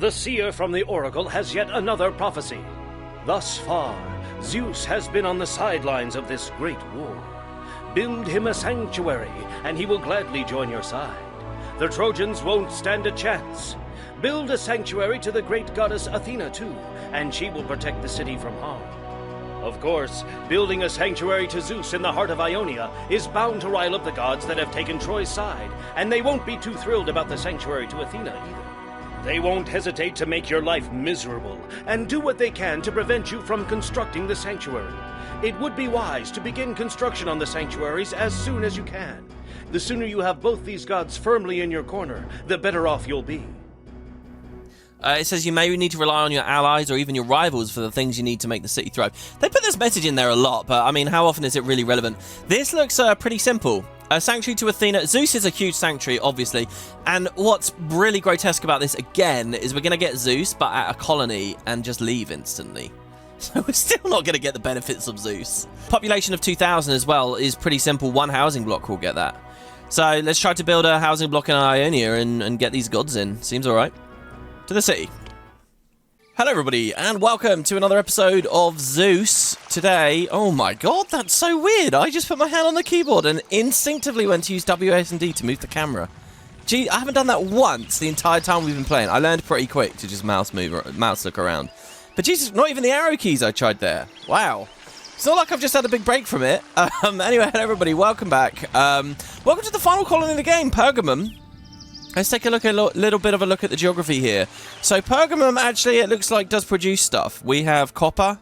The seer from the oracle has yet another prophecy. Thus far, Zeus has been on the sidelines of this great war. Build him a sanctuary, and he will gladly join your side. The Trojans won't stand a chance. Build a sanctuary to the great goddess Athena too, and she will protect the city from harm. Of course, building a sanctuary to Zeus in the heart of Ionia is bound to rile up the gods that have taken Troy's side, and they won't be too thrilled about the sanctuary to Athena either. They won't hesitate to make your life miserable, and do what they can to prevent you from constructing the sanctuary. It would be wise to begin construction on the sanctuaries as soon as you can. The sooner you have both these gods firmly in your corner, the better off you'll be. It says you may need to rely on your allies or even your rivals for the things you need to make the city thrive. They put this message in there a lot, but I mean, how often is it really relevant? This looks pretty simple. A sanctuary to Athena. Zeus is a huge sanctuary, obviously. And what's really grotesque about this, again, is we're going to get Zeus, but at a colony, and just leave instantly. So we're still not going to get the benefits of Zeus. Population of 2,000 as well is pretty simple. One housing block will get that. So let's try to build a housing block in Ionia and get these gods in. Seems all right. To the city. Hello everybody, and welcome to another episode of Zeus. Today, oh my god, that's so weird. I just put my hand on the keyboard and instinctively went to use WASD to move the camera. Gee, I haven't done that once the entire time we've been playing. I learned pretty quick to just mouse look around. But Jesus, not even the arrow keys I tried there. Wow. It's not like I've just had a big break from it. Anyway, hello everybody, welcome back. Welcome to the final colony of the game, Pergamum. Let's take a little bit of a look at the geography here. So Pergamum, actually, it looks like does produce stuff. We have copper.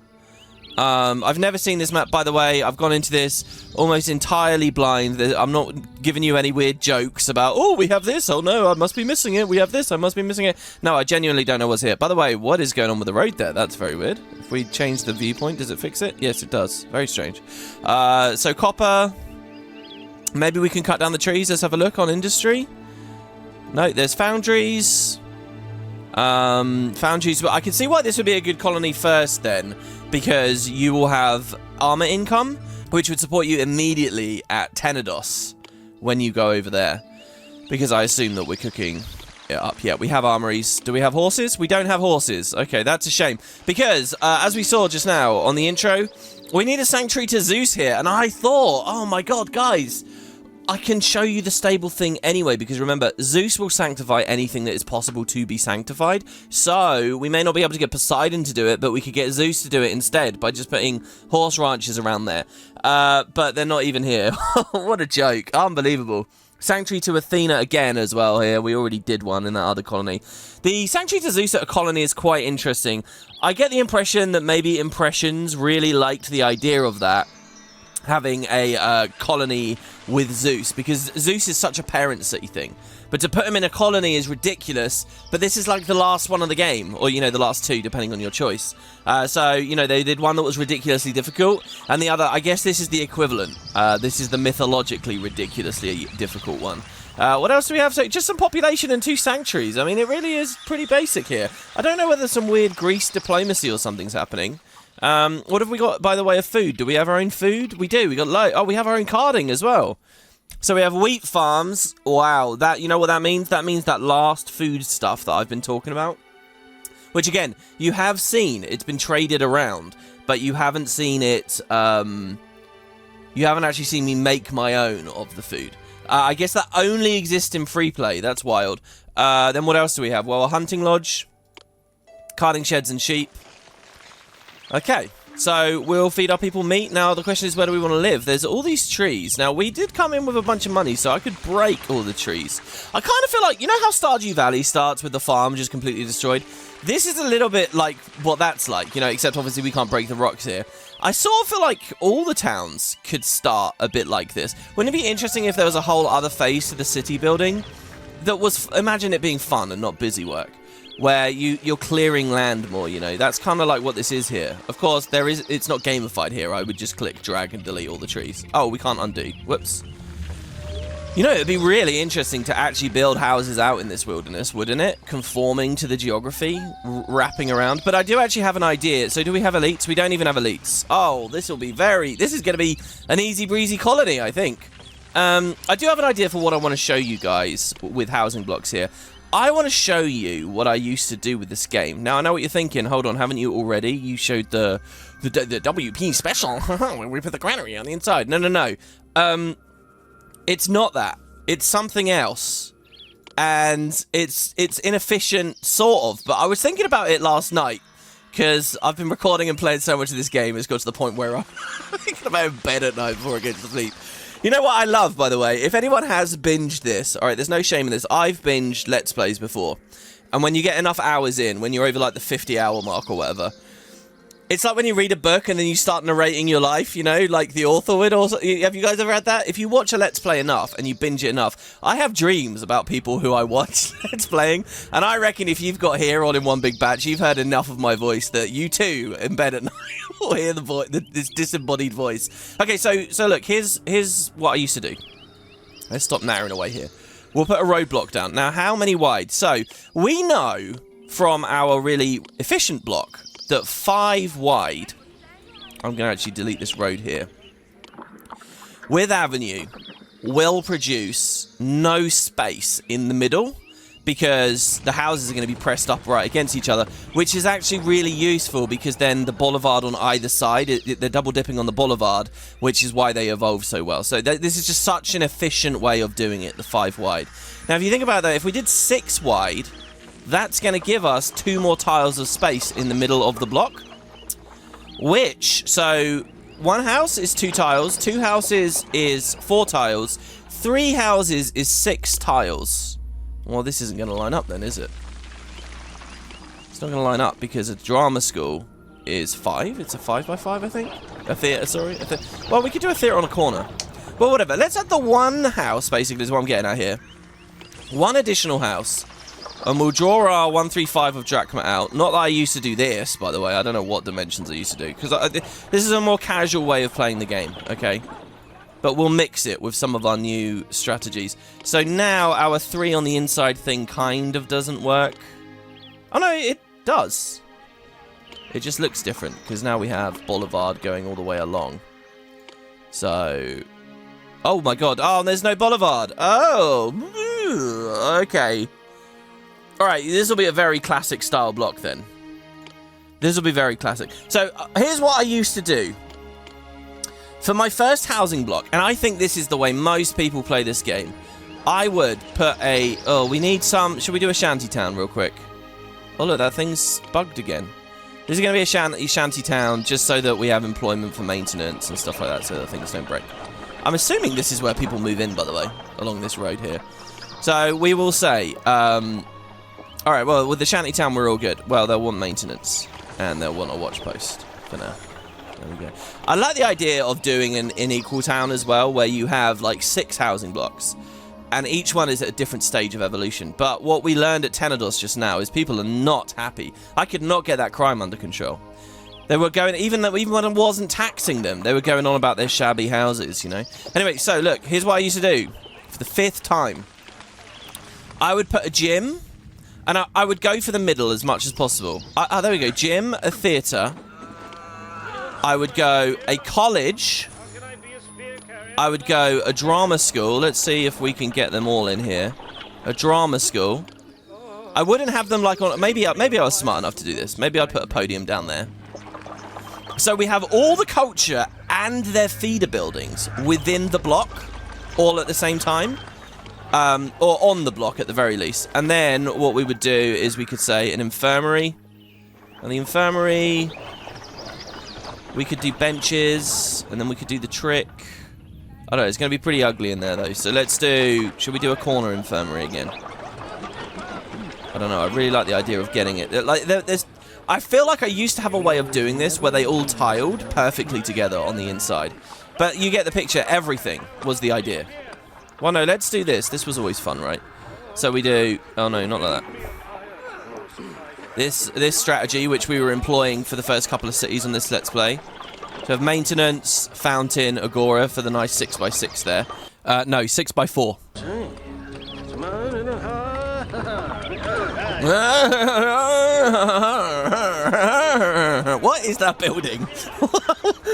I've never seen this map, by the way. I've gone into this almost entirely blind. I'm not giving you any weird jokes about, oh, we have this. Oh, no, I must be missing it. We have this. I must be missing it. No, I genuinely don't know what's here. By the way, what is going on with the road there? That's very weird. If we change the viewpoint, does it fix it? Yes, it does. Very strange. So copper. Maybe we can cut down the trees. Let's have a look on industry. No, there's foundries. Foundries, but I can see why this would be a good colony first then, because you will have armor income, which would support you immediately at Tenedos when you go over there, because I assume that we're cooking it up. Yeah, we have armories. Do we have horses? We don't have horses. Okay, that's a shame, because as we saw just now on the intro, we need a sanctuary to Zeus here, and I thought, oh my god, guys, I can show you the stable thing anyway, because remember, Zeus will sanctify anything that is possible to be sanctified. So, we may not be able to get Poseidon to do it, but we could get Zeus to do it instead by just putting horse ranches around there. But they're not even here. What a joke. Unbelievable. Sanctuary to Athena again as well here. We already did one in that other colony. The sanctuary to Zeus at a colony is quite interesting. I get the impression that maybe Impressions really liked the idea of that, having a colony with Zeus, because Zeus is such a parent city thing. But to put him in a colony is ridiculous, but this is like the last one of the game, or, you know, the last two, depending on your choice. So, you know, they did one that was ridiculously difficult, and the other, I guess this is the equivalent. This is the mythologically ridiculously difficult one. What else do we have? So, just some population and 2 sanctuaries. I mean, it really is pretty basic here. I don't know whether some weird Greece diplomacy or something's happening. What have we got by the way of food? Do we have our own food? We do. We got oh, we have our own carding as well. So we have wheat farms. Wow, that, you know what that means? That means that last food stuff that I've been talking about. Which again, you have seen. It's been traded around, but you haven't seen it. You haven't actually seen me make my own of the food. I guess that only exists in free play. That's wild. Then what else do we have? Well, a hunting lodge, carding sheds and sheep. Okay, so we'll feed our people meat. Now, the question is, where do we want to live? There's all these trees. Now, we did come in with a bunch of money, so I could break all the trees. I kind of feel like, you know how Stardew Valley starts with the farm just completely destroyed? This is a little bit like what that's like, you know, except obviously we can't break the rocks here. I sort of feel like all the towns could start a bit like this. Wouldn't it be interesting if there was a whole other phase to the city building that was, imagine it being fun and not busy work, where you're clearing land more, you know. That's kind of like what this is here. Of course, it's not gamified here. I would just click, drag, and delete all the trees. Oh, we can't undo. Whoops. You know, it'd be really interesting to actually build houses out in this wilderness, wouldn't it? Conforming to the geography, wrapping around. But I do actually have an idea. So do we have elites? We don't even have elites. Oh, this is going to be an easy breezy colony, I think. I do have an idea for what I want to show you guys with housing blocks here. I want to show you what I used to do with this game. Now, I know what you're thinking. Hold on, haven't you already? You showed the WP special. We put the granary on the inside. No. It's not that. It's something else. And it's inefficient, sort of. But I was thinking about it last night. Because I've been recording and playing so much of this game, it's got to the point where I'm thinking about in bed at night before I get to sleep. You know what I love, by the way? If anyone has binged this, alright, there's no shame in this. I've binged Let's Plays before. And when you get enough hours in, when you're over like the 50-hour mark or whatever, it's like when you read a book and then you start narrating your life, you know, like the author would. Also, have you guys ever had that? If you watch a Let's Play enough and you binge it enough, I have dreams about people who I watch Let's Playing, and I reckon if you've got here all in one big batch, you've heard enough of my voice that you too, in bed at night, will hear this disembodied voice. Okay, so look, here's what I used to do. Let's stop narrowing away here. We'll put a roadblock down. Now, how many wide? So, we know from our really efficient block that 5 wide, I'm going to actually delete this road here, with avenue will produce no space in the middle because the houses are going to be pressed upright against each other, which is actually really useful because then the boulevard on either side, they're double dipping on the boulevard, which is why they evolve so well. So this is just such an efficient way of doing it, the 5 wide. Now, if you think about that, if we did 6 wide, that's going to give us 2 more tiles of space in the middle of the block. Which, so, 1 house is 2 tiles, 2 houses is 4 tiles, 3 houses is 6 tiles. Well, this isn't going to line up then, is it? It's not going to line up because a drama school is 5. It's a 5x5, I think. A theatre, sorry. Well, we could do a theatre on a corner. Well, whatever. Let's add the 1 house, basically, is what I'm getting at here. 1 additional house. And we'll draw our 135 of Drachma out. Not that I used to do this, by the way. I don't know what dimensions I used to do. Because this is a more casual way of playing the game, okay? But we'll mix it with some of our new strategies. So now our 3 on the inside thing kind of doesn't work. Oh no, it does. It just looks different. Because now we have Boulevard going all the way along. So... Oh my god. Oh, there's no Boulevard. Oh. Okay. Alright, this will be a very classic style block then. This will be very classic. So, here's what I used to do. For my first housing block, and I think this is the way most people play this game, I would put a... Oh, we need some... Should we do a shantytown real quick? Oh, look, that thing's bugged again. This is going to be a shantytown just so that we have employment for maintenance and stuff like that so that things don't break. I'm assuming this is where people move in, by the way, along this road here. So, we will say... Alright, well, with the shantytown, we're all good. Well, they'll want maintenance, and they'll want a watch post for now. There we go. I like the idea of doing an unequal town as well, where you have, like, 6 housing blocks, and each one is at a different stage of evolution. But what we learned at Tenedos just now is people are not happy. I could not get that crime under control. They were going, even when I wasn't taxing them, they were going on about their shabby houses, you know? Anyway, so, look, here's what I used to do. For the 5th time, I would put a gym... And I would go for the middle as much as possible. There we go. Gym, a theatre. I would go a college. I would go a drama school. Let's see if we can get them all in here. A drama school. I wouldn't have them like on... Maybe I was smart enough to do this. Maybe I'd put a podium down there. So we have all the culture and their feeder buildings within the block all at the same time. Or on the block at the very least. And then what we would do is we could say an infirmary. And the infirmary, we could do benches, and then we could do the trick. I don't know, it's going to be pretty ugly in there though. So let's do, should we do a corner infirmary again? I don't know, I really like the idea of getting it. Like, I feel like I used to have a way of doing this where they all tiled perfectly together on the inside. But you get the picture, everything was the idea. Well, no, let's do this. This was always fun, right? So we do... Oh, no, not like that. This strategy, which we were employing for the first couple of cities on this Let's Play. So we have maintenance, fountain, agora for the nice 6x6 there. No, 6x4. What is that building?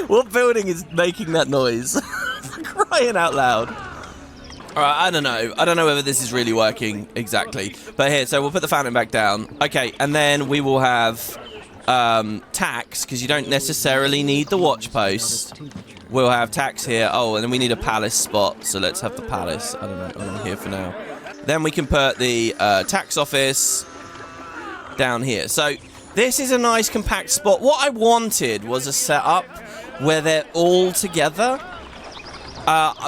What building is making that noise? Crying out loud. Alright, I don't know. I don't know whether this is really working exactly. But here, so we'll put the fountain back down. Okay, and then we will have tax, because you don't necessarily need the watch post. We'll have tax here. Oh, and then we need a palace spot, so let's have the palace. I don't know, I'm here for now. Then we can put the tax office down here. So this is a nice compact spot. What I wanted was a setup where they're all together.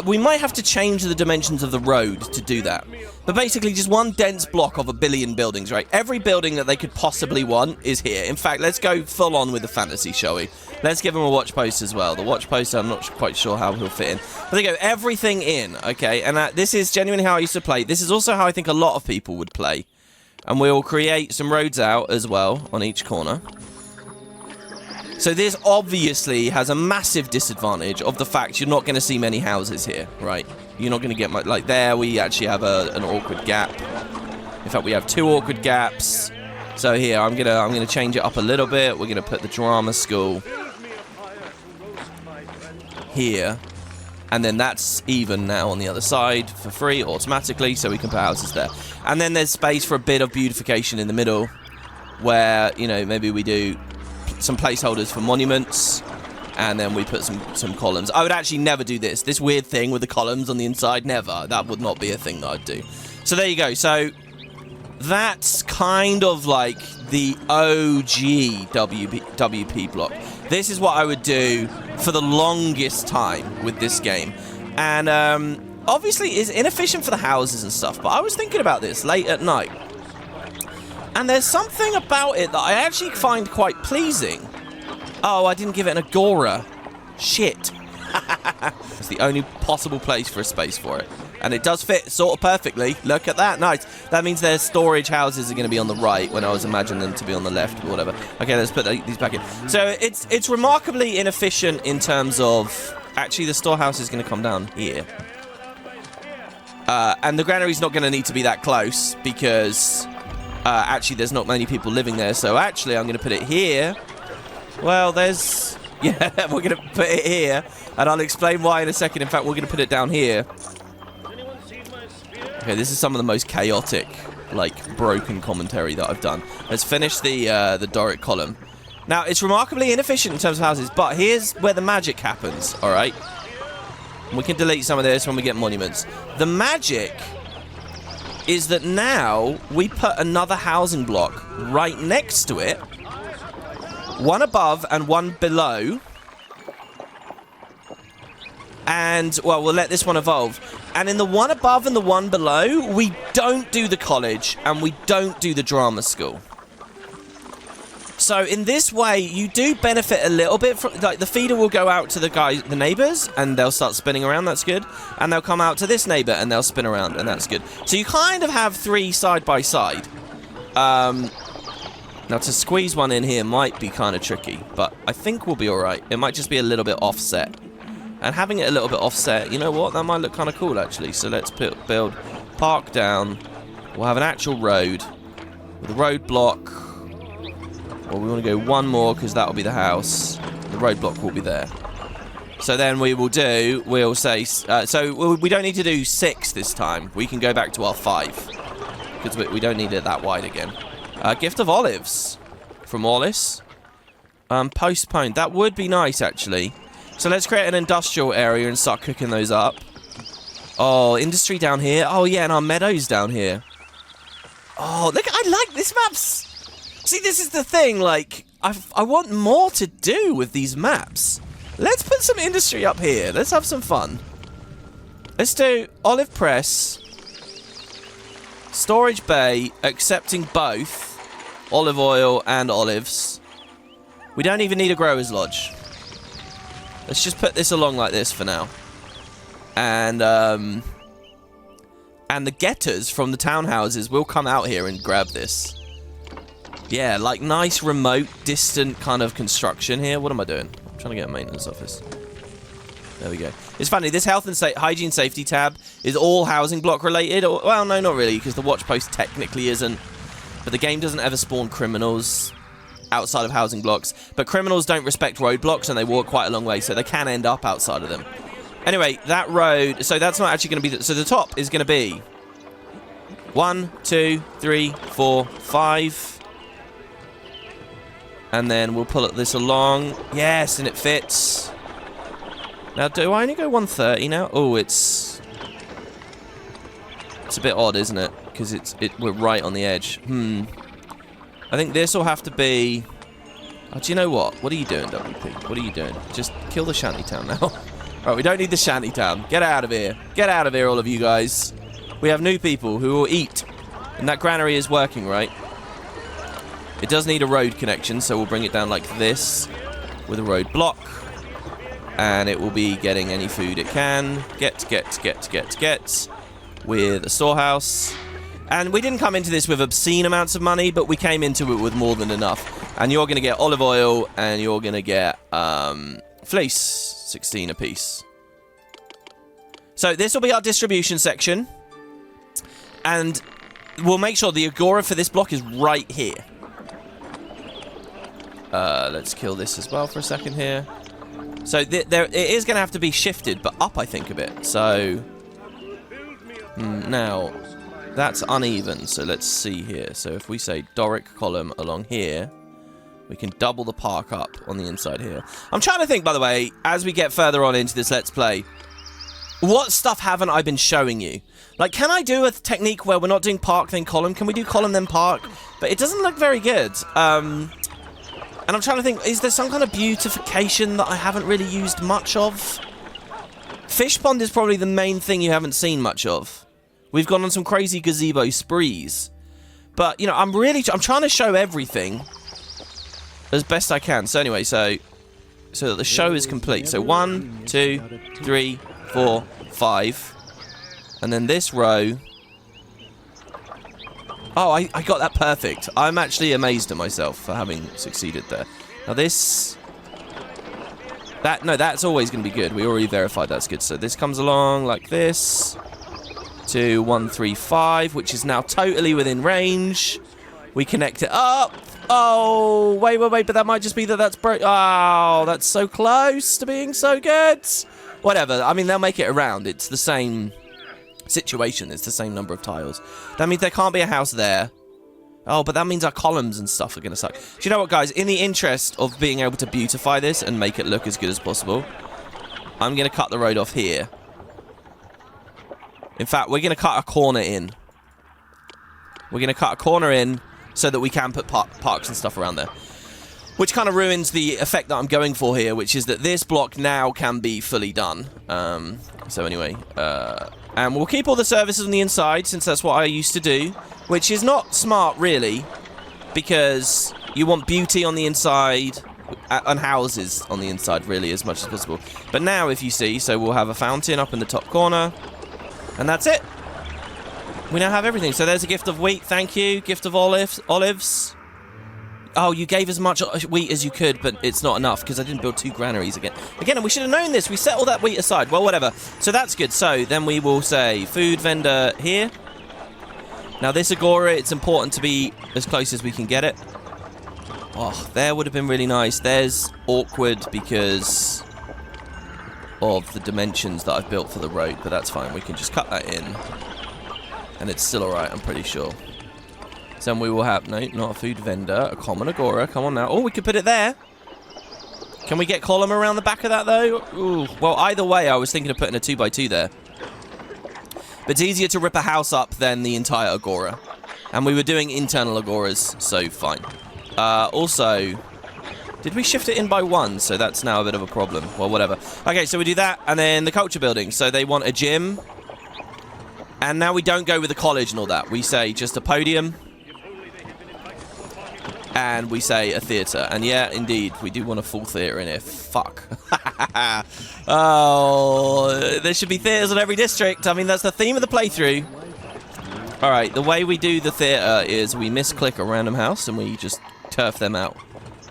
We might have to change the dimensions of the road to do that. But basically just one dense block of 1 billion buildings, right? Every building that they could possibly want is here. In fact, let's go full on with the fantasy, shall we? Let's give them a watch post as well. The watch post, I'm not quite sure how he'll fit in. But there you go, everything in, okay? And this is genuinely how I used to play. This is also how I think a lot of people would play. And we'll create some roads out as well on each corner. So this obviously has a massive disadvantage of the fact you're not going to see many houses here, right? You're not going to get much. Like there, we actually have an awkward gap. In fact, we have 2 awkward gaps. So here, I'm gonna change it up a little bit. We're gonna put the drama school here, and then that's even now on the other side for free automatically, so we can put houses there. And then there's space for a bit of beautification in the middle, where maybe we do some placeholders for monuments, and then we put some columns. I would actually never do this weird thing with the columns on the inside. Never. That would not be a thing that I'd do. So there you go. So that's kind of like the OG WP block. This is what I would do for the longest time with this game. And obviously it's inefficient for the houses and stuff, but I was thinking about this late at night. And there's something about it that I actually find quite pleasing. Oh, I didn't give it an agora. Shit. It's the only possible place for a space for it. And it does fit sort of perfectly. Look at that. Nice. That means their storage houses are going to be on the right when I was imagining them to be on the left or whatever. Okay, let's put these back in. So it's remarkably inefficient in terms of... Actually, the storehouse is going to come down here. And the granary's not going to need to be that close because... actually, there's not many people living there, so actually, I'm going to put it here. Well, there's... Yeah, we're going to put it here, and I'll explain why in a second. In fact, we're going to put it down here. Okay, this is some of the most chaotic, broken commentary that I've done. Let's finish the Doric column. Now, it's remarkably inefficient in terms of houses, but here's where the magic happens, all right? We can delete some of this when we get monuments. The magic... is that now we put another housing block right next to it, one above and one below, and, well, we'll let this one evolve, and in the one above and the one below, we don't do the college, and we don't do the drama school. So in this way, you do benefit a little bit from, the feeder will go out to the neighbors, and they'll start spinning around, that's good. And they'll come out to this neighbor, and they'll spin around, and that's good. So you kind of have 3 side by side. Now to squeeze one in here might be kind of tricky, but I think we'll be alright. It might just be a little bit offset. And having it a little bit offset, you know what, that might look kind of cool actually. So let's build park down. We'll have an actual road with a road block. Well, we want to go one more because that'll be the house. The roadblock will be there. So then we'll say... so we don't need to do 6 this time. We can go back to our 5. Because we don't need it that wide again. Gift of olives from Wallace. Postponed. That would be nice, actually. So let's create an industrial area and start cooking those up. Oh, industry down here. Oh, yeah, and our meadows down here. Oh, look, I like this map's... See, this is the thing, I want more to do with these maps. Let's put some industry up here. Let's have some fun. Let's do olive press, storage bay, accepting both olive oil and olives. We don't even need a grower's lodge. Let's just put this along like this for now. And the getters from the townhouses will come out here and grab this. Yeah, nice remote, distant kind of construction here. What am I doing? I'm trying to get a maintenance office. There we go. It's funny, this health and hygiene safety tab is all housing block related. Well, no, not really, because the watch post technically isn't. But the game doesn't ever spawn criminals outside of housing blocks. But criminals don't respect roadblocks and they walk quite a long way, so they can end up outside of them. Anyway, that road... So that's not actually going to be... So the top is going to be 1, 2, 3, 4, 5. And then we'll pull this along. Yes, and it fits. Now, do I only go 130 now? Oh, it's a bit odd, isn't it? Because we're right on the edge. I think this will have to be... Oh, do you know what? What are you doing, WP? What are you doing? Just kill the shantytown now. Right, we don't need the shantytown. Get out of here. Get out of here, all of you guys. We have new people who will eat. And that granary is working, right? It does need a road connection, so we'll bring it down like this with a road block. And it will be getting any food it can. Get with a storehouse. And we didn't come into this with obscene amounts of money, but we came into it with more than enough. And you're going to get olive oil, and you're going to get fleece, 16 apiece. So this will be our distribution section. And we'll make sure the agora for this block is right here. Let's kill this as well for a second here. So it is going to have to be shifted, but up, I think, a bit. So now that's uneven. So let's see here. So if we say Doric column along here, we can double the park up on the inside here. I'm trying to think, by the way, as we get further on into this Let's Play, what stuff haven't I been showing you? Like, can I do a technique where we're not doing park then column? Can we do column then park? But it doesn't look very good. And I'm trying to think, is there some kind of beautification that I haven't really used much of? Fish pond is probably the main thing you haven't seen much of. We've gone on some crazy gazebo sprees. But, you know, I'm trying to show everything as best I can. So anyway, so that the show is complete. So 1, 2, 3, 4, 5. And then this row... Oh, I got that perfect. I'm actually amazed at myself for having succeeded there. Now this... that's always going to be good. We already verified that's good. So this comes along like this. To 1, 3, 5, which is now totally within range. We connect it up. Oh, wait, but that might just be that's broke. Oh, that's so close to being so good. Whatever. I mean, they'll make it around. It's the same... situation. It's the same number of tiles. That means there can't be a house there. Oh, but that means our columns and stuff are going to suck. Do you know what, guys? In the interest of being able to beautify this and make it look as good as possible, I'm going to cut the road off here. In fact, we're going to cut a corner in. We're going to cut a corner in so that we can put parks and stuff around there. Which kind of ruins the effect that I'm going for here, which is that this block now can be fully done. So anyway, and we'll keep all the services on the inside, since that's what I used to do, which is not smart, really, because you want beauty on the inside, and houses on the inside, really, as much as possible. But now, if you see, so we'll have a fountain up in the top corner, and that's it. We now have everything. So there's a gift of wheat, thank you. Gift of olives. Oh, you gave as much wheat as you could, but it's not enough because I didn't build 2 granaries again. Again, we should have known this. We set all that wheat aside. Well, whatever. So that's good. So then we will say food vendor here. Now this agora, it's important to be as close as we can get it. Oh, there would have been really nice. There's awkward because of the dimensions that I've built for the road, but that's fine. We can just cut that in. And it's still alright, I'm pretty sure. So then we will have, no, not a food vendor, a common agora. Come on now. Oh, we could put it there. Can we get column around the back of that, though? Ooh. Well, either way, I was thinking of putting a 2x2 there. But it's easier to rip a house up than the entire agora. And we were doing internal agoras, so fine. Also, did we shift it in by 1? So that's now a bit of a problem. Well, whatever. Okay, so we do that, and then the culture building. So they want a gym. And now we don't go with the college and all that. We say just a podium. And we say a theatre. And yeah, indeed, we do want a full theatre in here. Fuck. Oh, there should be theatres in every district. I mean, that's the theme of the playthrough. Alright, the way we do the theatre is we misclick a random house and we just turf them out.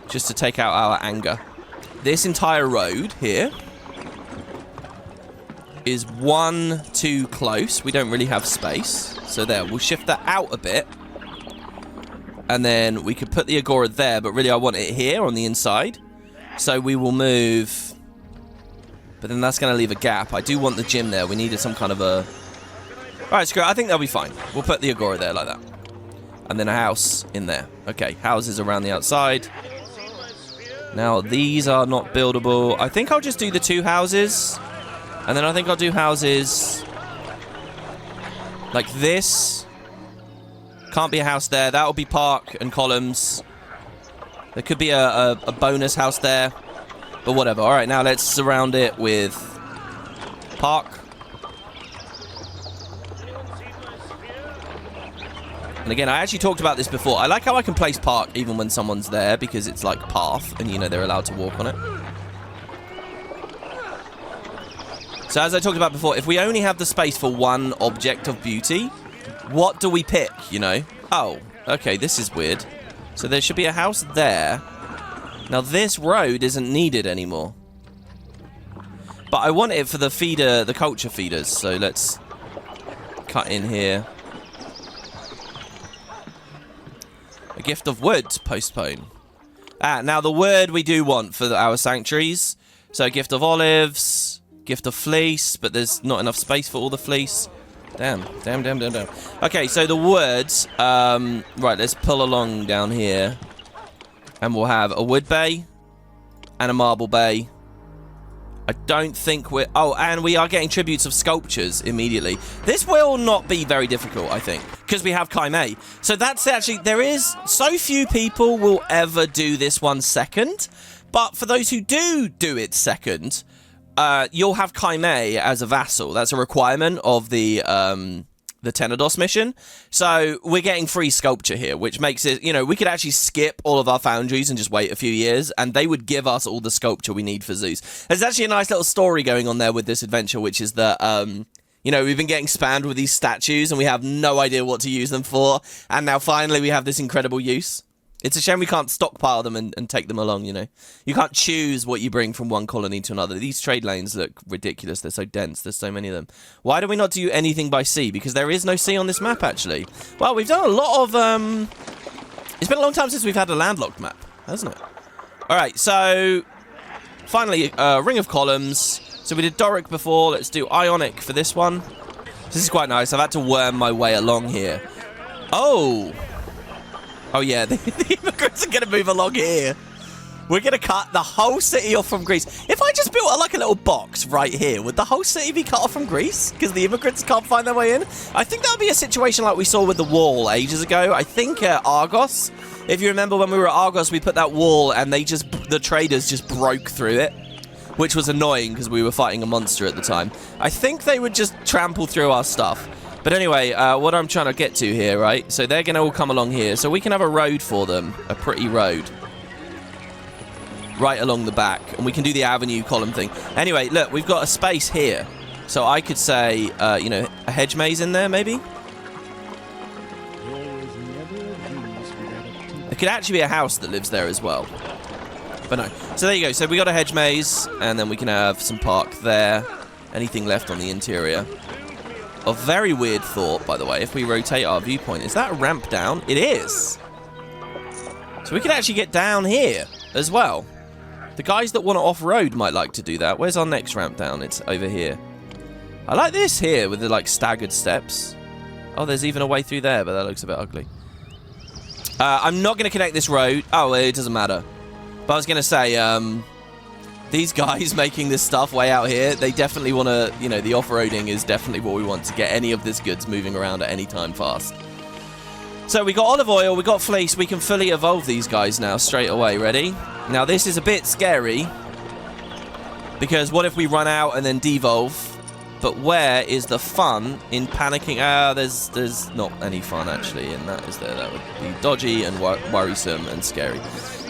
Just to take out our anger. This entire road here is 1 too close. We don't really have space. So there, we'll shift that out a bit. And then we could put the agora there, but really I want it here on the inside. So we will move But then that's going to leave a gap. I do want the gym there. We needed some kind of a... Alright, screw it. I think that'll be fine. We'll put the Agora there like that. And then a house in there. Okay, houses around the outside. Now, these are not buildable. I think I'll just do the 2 houses. And then I think I'll do houses... like this. Can't be a house there. That'll be park and columns. There could be a bonus house there. But whatever. Alright, now let's surround it with park. And again, I actually talked about this before. I like how I can place park even when someone's there because it's like path and, you know, they're allowed to walk on it. So as I talked about before, if we only have the space for one object of beauty, what do we pick, you know? Oh, okay, this is weird. So there should be a house there. Now this road isn't needed anymore. But I want it for the feeder, the culture feeders. So let's cut in here. A gift of wood, postpone. Ah, now the wood we do want for our sanctuaries. So a gift of olives, gift of fleece, but there's not enough space for all the fleece. Damn. Okay, so the wood, right, let's pull along down here. And we'll have a wood bay and a marble bay. I don't think we're... Oh, and we are getting tributes of sculptures immediately. This will not be very difficult, I think, because we have Kaimei. So that's actually... There is... So few people will ever do this one second. But for those who do it second, you'll have Kaimei as a vassal. That's a requirement of the Tenedos mission. So we're getting free sculpture here, which makes it, you know, we could actually skip all of our foundries and just wait a few years, and they would give us all the sculpture we need for Zeus. There's actually a nice little story going on there with this adventure, which is that, you know, we've been getting spammed with these statues, and we have no idea what to use them for, and now finally we have this incredible use. It's a shame we can't stockpile them and take them along, you know. You can't choose what you bring from one colony to another. These trade lanes look ridiculous. They're so dense. There's so many of them. Why do we not do anything by sea? Because there is no sea on this map, actually. Well, we've done a lot of... It's been a long time since we've had a landlocked map, hasn't it? All right, so... Finally, Ring of Columns. So we did Doric before. Let's do Ionic for this one. This is quite nice. I've had to worm my way along here. Oh... Oh, yeah, the immigrants are going to move along here. We're going to cut the whole city off from Greece. If I just built like a little box right here, would the whole city be cut off from Greece? Because the immigrants can't find their way in? I think that would be a situation like we saw with the wall ages ago. I think Argos, if you remember when we were at Argos, we put that wall and the traders just broke through it, which was annoying because we were fighting a monster at the time. I think they would just trample through our stuff. But anyway, what I'm trying to get to here, right? So they're going to all come along here. So we can have a road for them. A pretty road. Right along the back. And we can do the avenue column thing. Anyway, look, we've got a space here. So I could say, you know, a hedge maze in there, maybe? There could actually be a house that lives there as well. But no. So there you go. So we got a hedge maze. And then we can have some park there. Anything left on the interior. A very weird thought, by the way, if we rotate our viewpoint. Is that a ramp down? It is. So we could actually get down here as well. The guys that want to off-road might like to do that. Where's our next ramp down? It's over here. I like this here with the, like, staggered steps. Oh, there's even a way through there, but that looks a bit ugly. I'm not going to connect this road. Oh, it doesn't matter. But I was going to say, these guys making this stuff way out here, they definitely want to, you know, the off-roading is definitely what we want to get any of this goods moving around at any time fast. So we got olive oil, we got fleece, we can fully evolve these guys now straight away. Ready? Now this is a bit scary because what if we run out and then devolve? But where is the fun in panicking? There's not any fun actually in that, is there? That would be dodgy and worrisome and scary.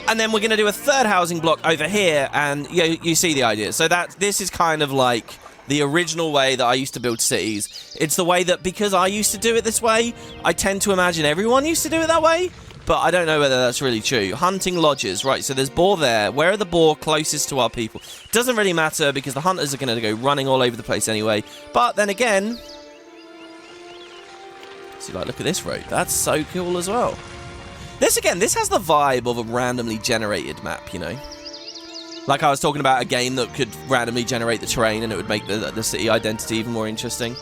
And then we're going to do a third housing block over here, and you see the idea. So this is kind of like the original way that I used to build cities. It's the way that, because I used to do it this way, I tend to imagine everyone used to do it that way, but I don't know whether that's really true. Hunting lodges, right, so there's boar there. Where are the boar closest to our people? Doesn't really matter, because the hunters are going to go running all over the place anyway. But then again, see, like, look at this road. That's so cool as well. This has the vibe of a randomly generated map, you know? Like I was talking about a game that could randomly generate the terrain and it would make the city identity even more interesting.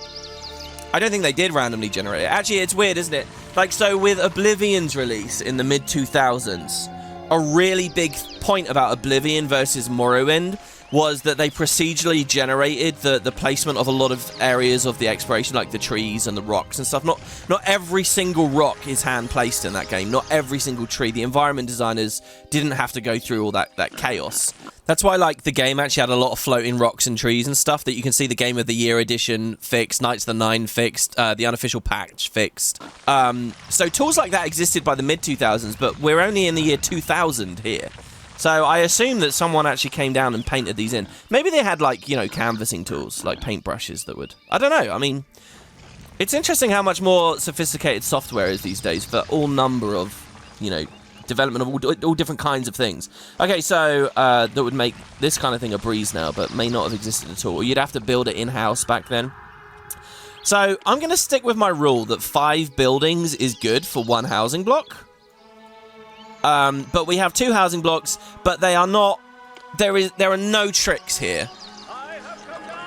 I don't think they did randomly generate it. Actually, it's weird, isn't it? Like, so with Oblivion's release in the mid-2000s, a really big point about Oblivion versus Morrowind was that they procedurally generated the placement of a lot of areas of the exploration, like the trees and the rocks and stuff. Not every single rock is hand-placed in that game. Not every single tree. The environment designers didn't have to go through all that chaos. That's why, like, the game actually had a lot of floating rocks and trees and stuff that you can see. The Game of the Year edition fixed, Knights of the Nine fixed, the unofficial patch fixed. So tools like that existed by the mid-2000s, but we're only in the year 2000 here. So I assume that someone actually came down and painted these in. Maybe they had, like, you know, canvassing tools, like paintbrushes that would... I don't know. I mean, it's interesting how much more sophisticated software is these days for all number of, you know, development of all different kinds of things. Okay, so that would make this kind of thing a breeze now, but may not have existed at all. You'd have to build it in-house back then. So I'm going to stick with my rule that 5 buildings is good for 1 housing block. But we have 2 housing blocks, but they are not... There are no tricks here.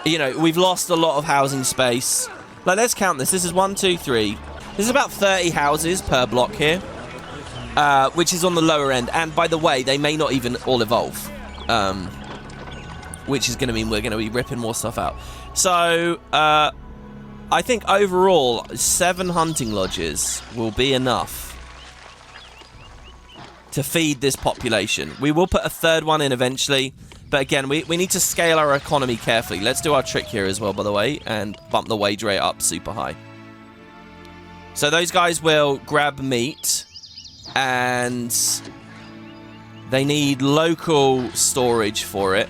You know, we've lost a lot of housing space. Like, let's count this. This is 1, 2, 3. This is about 30 houses per block here. Which is on the lower end. And by the way, they may not even all evolve. Which is going to mean we're going to be ripping more stuff out. So, I think overall, 7 hunting lodges will be enough to feed this population. We will put a 3rd one in eventually. But again, we need to scale our economy carefully. Let's do our trick here as well, by the way, and bump the wage rate up super high. So those guys will grab meat. And they need local storage for it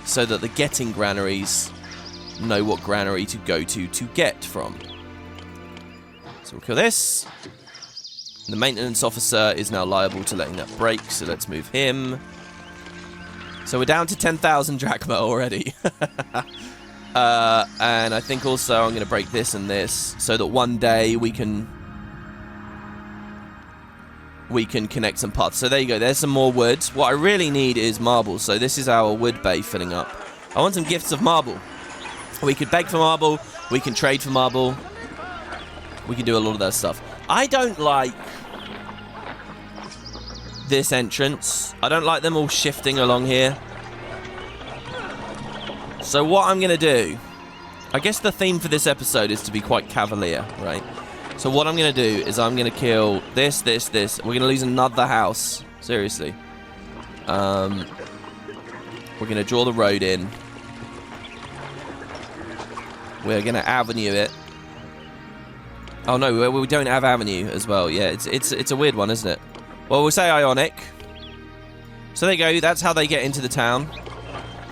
so that the getting granaries know what granary to go to get from. So we'll kill this. The maintenance officer is now liable to letting that break, so let's move him. So we're down to 10,000 drachma already. And I think also I'm going to break this and this so that one day we can connect some paths. So there you go. There's some more wood. What I really need is marble. So this is our wood bay filling up. I want some gifts of marble. We could beg for marble. We can trade for marble. We can do a lot of that stuff. I don't like this entrance. I don't like them all shifting along here. So what I'm going to do... I guess the theme for this episode is to be quite cavalier, right? So what I'm going to do is I'm going to kill this. We're going to lose another house. Seriously. We're going to draw the road in. We're going to avenue it. Oh no, we don't have avenue as well. Yeah, it's a weird one, isn't it? Well, we'll say Ionic. So there you go. That's how they get into the town.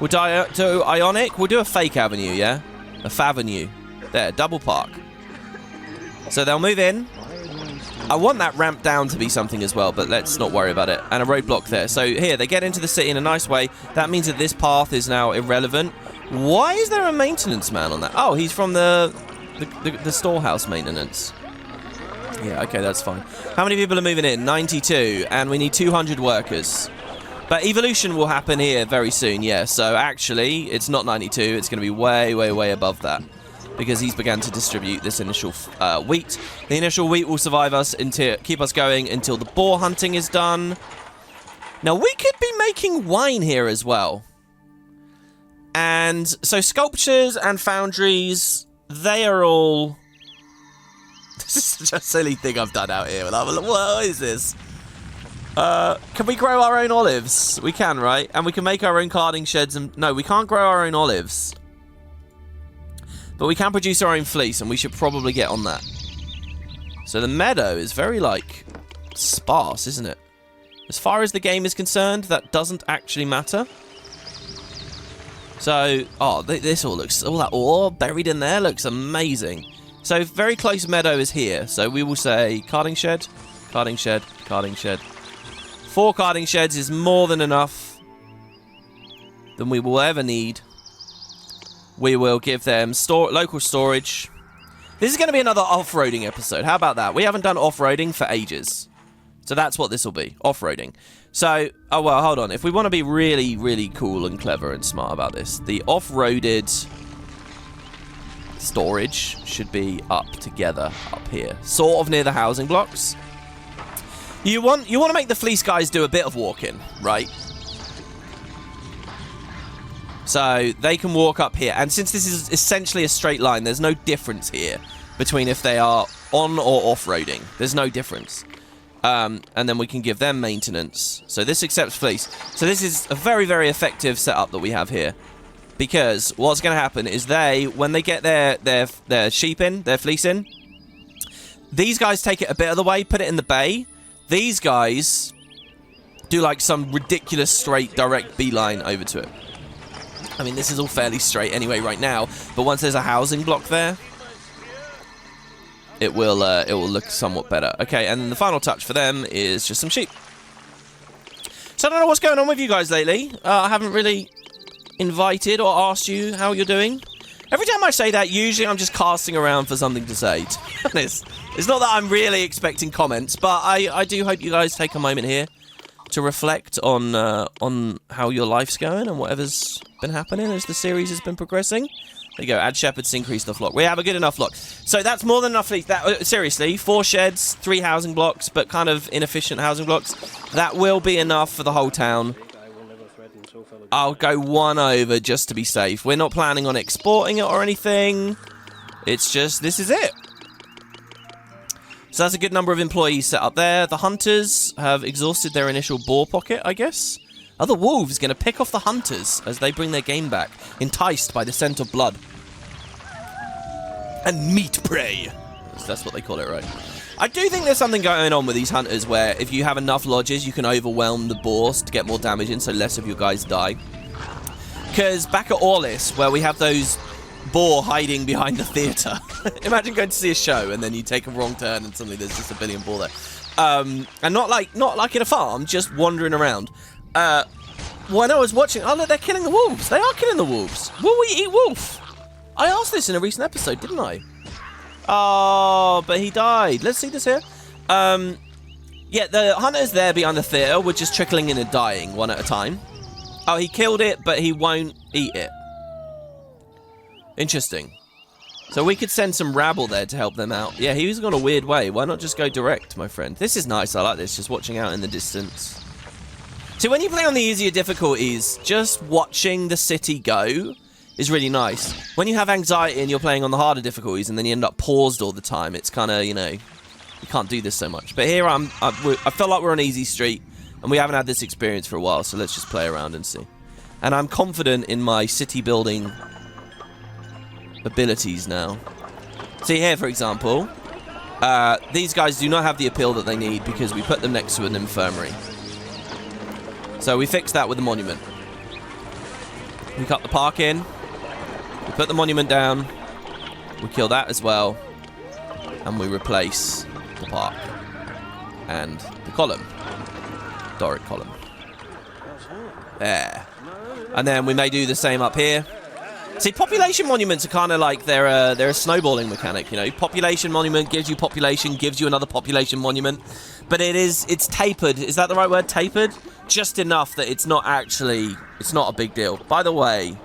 We'll do Ionic. We'll do a fake avenue, yeah? A favenue. There, double park. So they'll move in. I want that ramp down to be something as well, but let's not worry about it. And a roadblock there. So here, they get into the city in a nice way. That means that this path is now irrelevant. Why is there a maintenance man on that? Oh, he's from the storehouse maintenance. Yeah, okay, that's fine. How many people are moving in? 92, and we need 200 workers. But evolution will happen here very soon, yeah. So actually, it's not 92. It's going to be way, way, way above that. Because he's began to distribute this initial wheat. The initial wheat will survive us until keep us going until the boar hunting is done. Now, we could be making wine here as well. And so sculptures and foundries, they are all... This is such a silly thing I've done out here. What is this? Can we grow our own olives? We can, right? And we can make our own carding sheds. And no, we can't grow our own olives. But we can produce our own fleece, and we should probably get on that. So the meadow is very, like, sparse, isn't it? As far as the game is concerned, that doesn't actually matter. So, oh, this all looks... All that ore buried in there looks amazing. So, very close meadow is here. So, we will say carding shed, carding shed, carding shed. 4 carding sheds is more than enough than we will ever need. We will give them local storage. This is going to be another off-roading episode. How about that? We haven't done off-roading for ages. So that's what this will be, off-roading. So, oh well, hold on. If we want to be really, really cool and clever and smart about this, the off-roaded storage should be up together up here, sort of near the housing blocks. You want to make the fleece guys do a bit of walking, right? So they can walk up here, and since this is essentially a straight line, there's no difference here between if they are on or off-roading. There's no difference. And then we can give them maintenance. So this accepts fleece. So this is a very, very effective setup that we have here. Because what's going to happen is when they get their sheep in, their fleece in, these guys take it a bit of the way, put it in the bay. These guys do like some ridiculous straight, direct beeline over to it. I mean, this is all fairly straight anyway right now, but once there's a housing block there, it will look somewhat better. Okay, and then the final touch for them is just some sheep. So I don't know what's going on with you guys lately. I haven't really invited or asked you how you're doing. Every time I say that, usually I'm just casting around for something to say. To be honest, it's not that I'm really expecting comments, but I do hope you guys take a moment here to reflect on how your life's going and whatever's been happening as the series has been progressing. There you go, add shepherds to increase the flock. We have a good enough flock. So that's more than enough fleece. Seriously, 4 sheds, 3 housing blocks, but kind of inefficient housing blocks. That will be enough for the whole town. I'll go 1 over just to be safe. We're not planning on exporting it or anything. It's just, this is it. So that's a good number of employees set up there. The hunters have exhausted their initial boar pocket, I guess. Are the wolves going to pick off the hunters as they bring their game back, enticed by the scent of blood? And meat prey. That's what they call it, right? I do think there's something going on with these hunters where if you have enough lodges, you can overwhelm the boars to get more damage in, so less of your guys die. Because back at Olympus, where we have those boar hiding behind the theatre. Imagine going to see a show and then you take a wrong turn and suddenly there's just a billion boar there. And not like in a farm, just wandering around. When I was watching, oh look, they're killing the wolves. They are killing the wolves. Will we eat wolf? I asked this in a recent episode, didn't I? Oh, but he died. Let's see this here. Yeah, the hunters there behind the theatre were just trickling in and dying one at a time. Oh, he killed it, but he won't eat it. Interesting. So we could send some rabble there to help them out. Yeah, he was gone a weird way. Why not just go direct, my friend? This is nice. I like this. Just watching out in the distance. See, when you play on the easier difficulties, just watching the city go is really nice. When you have anxiety and you're playing on the harder difficulties and then you end up paused all the time, it's kind of, you know, you can't do this so much. But here I feel like we're on easy street and we haven't had this experience for a while, so let's just play around and see. And I'm confident in my city building abilities now. See here, for example, these guys do not have the appeal that they need because we put them next to an infirmary. So we fixed that with the monument. We cut the park in. We put the monument down. We kill that as well. And we replace the park. And the column. Doric column. There. And then we may do the same up here. See, population monuments are kind of like they're a snowballing mechanic, you know. Population monument gives you population, gives you another population monument. But it's tapered. Is that the right word? Tapered? Just enough that it's not a big deal. By the way,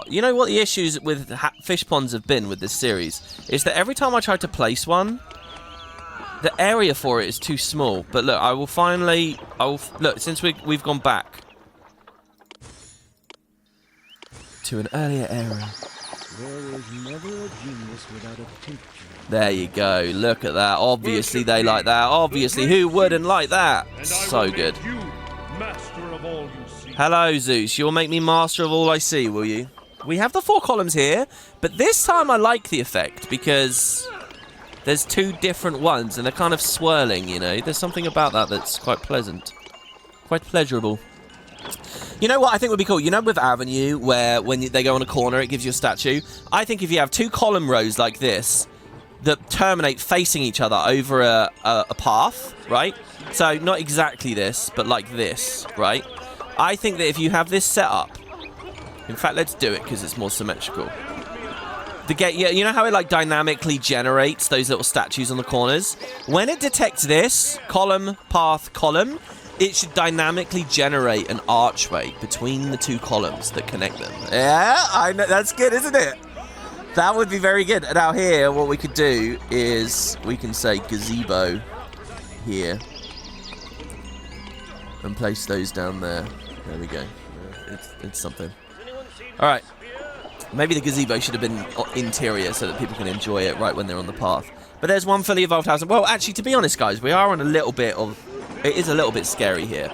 you know what the issues with fish ponds have been with this series? Is that every time I try to place one, the area for it is too small. But look, look, since we've gone back to an earlier era. There is never a genius without a teacher. There you go. Look at that. Obviously they like that. Obviously, who wouldn't like that? So good. You, master of all you see. Hello, Zeus. You'll make me master of all I see, will you? We have the 4 columns here, but this time I like the effect because there's 2 different ones and they're kind of swirling, you know. There's something about that that's quite pleasant. Quite pleasurable. You know what I think would be cool? You know with Avenue, where when they go on a corner, it gives you a statue? I think if you have 2 column rows like this that terminate facing each other over a path, right? So not exactly this, but like this, right? I think that if you have this set up, in fact, let's do it because it's more symmetrical. Yeah, you know how it like dynamically generates those little statues on the corners? When it detects this column, path, column, it should dynamically generate an archway between the two columns that connect them. Yeah, I know. That's good, isn't it? That would be very good. Now here, what we could do is we can say gazebo here and place those down there. There we go. It's something. All right. Maybe the gazebo should have been interior so that people can enjoy it right when they're on the path. But there's one fully evolved house. Well, actually, to be honest, guys, we are on a little bit of... It is a little bit scary here.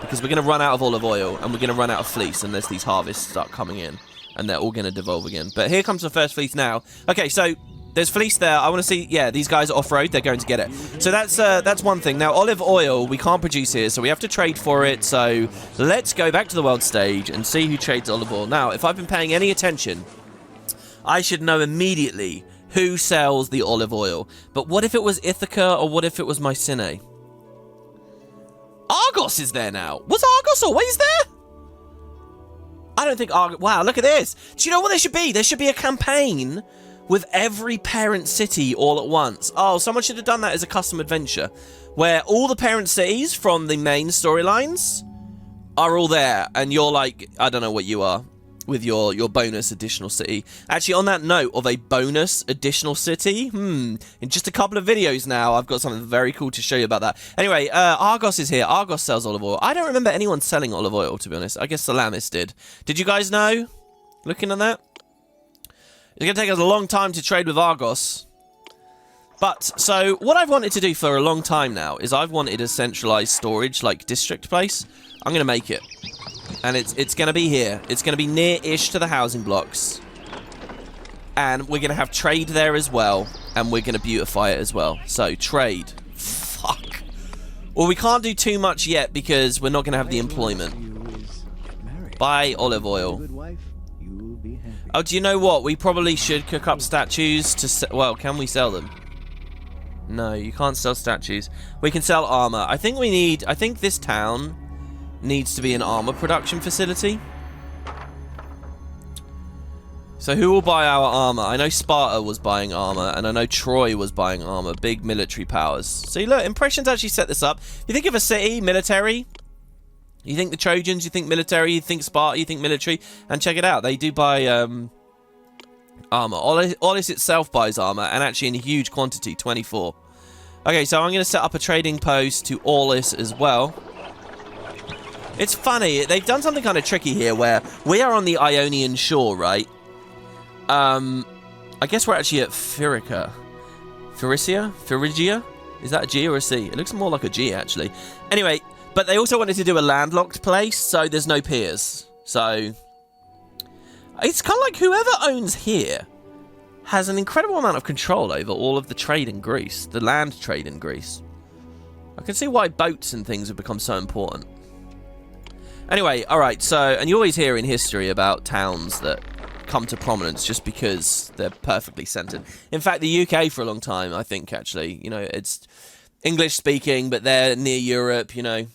Because we're going to run out of olive oil and we're going to run out of fleece unless these harvests start coming in. And they're all going to devolve again. But here comes the first fleece now. Okay, so there's fleece there. I want to see... Yeah, these guys are off-road. They're going to get it. So that's one thing. Now, olive oil, we can't produce here, so we have to trade for it. So let's go back to the world stage and see who trades olive oil. Now, if I've been paying any attention, I should know immediately who sells the olive oil. But what if it was Ithaca or what if it was Mycenae? Argos is there now. Was Argos always there? I don't think Argos... Wow, look at this. Do you know what there should be? There should be a campaign with every parent city all at once. Oh, someone should have done that as a custom adventure where all the parent cities from the main storylines are all there. And you're like, I don't know what you are with your bonus additional city. Actually, on that note of a bonus additional city, in just a couple of videos now, I've got something very cool to show you about that. Anyway, Argos is here. Argos sells olive oil. I don't remember anyone selling olive oil, to be honest. I guess Salamis did. Did you guys know? Looking at that? It's going to take us a long time to trade with Argos. But, so, what I've wanted to do for a long time now is I've wanted a centralized storage, like, district place. I'm going to make it. And it's going to be here. It's going to be near-ish to the housing blocks. And we're going to have trade there as well. And we're going to beautify it as well. So, trade. Fuck. Well, we can't do too much yet because we're not going to have the employment. Buy olive oil. Oh, do you know what? We probably should cook up statues to... Well, can we sell them? No, you can't sell statues. We can sell armor. I think we need... I think this town needs to be an armor production facility. So who will buy our armor? I know Sparta was buying armor, and I know Troy was buying armor. Big military powers. See, look, Impressions actually set this up. You think of a city, military. You think the Trojans, you think military, you think Sparta, you think military. And check it out, they do buy armor. Olis itself buys armor, and actually in a huge quantity, 24. Okay, so I'm going to set up a trading post to Olis as well. It's funny, they've done something kind of tricky here where we are on the Ionian shore, right? I guess we're actually at Phrygia? Is that a G or a C? It looks more like a G, actually. Anyway, but they also wanted to do a landlocked place, so there's no piers. So, it's kind of like whoever owns here has an incredible amount of control over all of the trade in Greece, the land trade in Greece. I can see why boats and things have become so important. Anyway, alright, so, and you always hear in history about towns that come to prominence just because they're perfectly centered. In fact, the UK for a long time, I think, actually, you know, it's English speaking, but they're near Europe, you know.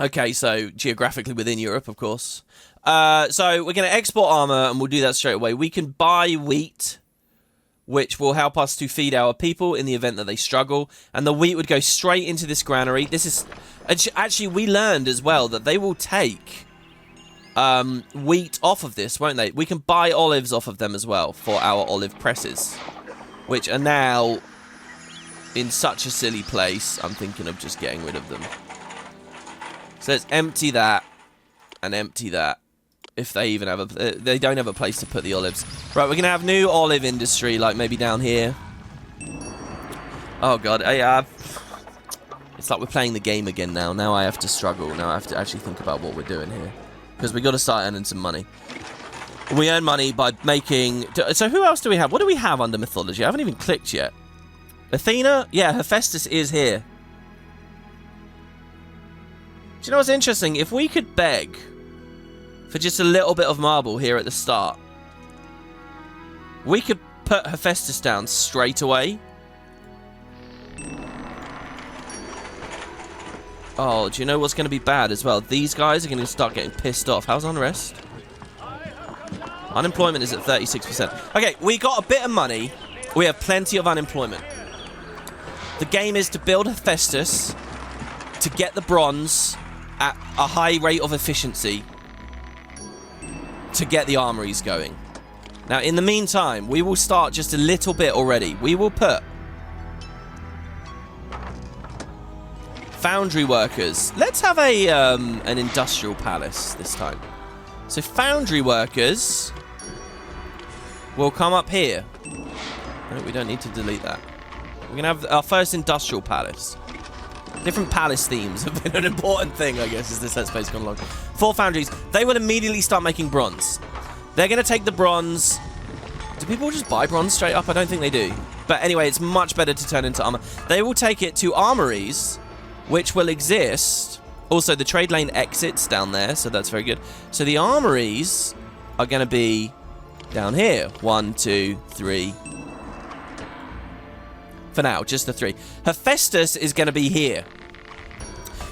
Okay, so geographically within Europe, of course. So we're going to export armor, and we'll do that straight away. We can buy wheat, which will help us to feed our people in the event that they struggle. And the wheat would go straight into this granary. This is... Actually, we learned as well that they will take wheat off of this, won't they? We can buy olives off of them as well for our olive presses, which are now in such a silly place. I'm thinking of just getting rid of them. So let's empty that and empty that. If they even have a... they don't have a place to put the olives. Right, we're going to have new olive industry, like maybe down here. Oh, God. It's like we're playing the game again now. Now I have to struggle. Now I have to actually think about what we're doing here. Because we've got to start earning some money. We earn money by making... So who else do we have? What do we have under mythology? I haven't even clicked yet. Athena? Yeah, Hephaestus is here. Do you know what's interesting? If we could beg for just a little bit of marble here at the start, we could put Hephaestus down straight away. Oh, do you know what's going to be bad as well? These guys are going to start getting pissed off. How's unrest? Unemployment is at 36%. Okay, we got a bit of money. We have plenty of unemployment. The game is to build Hephaestus to get the bronze at a high rate of efficiency to get the armories going. Now, in the meantime, we will start just a little bit already. We will put foundry workers. Let's have an industrial palace this time. So foundry workers will come up here. No, we don't need to delete that. We're going to have our first industrial palace. Different palace themes have been an important thing, I guess, as this Let's Play's gone along. 4 foundries. They will immediately start making bronze. They're going to take the bronze. Do people just buy bronze straight up? I don't think they do. But anyway, it's much better to turn into armor. They will take it to armories, which will exist. Also, the trade lane exits down there, so that's very good. So the armories are going to be down here. 1, 2, 3. For now, just the 3. Hephaestus is going to be here.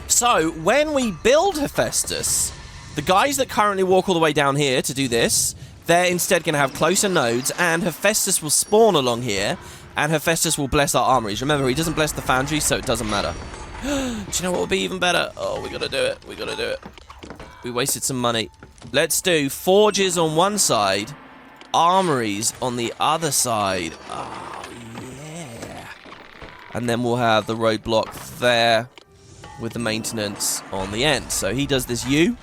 So, when we build Hephaestus, the guys that currently walk all the way down here to do this, they're instead going to have closer nodes, and Hephaestus will spawn along here, and Hephaestus will bless our armories. Remember, he doesn't bless the foundry, so it doesn't matter. Do you know what would be even better? Oh, we got to do it. We got to do it. We wasted some money. Let's do forges on one side, armories on the other side. Oh. And then we'll have the roadblock there with the maintenance on the end. So he does this U.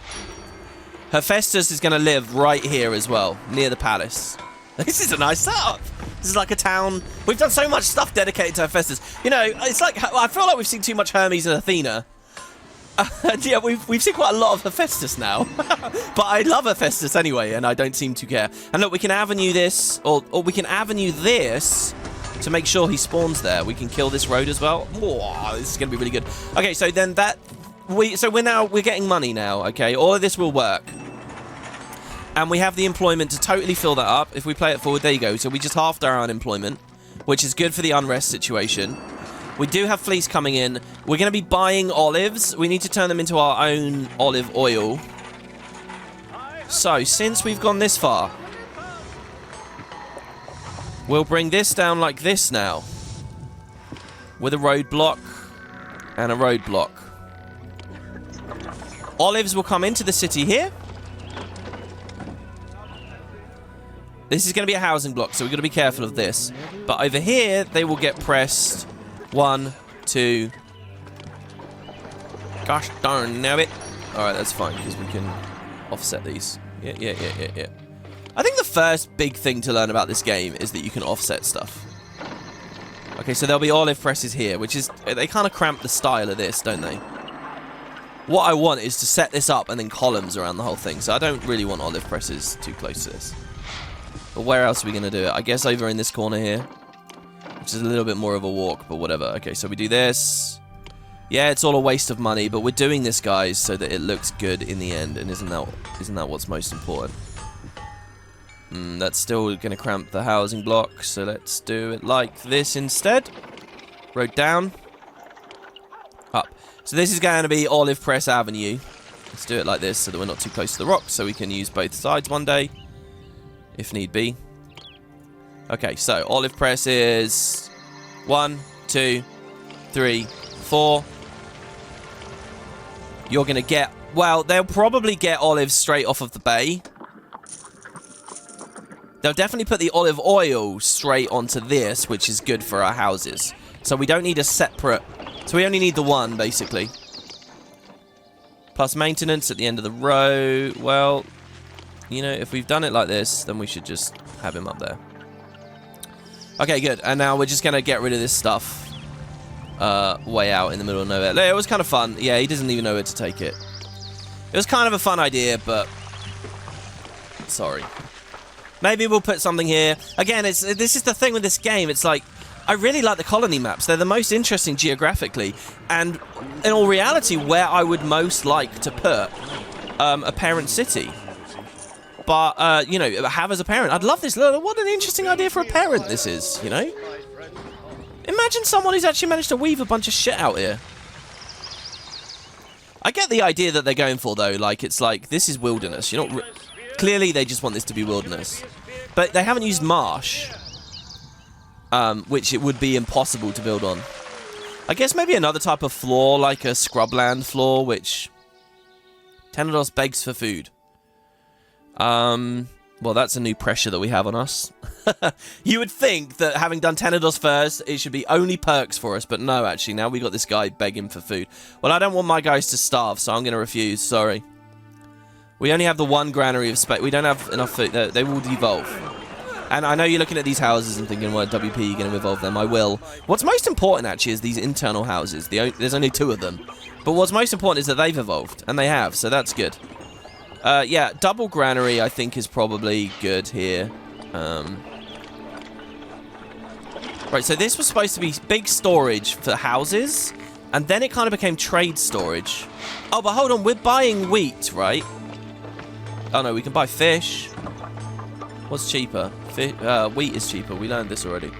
Hephaestus is going to live right here as well, near the palace. This is a nice setup. This is like a town. We've done so much stuff dedicated to Hephaestus. You know, it's like, I feel like we've seen too much Hermes and Athena. Yeah, we've seen quite a lot of Hephaestus now. But I love Hephaestus anyway, and I don't seem to care. And look, we can avenue this, or we can avenue this to make sure he spawns there. We can kill this road as well. Whoa, this is going to be really good. Okay, so then we're getting money now, okay? All of this will work. And we have the employment to totally fill that up. If we play it forward, there you go. So we just halved our unemployment, which is good for the unrest situation. We do have fleece coming in. We're going to be buying olives. We need to turn them into our own olive oil. So, since we've gone this far, we'll bring this down like this now. With a roadblock and a roadblock. Olives will come into the city here. This is going to be a housing block, so we've got to be careful of this. But over here, they will get pressed. 1, 2. Gosh darn nabbit. Alright, that's fine, because we can offset these. Yeah. I think the first big thing to learn about this game is that you can offset stuff. Okay, so there'll be olive presses here, which is... They kind of cramp the style of this, don't they? What I want is to set this up and then columns around the whole thing. So I don't really want olive presses too close to this. But where else are we going to do it? I guess over in this corner here. Which is a little bit more of a walk, but whatever. Okay, so we do this. Yeah, it's all a waste of money, but we're doing this, guys, so that it looks good in the end. And isn't that what's most important? That's still going to cramp the housing block, so let's do it like this instead. Road down. Up. So this is going to be Olive Press Avenue. Let's do it like this so that we're not too close to the rocks, so we can use both sides one day, if need be. Okay, so Olive Press is 1, 2, 3, 4. You're going to get... Well, they'll probably get olives straight off of the bay. They'll definitely put the olive oil straight onto this, which is good for our houses. So we don't need a separate... So we only need the one, basically. Plus maintenance at the end of the row. Well, you know, if we've done it like this, then we should just have him up there. Okay, good. And now we're just going to get rid of this stuff. Way out in the middle of nowhere. It was kind of fun. Yeah, he doesn't even know where to take it. It was kind of a fun idea, but... Sorry. Maybe we'll put something here. Again, this is the thing with this game. It's like, I really like the colony maps. They're the most interesting geographically. And in all reality, where I would most like to put a parent city. But, you know, have as a parent. I'd love this. What an interesting idea for a parent this is, you know? Imagine someone who's actually managed to weave a bunch of shit out here. I get the idea that they're going for, though. Like, it's like, this is wilderness. You're not... Clearly, they just want this to be wilderness. But they haven't used marsh, which it would be impossible to build on. I guess maybe another type of floor, like a scrubland floor, which Tenedos begs for food. Well, that's a new pressure that we have on us. You would think that having done Tenedos first, it should be only perks for us, but no, actually, now we got this guy begging for food. Well, I don't want my guys to starve, so I'm going to refuse, sorry. We only have the one granary of space. We don't have enough food. They will devolve. And I know you're looking at these houses and thinking, well, WP, you're going to evolve them. I will. What's most important, actually, is these internal houses. There's only 2 of them. But what's most important is that they've evolved, and they have, so that's good. Yeah, double granary, I think, is probably good here. Right, so this was supposed to be big storage for houses, and then it kind of became trade storage. Oh, but hold on, we're buying wheat, right? Oh, no, we can buy fish. What's cheaper? Wheat is cheaper. We learned this already.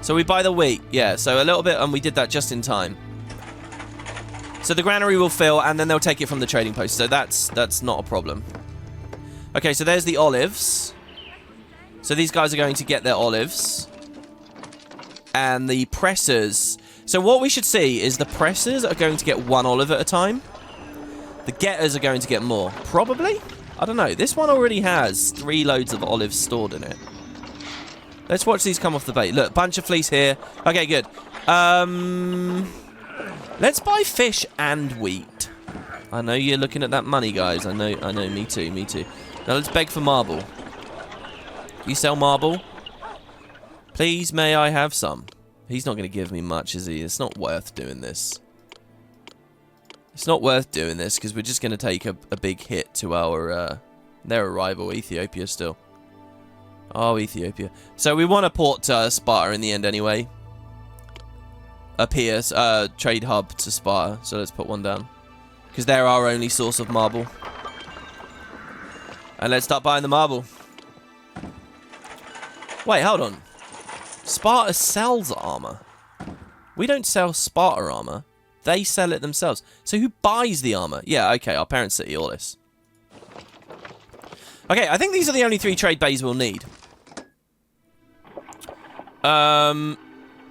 So we buy the wheat. Yeah, so a little bit, and we did that just in time. So the granary will fill, and then they'll take it from the trading post. So that's not a problem. Okay, so there's the olives. So these guys are going to get their olives. And the pressers. So what we should see is the pressers are going to get 1 olive at a time. The getters are going to get more. Probably? I don't know. This one already has 3 loads of olives stored in it. Let's watch these come off the bait. Look, bunch of fleece here. Okay, good. Let's buy fish and wheat. I know you're looking at that money, guys. I know, me too. Now let's beg for marble. You sell marble? Please, may I have some? He's not going to give me much, is he? It's not worth doing this. It's not worth doing this, because we're just going to take a big hit to our, their rival, Ethiopia, still. Oh, Ethiopia. So we want to port Sparta in the end, anyway. A pier, trade hub to Sparta. So let's put one down. Because they're our only source of marble. And let's start buying the marble. Wait, hold on. Sparta sells armor. We don't sell Sparta armor. They sell it themselves. So who buys the armor? Yeah, okay, our parent city, all this. Okay, I think these are the only 3 trade bays we'll need.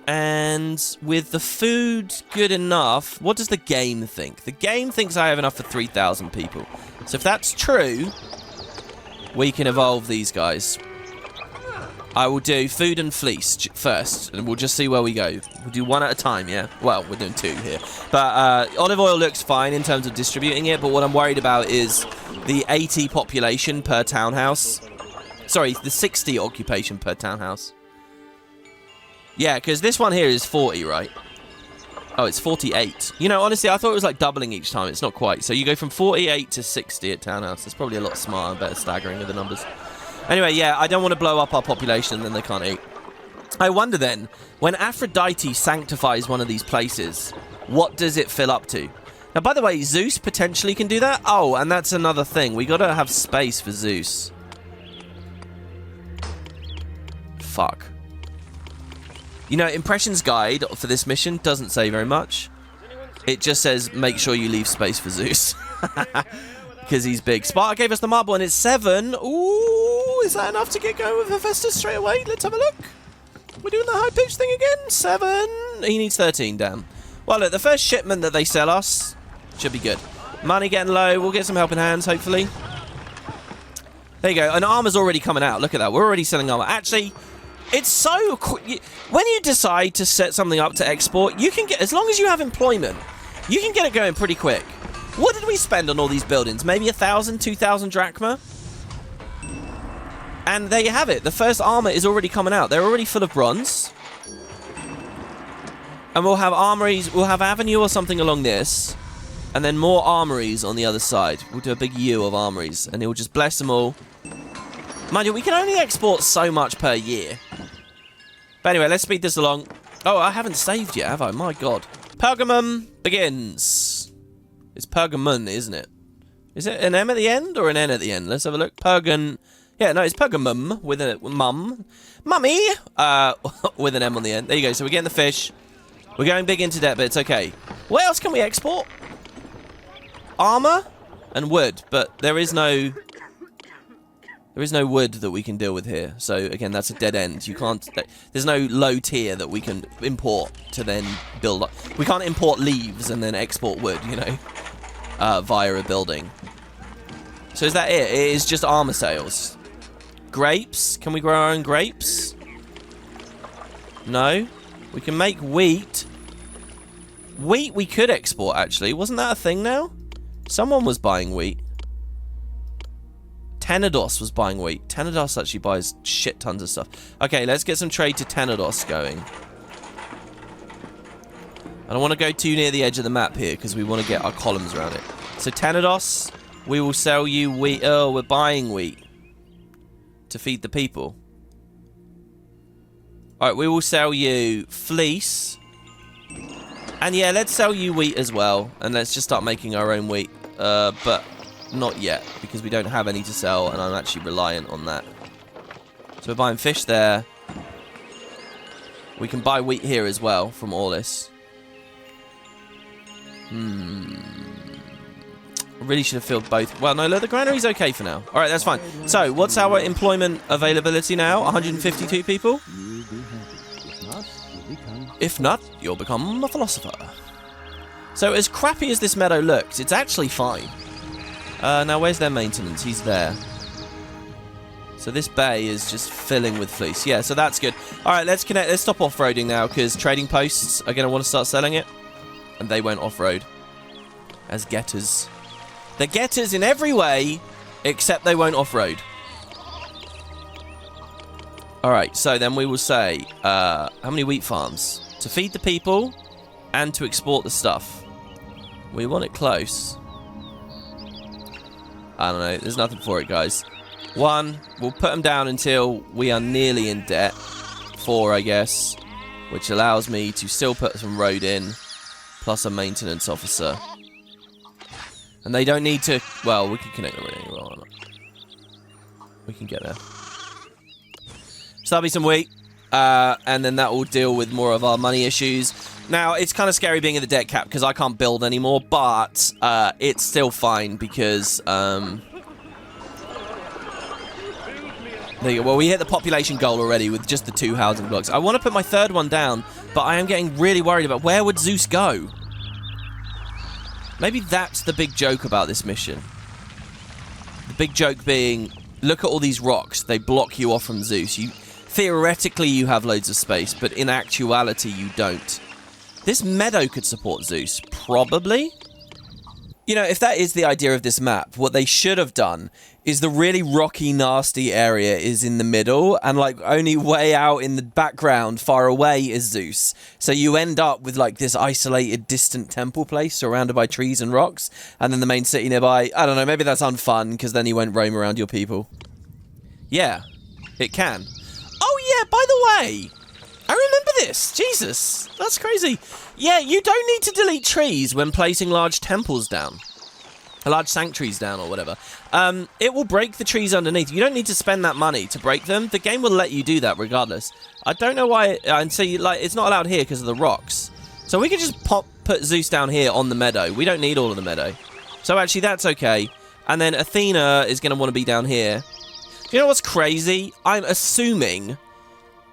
And with the food good enough, what does the game think? The game thinks I have enough for 3,000 people. So if that's true, we can evolve these guys. I will do food and fleece first, and we'll just see where we go. We'll do 1 at a time, yeah? Well, we're doing 2 here. But olive oil looks fine in terms of distributing it, but what I'm worried about is the 80 population per townhouse. Sorry, the 60 occupation per townhouse. Yeah, because this one here is 40, right? Oh, it's 48. You know, honestly, I thought it was like doubling each time. It's not quite. So you go from 48 to 60 at townhouse. That's probably a lot smarter, better staggering of the numbers. Anyway, yeah, I don't want to blow up our population and then they can't eat. I wonder then, when Aphrodite sanctifies one of these places, what does it fill up to? Now, by the way, Zeus potentially can do that. Oh, and that's another thing. We got to have space for Zeus. Fuck. You know, Impressions Guide for this mission doesn't say very much. It just says, make sure you leave space for Zeus. Because he's big. Sparta gave us the marble and it's 7. Ooh, is that enough to get going with Hephaestus straight away? Let's have a look. We're doing the high-pitched thing again. 7. He needs 13, damn. Well, look, the first shipment that they sell us should be good. Money getting low. We'll get some helping hands, hopefully. There you go. And armor's already coming out. Look at that. We're already selling armor. Actually, it's so quick. When you decide to set something up to export, you can get, as long as you have employment, you can get it going pretty quick. What did we spend on all these buildings? Maybe 1,000, 2,000 drachma? And there you have it. The first armor is already coming out. They're already full of bronze. And we'll have armories. We'll have avenue or something along this. And then more armories on the other side. We'll do a big U of armories. And it will just bless them all. Mind you, we can only export so much per year. But anyway, let's speed this along. Oh, I haven't saved yet, have I? My God. Pergamum begins. It's Pergamum, isn't it? Is it an M at the end or an N at the end? Let's have a look. Yeah, no, it's Pergamum with a mum. Mummy! With an M on the end. There you go. So we're getting the fish. We're going big into debt, but it's okay. What else can we export? Armor and wood, but there is no... There is no wood that we can deal with here. So, again, that's a dead end. You can't... There's no low tier that we can import to then build up. We can't import leaves and then export wood, you know, via a building. So is that it? It is just armor sales. Grapes? Can we grow our own grapes? No. We can make wheat. Wheat we could export, actually. Wasn't that a thing now? Someone was buying wheat. Tenedos was buying wheat. Tenedos actually buys shit tons of stuff. Okay, let's get some trade to Tenedos going. I don't want to go too near the edge of the map here because we want to get our columns around it. So Tenedos, we will sell you wheat. Oh, we're buying wheat to feed the people. Alright, we will sell you fleece. And yeah, let's sell you wheat as well. And let's just start making our own wheat. But not yet, because we don't have any to sell, and I'm actually reliant on that. So we're buying fish there. We can buy wheat here as well from Olympus. I really should have filled both. Well, no, look, the granary's okay for now. Alright, that's fine. So, what's our employment availability now? 152 people? If not, you'll become a philosopher. So, as crappy as this meadow looks, it's actually fine. Now, where's their maintenance? He's there. So this bay is just filling with fleece. Yeah, so that's good. All right, let's connect. Let's stop off-roading now, because trading posts are going to want to start selling it. And they won't off-road. As getters. They're getters in every way, except they won't off-road. All right, so then we will say, how many wheat farms? To feed the people and to export the stuff. We want it close. I don't know. There's nothing for it, guys. 1, we'll put them down until we are nearly in debt. 4, I guess, which allows me to still put some road in, plus a maintenance officer. And they don't need to... Well, we can connect the road anyway. Why not? We can get there. So that'll be some wheat. And then that will deal with more of our money issues. Now, it's kind of scary being in the debt cap because I can't build anymore, but it's still fine because... There you go. Well, we hit the population goal already with just the 2 housing blocks. I want to put my 3rd one down, but I am getting really worried about where would Zeus go? Maybe that's the big joke about this mission. The big joke being, look at all these rocks. They block you off from Zeus. Theoretically, you have loads of space, but in actuality, you don't. This meadow could support Zeus. Probably. You know, if that is the idea of this map, what they should have done is the really rocky, nasty area is in the middle, and, like, only way out in the background, far away, is Zeus. So you end up with, like, this isolated, distant temple place surrounded by trees and rocks, and then the main city nearby. I don't know, maybe that's unfun, because then you won't roam around your people. Yeah, it can. Oh, yeah, by the way... I remember this. Jesus, that's crazy. Yeah, you don't need to delete trees when placing large temples down. Large sanctuaries down or whatever. It will break the trees underneath. You don't need to spend that money to break them. The game will let you do that regardless. I don't know why. And so, like, it's not allowed here because of the rocks. So we could just put Zeus down here on the meadow. We don't need all of the meadow. So actually, that's okay. And then Athena is going to want to be down here. You know what's crazy? I'm assuming...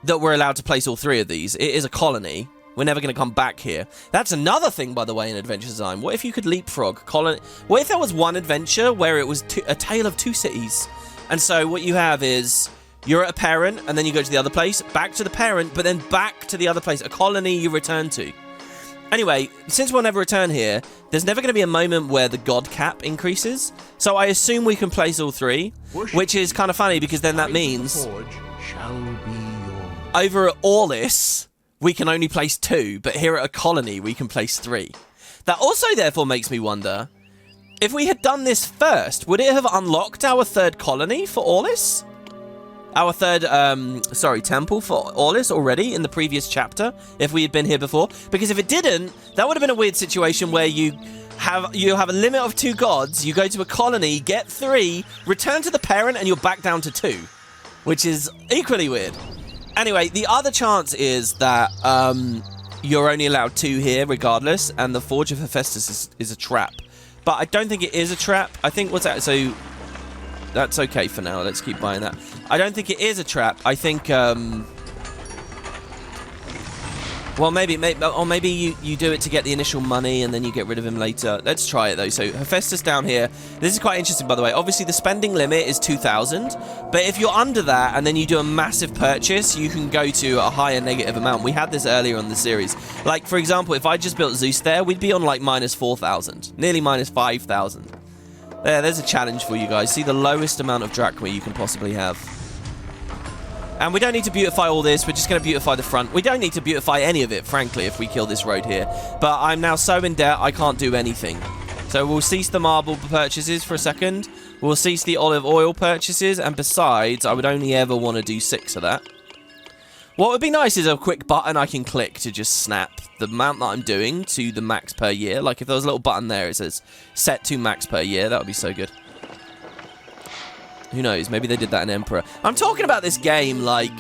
that we're allowed to place all 3 of these. It is a colony. We're never going to come back here. That's another thing, by the way, in Adventure Design. What if you could leapfrog colony? What if there was one adventure where it was a tale of 2 cities? And so what you have is you're at a parent, and then you go to the other place, back to the parent, but then back to the other place. A colony you return to. Anyway, since we'll never return here, there's never going to be a moment where the god cap increases. So I assume we can place all 3, which is kind of funny because then that means... over at Olympus, we can only place 2, but here at a colony, we can place 3. That also, therefore, makes me wonder, if we had done this first, would it have unlocked our 3rd colony for Olympus? Our 3rd, temple for Olympus already in the previous chapter, if we had been here before? Because if it didn't, that would have been a weird situation where you have a limit of 2 gods, you go to a colony, get 3, return to the parent, and you're back down to 2, which is equally weird. Anyway, the other chance is that you're only allowed 2 here regardless, and the Forge of Hephaestus is a trap. But I don't think it is a trap. I think, what's that? So, That's okay for now. Let's keep buying that. I don't think it is a trap. I think, well, maybe you do it to get the initial money and then you get rid of him later. Let's try it, though. So, Hephaestus down here. This is quite interesting, by the way. Obviously, the spending limit is 2,000. But if you're under that and then you do a massive purchase, you can go to a higher negative amount. We had this earlier in the series. Like, for example, if I just built Zeus there, we'd be on, like, minus 4,000. Nearly minus 5,000. There's a challenge for you guys. See the lowest amount of drachma you can possibly have. And we don't need to beautify all this. We're just going to beautify the front. We don't need to beautify any of it, frankly, if we kill this road here. But I'm now so in debt, I can't do anything. So we'll cease the marble purchases for a second. We'll cease the olive oil purchases. And besides, I would only ever want to do 6 of that. What would be nice is a quick button I can click to just snap the amount that I'm doing to the max per year. Like if there was a little button there, it says set to max per year. That would be so good. Who knows? Maybe they did that in Emperor. I'm talking about this game like...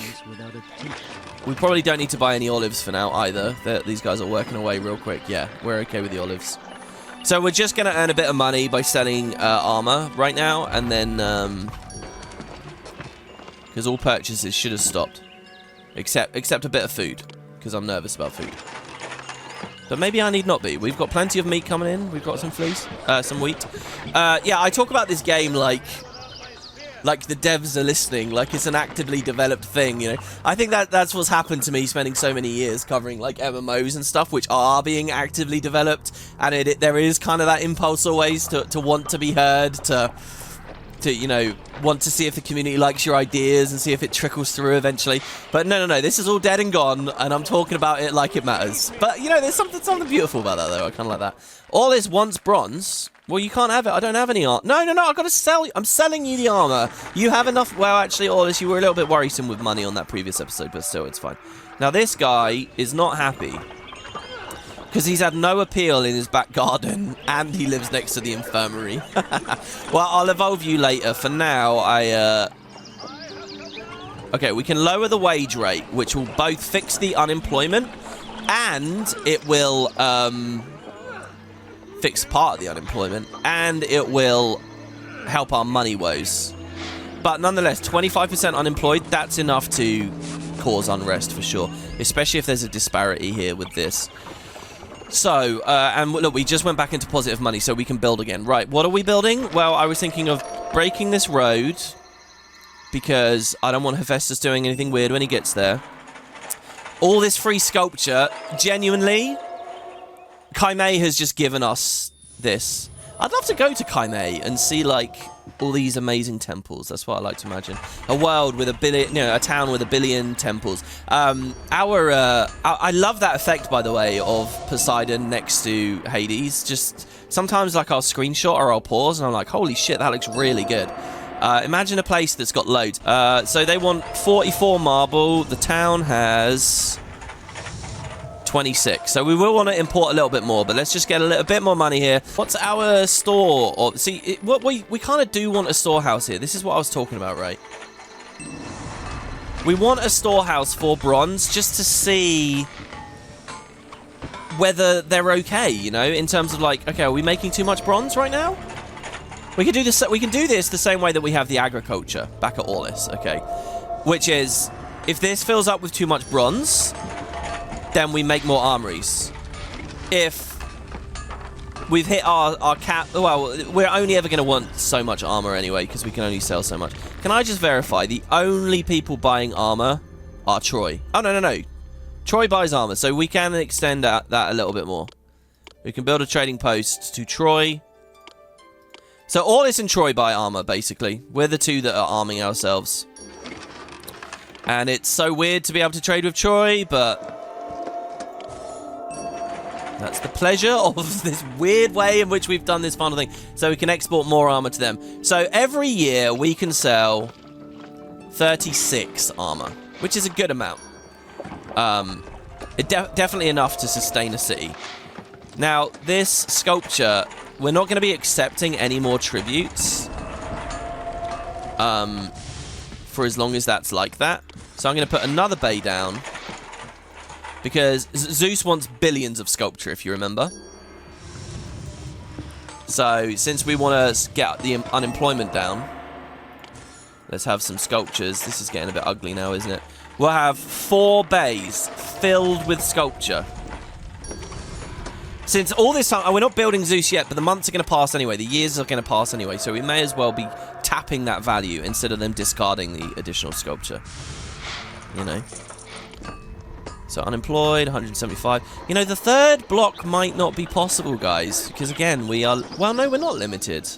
We probably don't need to buy any olives for now either. These guys are working away real quick. Yeah, we're okay with the olives. So we're just going to earn a bit of money by selling armor right now. And then... because all purchases should have stopped. Except a bit of food. Because I'm nervous about food. But maybe I need not be. We've got plenty of meat coming in. We've got some fleece. Some wheat. Yeah, I talk about this game like the devs are listening, like it's an actively developed thing, you know. I think that's what's happened to me spending so many years covering like MMOs and stuff, which are being actively developed, and there is kind of that impulse always to want to be heard, to you know, want to see if the community likes your ideas and see if it trickles through eventually. But no, this is all dead and gone, and I'm talking about it like it matters. But you know, there's something beautiful about that though. I kind of like that. All this once bronze. Well, you can't have it. I don't have any armor. No, I've got to sell. I'm selling you the armor. You have enough. Well, actually, Olympus, you were a little bit worrisome with money on that previous episode, but still, it's fine. Now, this guy is not happy because he's had no appeal in his back garden, and he lives next to the infirmary. Well, I'll evolve you later. For now, okay, we can lower the wage rate, which will both fix the unemployment, and it will fix part of the unemployment, and it will help our money woes. But nonetheless, 25% unemployed, that's enough to cause unrest for sure, especially if there's a disparity here with this. So, and look, we just went back into positive money, so we can build again. Right, what are we building? Well, I was thinking of breaking this road, because I don't want Hephaestus doing anything weird when he gets there. All this free sculpture, genuinely... Kaimei has just given us this. I'd love to go to Kaimei and see, like, all these amazing temples. That's what I like to imagine. A world with a billion, you know, a town with a billion temples. I love that effect, by the way, of Poseidon next to Hades. Just sometimes, like, I'll screenshot or I'll pause and I'm like, holy shit, that looks really good. Imagine a place that's got loads. So they want 44 marble. The town has... 26. So we will want to import a little bit more, but let's just get a little bit more money here. What's our store? Or see, what we kind of do want a storehouse here. This is what I was talking about, right? We want a storehouse for bronze just to see whether they're okay, you know, in terms of like, okay, are we making too much bronze right now? We can do this. We can do this the same way that we have the agriculture back at Olympus, okay? Which is, if this fills up with too much bronze, then we make more armories. If we've hit our cap... Well, we're only ever going to want so much armor anyway, because we can only sell so much. Can I just verify? The only people buying armor are Troy. Oh, no. Troy buys armor, so we can extend that a little bit more. We can build a trading post to Troy. So Olympus and Troy buy armor, basically. We're the two that are arming ourselves. And it's so weird to be able to trade with Troy, but... that's the pleasure of this weird way in which we've done this final thing. So we can export more armor to them. So every year we can sell 36 armor, which is a good amount. Definitely enough to sustain a city. Now, this sculpture, we're not going to be accepting any more tributes for as long as that's like that. So I'm going to put another bay down. Because Zeus wants billions of sculpture, if you remember. So, since we want to get the unemployment down, Let's have some sculptures. This is getting a bit ugly now, isn't it? We'll have 4 bays filled with sculpture. Since all this time, we're not building Zeus yet, but the months are going to pass anyway. The years are going to pass anyway, so we may as well be tapping that value instead of them discarding the additional sculpture. You know. So unemployed, 175. You know, the 3rd block might not be possible, guys, because again, we are... Well, no, we're not limited.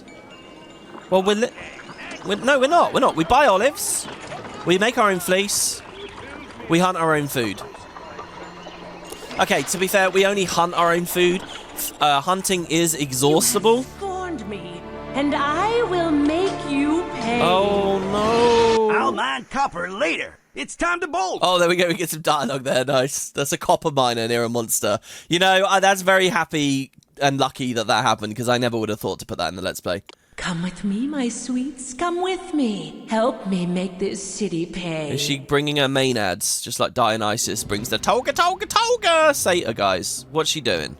Well, no, we're not. We're not. We buy olives. We make our own fleece. We hunt our own food. Okay, to be fair, we only hunt our own food. Hunting is exhaustible. You scorned me, and I will make you pay. Oh, no. I'll mine copper later. It's time to bolt. Oh, there we go. We get some dialogue there. Nice. That's a copper miner near a monster. You know, that's very happy and lucky that that happened, because I never would have thought to put that in the Let's Play. Come with me, my sweets. Come with me. Help me make this city pay. Is she bringing her Maenads, just like Dionysus brings the toga, toga, toga satyr, guys? What's she doing?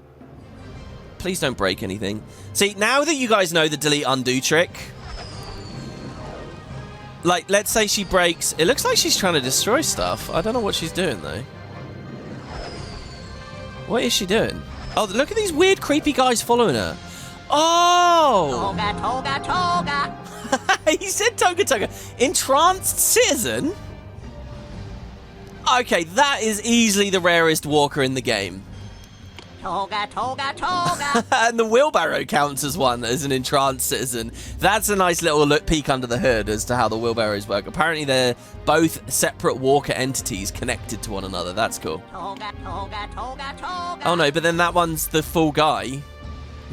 Please don't break anything. See, now that you guys know the delete undo trick, like, let's say she breaks... It looks like she's trying to destroy stuff. I don't know what she's doing, though. What is she doing? Oh, look at these weird, creepy guys following her. Oh! Toga, toga, toga. He said toga, toga. Entranced citizen? Okay, that is easily the rarest walker in the game. Toga, toga, toga. And the wheelbarrow counts as one, as an entranced citizen. That's a nice little peek under the hood as to how the wheelbarrows work. Apparently, they're both separate walker entities connected to one another. That's cool. Toga, toga, toga, toga. Oh, no, but then that one's the full guy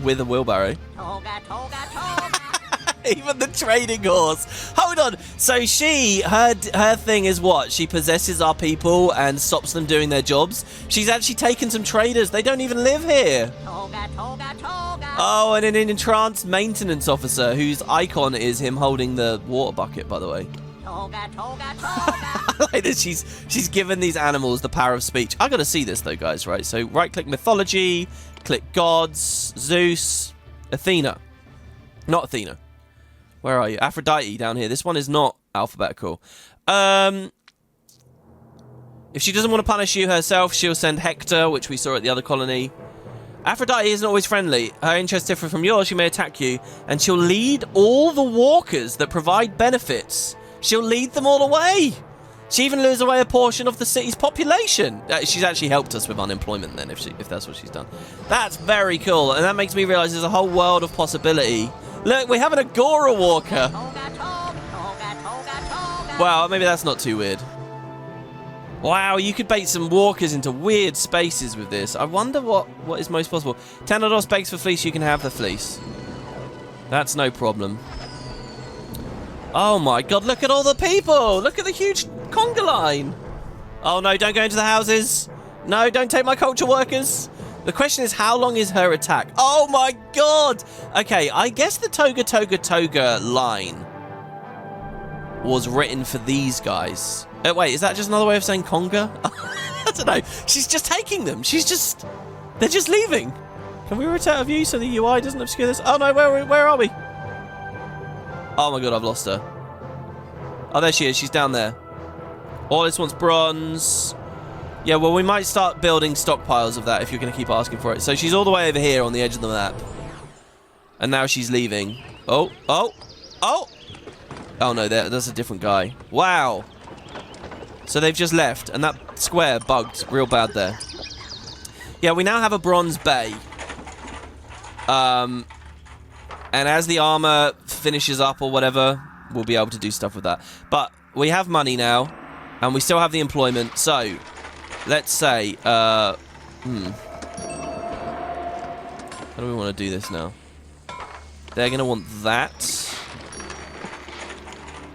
with a wheelbarrow. Toga, toga, toga. Even the trading horse. Hold on. So her thing is what? She possesses our people and stops them doing their jobs. She's actually taken some traders. They don't even live here. Toga, toga, toga. Oh, and an entranced maintenance officer whose icon is him holding the water bucket, by the way. Toga, toga, toga. I like that she's given these animals the power of speech. I gotta see this though, guys, right? So right-click mythology, click gods, Zeus, Athena. Not Athena. Where are you? Aphrodite down here. This one is not alphabetical. If she doesn't want to punish you herself, she'll send Hector, which we saw at the other colony. Aphrodite isn't always friendly. Her interests differ from yours. She may attack you, and she'll lead all the walkers that provide benefits. She'll lead them all away. She even lures away a portion of the city's population. She's actually helped us with unemployment then, if that's what she's done. That's very cool, and that makes me realize there's a whole world of possibility. Look, we have an Agora walker. Wow, maybe that's not too weird. Wow, you could bait some walkers into weird spaces with this. I wonder what is most possible. Tenedos begs for fleece, you can have the fleece. That's no problem. Oh my god, look at all the people! Look at the huge conga line! Oh no, don't go into the houses! No, don't take my culture workers! The question is, how long is her attack? Oh my god! Okay, I guess the toga, toga, toga line was written for these guys. Wait, is that just another way of saying conga? I don't know. She's just taking them. They're just leaving. Can we rotate our view so the UI doesn't obscure this? Oh no, where are we? Oh my god, I've lost her. Oh, there she is. She's down there. All this wants bronze. Yeah, well, we might start building stockpiles of that if you're going to keep asking for it. So she's all the way over here on the edge of the map. And now she's leaving. Oh. Oh no, that's a different guy. Wow. So they've just left, and that square bugged real bad there. Yeah, we now have a bronze bay. And as the armor finishes up or whatever, we'll be able to do stuff with that. But we have money now, and we still have the employment, so... Let's say, how do we want to do this now? They're going to want that.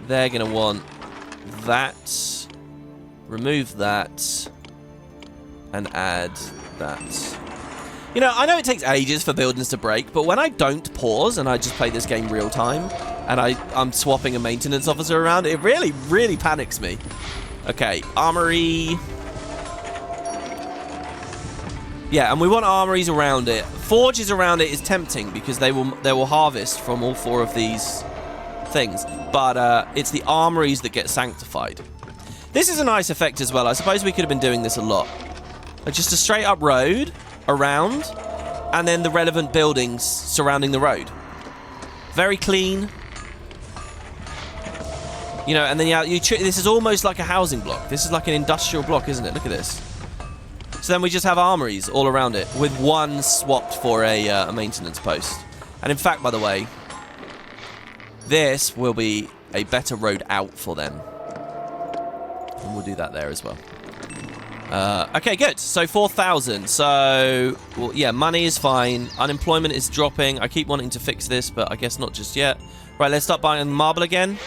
They're going to want that. Remove that. And add that. You know, I know it takes ages for buildings to break, but when I don't pause and I just play this game real time, and I'm swapping a maintenance officer around, it really, really panics me. Okay, armory... Yeah, and we want armories around it. Forges around it is tempting because they will harvest from all 4 of these things. But it's the armories that get sanctified. This is a nice effect as well. I suppose we could have been doing this a lot. Like just a straight up road around, and then the relevant buildings surrounding the road. Very clean. You know, and then this is almost like a housing block. This is like an industrial block, isn't it? Look at this. So then we just have armories all around it, with one swapped for a maintenance post. And in fact, by the way, this will be a better road out for them. And we'll do that there as well. Okay, good. So 4,000. So, well, yeah, money is fine. Unemployment is dropping. I keep wanting to fix this, but I guess not just yet. Right, let's start buying marble again.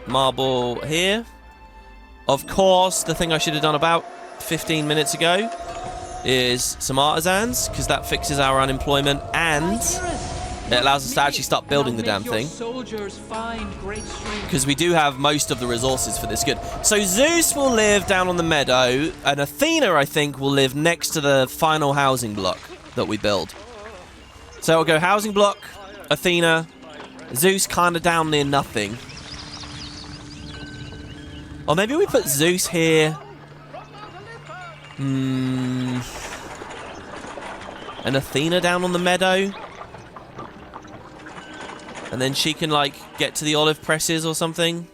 Marble here. Of course, the thing I should have done about 15 minutes ago is some artisans, because that fixes our unemployment and it allows us to actually start building the damn thing. Because we do have most of the resources for this. Good. So Zeus will live down on the meadow, and Athena, I think, will live next to the final housing block that we build. So we'll go housing block, Athena, Zeus kind of down near nothing. Or maybe we put Zeus here. And Athena down on the meadow. And then she can, like, get to the olive presses or something.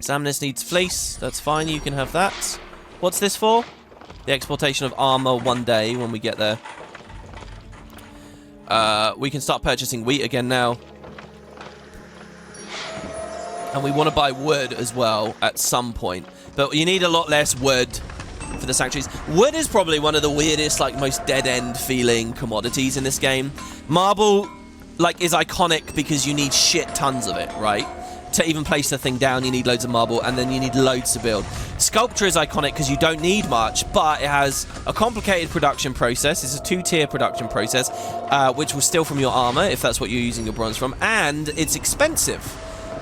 Samnus needs fleece. That's fine, you can have that. What's this for? The exportation of armor one day when we get there. We can start purchasing wheat again now. And we want to buy wood as well at some point. But you need a lot less wood for the sanctuaries. Wood is probably one of the weirdest, like, most dead-end feeling commodities in this game. Marble, like, is iconic because you need shit tons of it, right? To even place the thing down, you need loads of marble, and then you need loads to build. Sculpture is iconic because you don't need much, but it has a complicated production process. It's a two-tier production process, which will steal from your armor, if that's what you're using your bronze from, and it's expensive.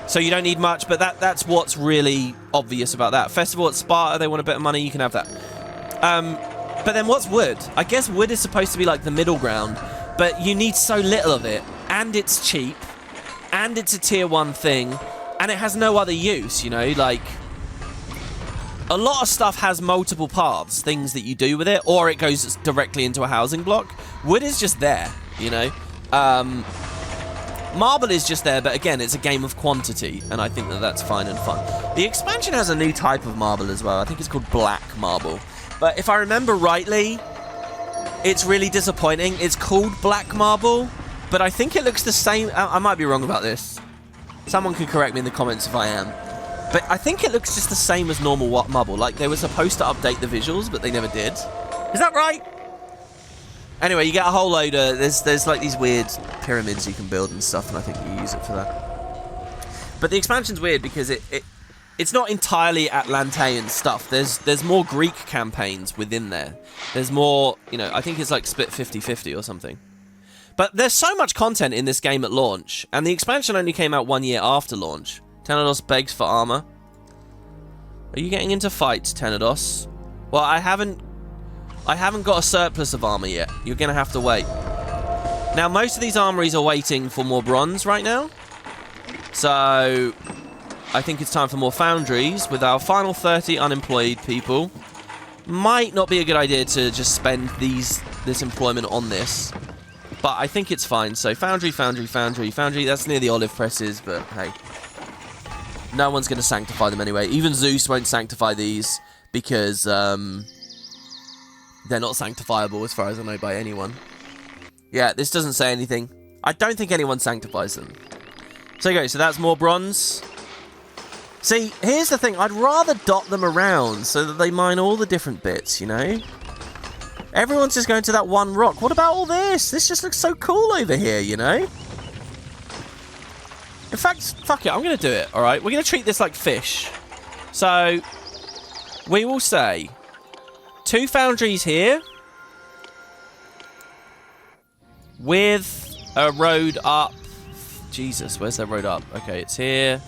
So you don't need much, but that's what's really obvious about that. Festival at Sparta, they want a bit of money, you can have that. But then what's wood? I guess wood is supposed to be like the middle ground, but you need so little of it, and it's cheap, and it's a tier 1 thing, and it has no other use, you know, like... A lot of stuff has multiple paths, things that you do with it, or it goes directly into a housing block. Wood is just there, you know? Marble is just there, but again, it's a game of quantity, and I think that that's fine and fun. The expansion has a new type of marble as well. I think it's called black marble. But if I remember rightly, it's really disappointing. It's called black marble, but I think it looks the same. I might be wrong about this. Someone could correct me in the comments if I am. But I think it looks just the same as normal marble. Like, they were supposed to update the visuals, but they never did. Is that right? Anyway, you get a whole load of... There's like these weird pyramids you can build and stuff, and I think you use it for that. But the expansion's weird because it's not entirely Atlantean stuff. There's more Greek campaigns within there. There's more, you know, I think it's like split 50-50 or something. But there's so much content in this game at launch, and the expansion only came out 1 year after launch. Tenedos begs for armor. Are you getting into fights, Tenedos? Well, I haven't got a surplus of armor yet. You're going to have to wait. Now, most of these armories are waiting for more bronze right now. So, I think it's time for more foundries. With our final 30 unemployed people, might not be a good idea to just spend this employment on this. But I think it's fine. So, foundry. That's near the olive presses, but hey. No one's going to sanctify them anyway. Even Zeus won't sanctify these because... they're not sanctifiable as far as I know by anyone. Yeah, this doesn't say anything. I don't think anyone sanctifies them. So okay, so that's more bronze. See, here's the thing. I'd rather dot them around so that they mine all the different bits, you know? Everyone's just going to that one rock. What about all this? This just looks so cool over here, you know? In fact, fuck it. I'm going to do it, all right? We're going to treat this like fish. So, we will say... 2 foundries here with a road up. Jesus, where's that road up? Okay, it's here.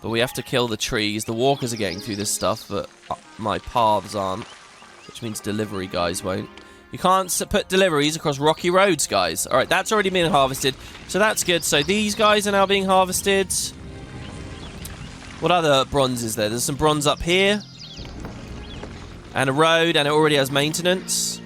But we have to kill the trees. The walkers are getting through this stuff, but my paths aren't. Which means delivery guys won't. You can't put deliveries across rocky roads, guys. All right, that's already been harvested, so that's good. So these guys are now being harvested. What other bronze is there? There's some bronze up here. And a road, and it already has maintenance.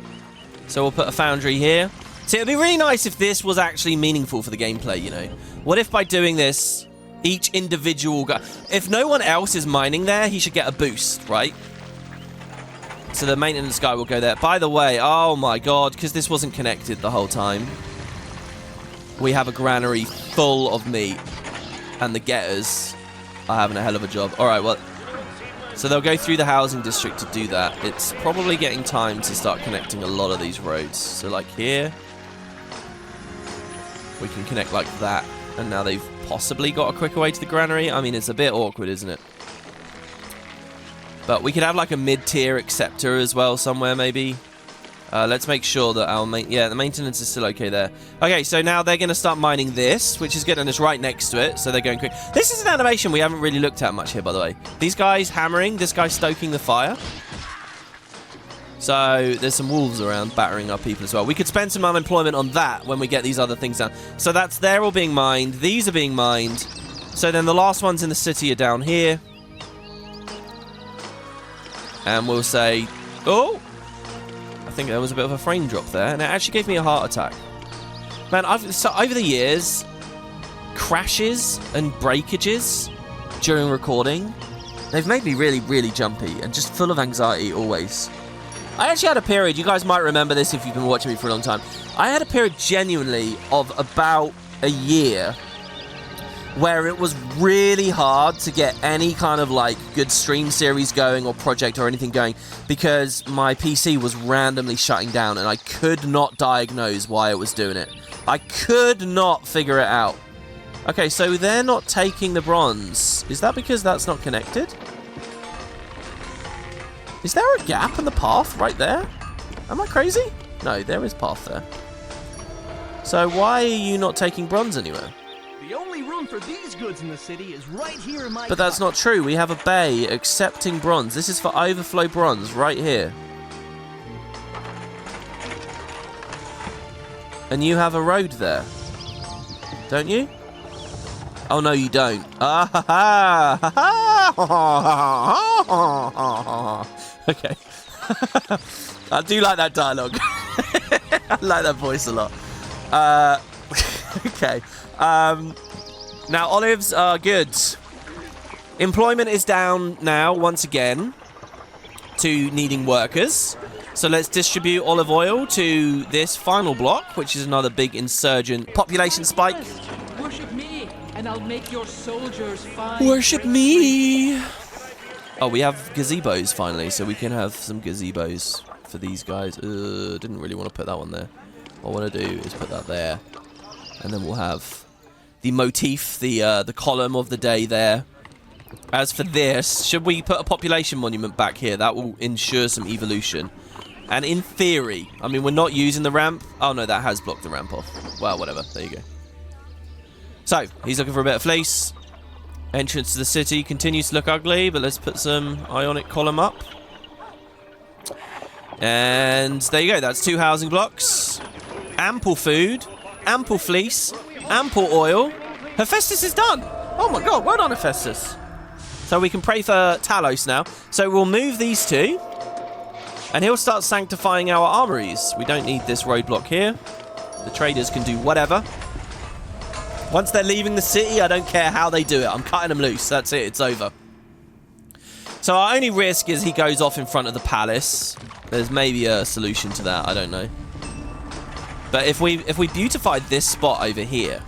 So we'll put a foundry here. See, it'd be really nice if this was actually meaningful for the gameplay, you know. What if by doing this, each individual guy... If no one else is mining there, he should get a boost, right? So the maintenance guy will go there. By the way, oh my god, because this wasn't connected the whole time. We have a granary full of meat. And the getters are having a hell of a job. Alright, well... So they'll go through the housing district to do that. It's probably getting time to start connecting a lot of these roads. So like here, we can connect like that. And now they've possibly got a quicker way to the granary. I mean, it's a bit awkward, isn't it? But we could have like a mid-tier acceptor as well somewhere maybe. Let's make sure that our the maintenance is still okay there. Okay, so now they're going to start mining this, which is getting us right next to it. So they're going quick. This is an animation we haven't really looked at much here, by the way. These guys hammering, this guy stoking the fire. So there's some wolves around battering our people as well. We could spend some unemployment on that when we get these other things done. So they're all being mined. These are being mined. So then the last ones in the city are down here. And we'll say, oh! I think there was a bit of a frame drop there, and it actually gave me a heart attack. Man, over the years, crashes and breakages during recording, they've made me really, really jumpy and just full of anxiety always. I actually had a period, you guys might remember this if you've been watching me for a long time, I had a period genuinely of about a year where it was really hard to get any kind of like good stream series going or project or anything going because my PC was randomly shutting down and I could not diagnose why it was doing it. I could not figure it out. Okay, so they're not taking the bronze. Is that because that's not connected? Is there a gap in the path right there? Am I crazy? No, there is path there. So why are you not taking bronze anywhere? The only room for these goods in the city is right here in my But that's not true. We have a bay accepting bronze. This is for overflow bronze right here. And you have a road there. Don't you? Oh, no, you don't. Ah, ha, ha. Okay. I do like that dialogue. I like that voice a lot. Okay. Now, olives are good. Employment is down now, once again, to needing workers. So let's distribute olive oil to this final block, which is another big insurgent population spike. Worship me, and I'll make your soldiers fine. Worship me! Oh, we have gazebos finally, so we can have some gazebos for these guys. Didn't really want to put that one there. What I want to do is put that there. And then we'll have the motif, the column of the day there. As for this, should we put a population monument back here? That will ensure some evolution. And in theory, I mean, we're not using the ramp. Oh, no, that has blocked the ramp off. Well, whatever. There you go. So, he's looking for a bit of fleece. Entrance to the city continues to look ugly, but let's put some ionic column up. And there you go. That's 2 housing blocks. Ample food. Ample fleece. Ample oil. Hephaestus is done. Oh, my God. Well done, Hephaestus. So we can pray for Talos now. So we'll move these two. And he'll start sanctifying our armories. We don't need this roadblock here. The traders can do whatever. Once they're leaving the city, I don't care how they do it. I'm cutting them loose. That's it. It's over. So our only risk is he goes off in front of the palace. There's maybe a solution to that. I don't know. But if we beautified this spot over here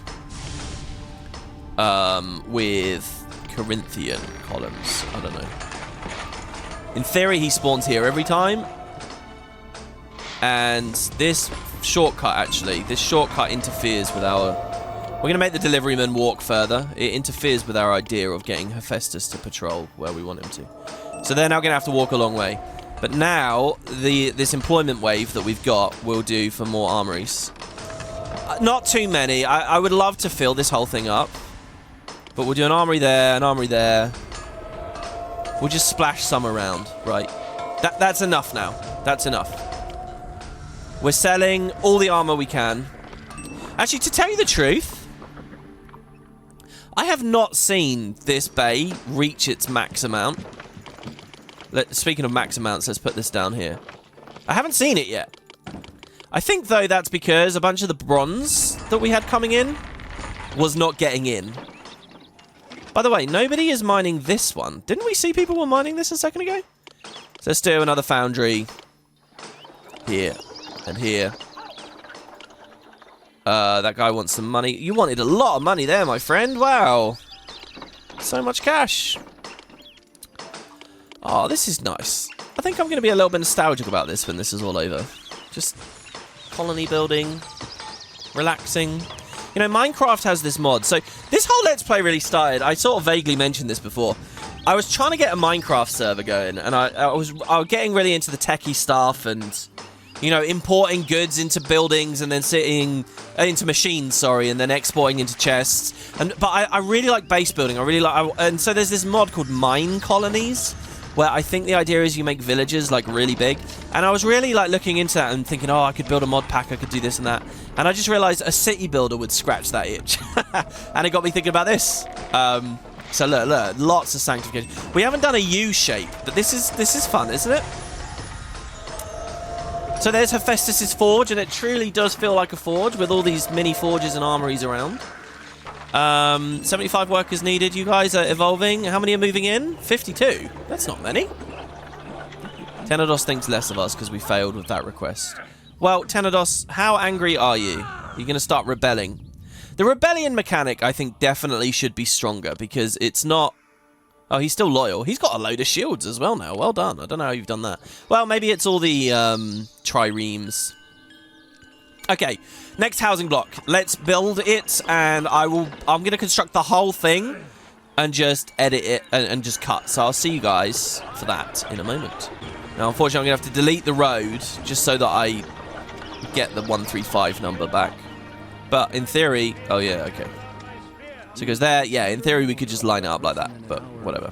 with Corinthian columns, I don't know. In theory, he spawns here every time. And this shortcut, actually, this shortcut interferes with our... We're going to make the deliveryman walk further. It interferes with our idea of getting Hephaestus to patrol where we want him to. So they're now going to have to walk a long way. But now, this employment wave that we've got will do for more armories. Not too many. I would love to fill this whole thing up. But we'll do an armory there, an armory there. We'll just splash some around, right? That's enough now. That's enough. We're selling all the armor we can. Actually, to tell you the truth, I have not seen this bay reach its max amount. Speaking of max amounts, let's put this down here. I haven't seen it yet. I think, though, that's because a bunch of the bronze that we had coming in was not getting in. By the way, nobody is mining this one. Didn't we see people were mining this a second ago? So let's do another foundry. Here. And here. That guy wants some money. You wanted a lot of money there, my friend. Wow. So much cash. Oh, this is nice. I think I'm going to be a little bit nostalgic about this when this is all over. Just colony building. Relaxing. You know, Minecraft has this mod. So this whole Let's Play really started. I sort of vaguely mentioned this before. I was trying to get a Minecraft server going. And I was getting really into the techie stuff and... You know, importing goods into buildings and then into machines, and then exporting into chests. But I really like base building. And so there's this mod called Mine Colonies, where I think the idea is you make villages like really big. And I was really like looking into that and thinking, oh, I could build a mod pack, I could do this and that. And I just realized a city builder would scratch that itch. And it got me thinking about this. So look, lots of sanctification. We haven't done a U shape, but this is fun, isn't it? So there's Hephaestus's forge, and it truly does feel like a forge with all these mini forges and armories around. 75 workers needed. You guys are evolving. How many are moving in? 52. That's not many. Tenedos thinks less of us because we failed with that request. Well, Tenedos, how angry are you? You're going to start rebelling. The rebellion mechanic, I think, definitely should be stronger because it's not... Oh, he's still loyal. He's got a load of shields as well now. Well done. I don't know how you've done that. Well, maybe it's all the triremes. Okay, next housing block. Let's build it, and I'm going to construct the whole thing and just edit it and just cut. So I'll see you guys for that in a moment. Now, unfortunately, I'm going to have to delete the road just so that I get the 135 number back. But in theory... Oh, yeah, okay. So it goes there. Yeah, in theory, we could just line it up like that, but whatever.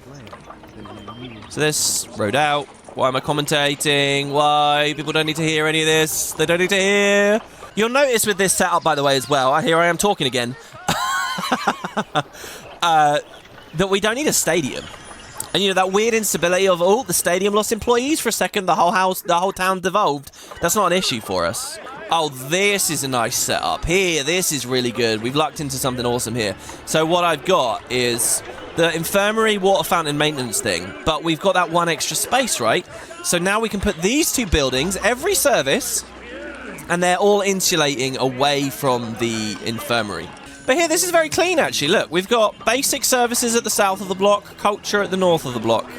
So this, road out. Why am I commentating? Why? People don't need to hear any of this. They don't need to hear. You'll notice with this setup, by the way, as well, here I am talking again, that we don't need a stadium. And, you know, that weird instability of, oh, the stadium lost employees for a second, the whole town devolved. That's not an issue for us. Oh, this is a nice setup. Here, this is really good. We've lucked into something awesome here. So what I've got is the infirmary, water fountain maintenance thing. But we've got that one extra space, right? So now we can put these two buildings, every service, and they're all insulating away from the infirmary. But here, this is very clean, actually. Look, we've got basic services at the south of the block, culture at the north of the block.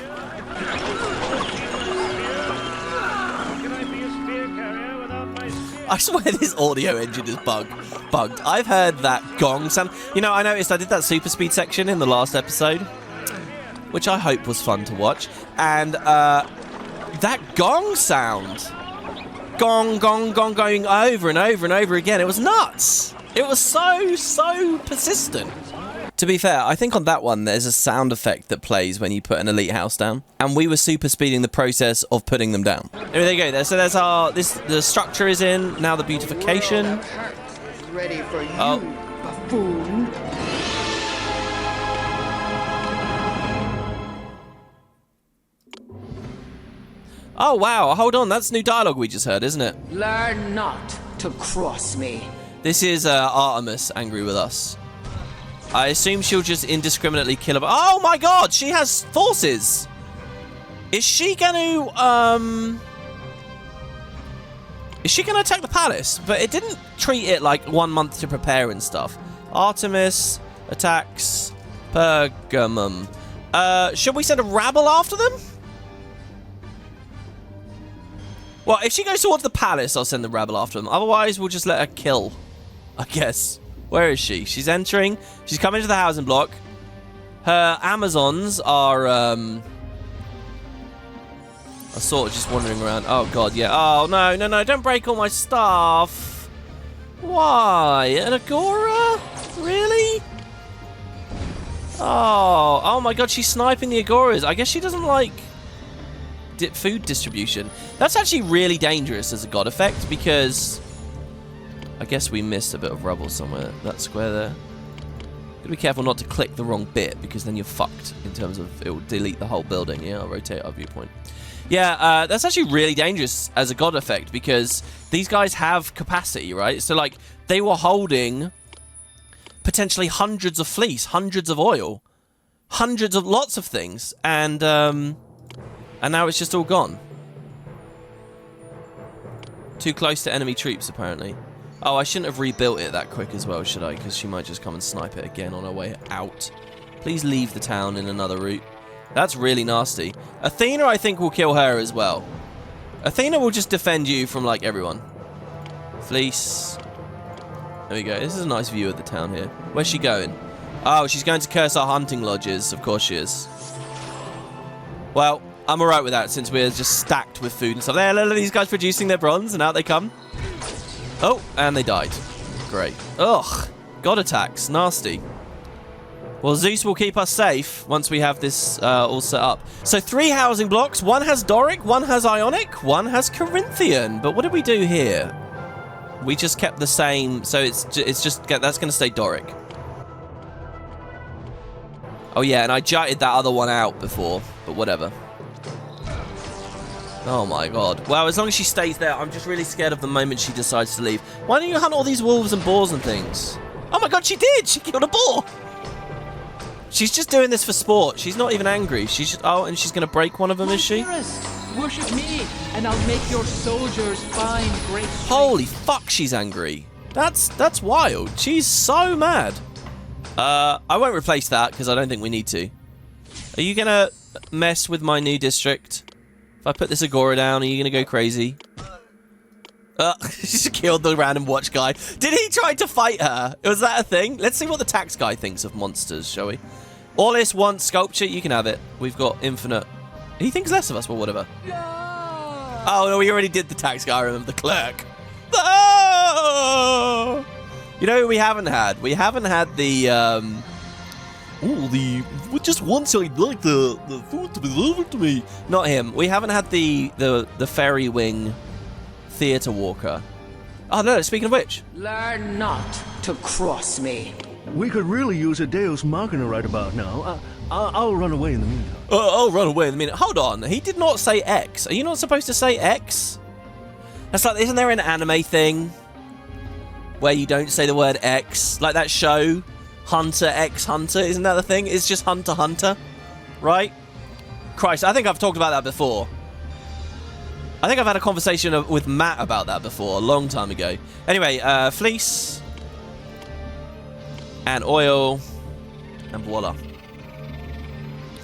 I swear this audio engine is bugged. I've heard that gong sound. You know, I noticed I did that super speed section in the last episode, which I hope was fun to watch. And that gong sound. Gong, gong, gong, going over and over and over again. It was nuts. It was so persistent. To be fair, I think on that one, there's a sound effect that plays when you put an elite house down. And we were super speeding the process of putting them down. There you go. So there's the structure is in. Now the beautification. Ready for you, buffoon. Oh, wow. Hold on. That's new dialogue we just heard, isn't it? Learn not to cross me. This is Artemis angry with us. I assume she'll just indiscriminately kill him. Oh my god, she has forces! Is she gonna attack the palace? But it didn't treat it like 1 month to prepare and stuff. Artemis attacks Pergamum. Should we send a rabble after them? Well, if she goes towards the palace, I'll send the rabble after them. Otherwise, we'll just let her kill, I guess. Where is she? She's entering. She's coming to the housing block. Her Amazons are sort of just wandering around. Oh, God, yeah. Oh, no. Don't break all my stuff. Why? An Agora? Really? Oh, my God. She's sniping the Agoras. I guess she doesn't like food distribution. That's actually really dangerous as a god effect because I guess we missed a bit of rubble somewhere. That square there. Gotta be careful not to click the wrong bit because then you're fucked in terms of it will delete the whole building. Yeah, I'll rotate our viewpoint. Yeah, that's actually really dangerous as a god effect because these guys have capacity, right? So like they were holding potentially hundreds of fleece, hundreds of oil, hundreds of lots of things, and now it's just all gone. Too close to enemy troops, apparently. Oh, I shouldn't have rebuilt it that quick as well, should I? Because she might just come and snipe it again on her way out. Please leave the town in another route. That's really nasty. Athena, I think, will kill her as well. Athena will just defend you from, like, everyone. Fleece. There we go. This is a nice view of the town here. Where's she going? Oh, she's going to curse our hunting lodges. Of course she is. Well, I'm alright with that since we're just stacked with food and stuff. There, look at these guys producing their bronze, and out they come. Oh, and they died. Great. Ugh. God attacks. Nasty. Well, Zeus will keep us safe once we have this all set up. So 3 housing blocks. 1 has Doric, 1 has Ionic, 1 has Corinthian. But what did we do here? We just kept the same. So it's just that's going to stay Doric. Oh, yeah, and I jutted that other one out before, but whatever. Oh, my God. Well, as long as she stays there, I'm just really scared of the moment she decides to leave. Why don't you hunt all these wolves and boars and things? Oh, my God, she did! She killed a boar! She's just doing this for sport. She's not even angry. She's just... Oh, and she's going to break one of them, is she? Worship me, and I'll make your soldiers find great strength. Holy fuck, she's angry. That's wild. She's so mad. I won't replace that, because I don't think we need to. Are you going to mess with my new district? If I put this Agora down, are you going to go crazy? She just killed the random watch guy. Did he try to fight her? Was that a thing? Let's see what the tax guy thinks of monsters, shall we? Orlis wants sculpture. You can have it. We've got infinite. He thinks less of us, but whatever. Yeah. Oh, no, we already did the tax guy. I remember the clerk. Oh! You know who we haven't had? We haven't had the, just once I'd like the food to be delivered to me. Not him. We haven't had the fairy wing theater walker. Oh no, speaking of which. Learn not to cross me. We could really use a Deus Machina right about now. I'll run away in the meantime. I'll run away in a minute. Hold on. He did not say X. Are you not supposed to say X? That's like, isn't there an anime thing where you don't say the word X? Like that show, Hunter x Hunter. Isn't that the thing? It's just Hunter Hunter, right? Christ, I think I've talked about that before. I think I've had a conversation with Matt about that before, a long time ago. Anyway, fleece and oil and voila.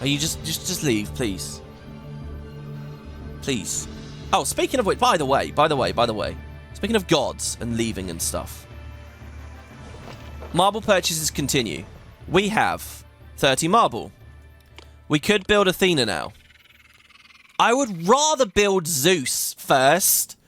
Are you just leave, please? Please. Oh, speaking of which, by the way. Speaking of gods and leaving and stuff. Marble purchases continue. We have 30 marble. We could build Athena now. I would rather build Zeus first.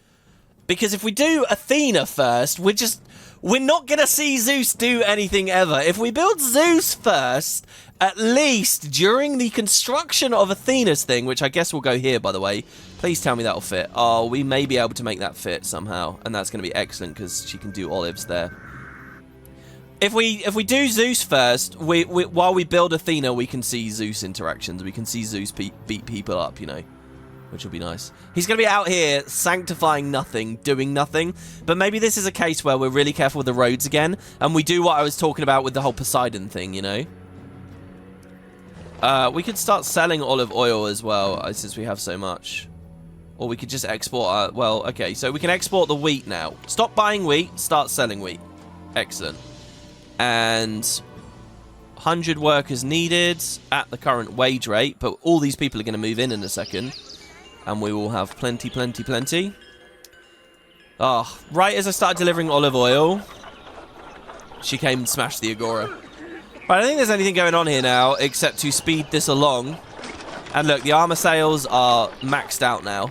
Because if we do Athena first, we're not going to see Zeus do anything ever. If we build Zeus first, at least during the construction of Athena's thing, which I guess will go here, by the way, please tell me that'll fit. Oh, we may be able to make that fit somehow. And that's going to be excellent because she can do olives there. If we do Zeus first, while we build Athena, we can see Zeus interactions. We can see Zeus beat people up, you know, which will be nice. He's going to be out here sanctifying nothing, doing nothing. But maybe this is a case where we're really careful with the roads again, and we do what I was talking about with the whole Poseidon thing, you know. We could start selling olive oil as well, since we have so much. Or we could just export well, okay, so we can export the wheat now. Stop buying wheat, start selling wheat. Excellent. And 100 workers needed at the current wage rate, but all these people are going to move in a second. And we will have plenty. Oh, right as I started delivering olive oil, she came and smashed the Agora. Right, I don't think there's anything going on here now, except to speed this along. And look, the armor sales are maxed out now.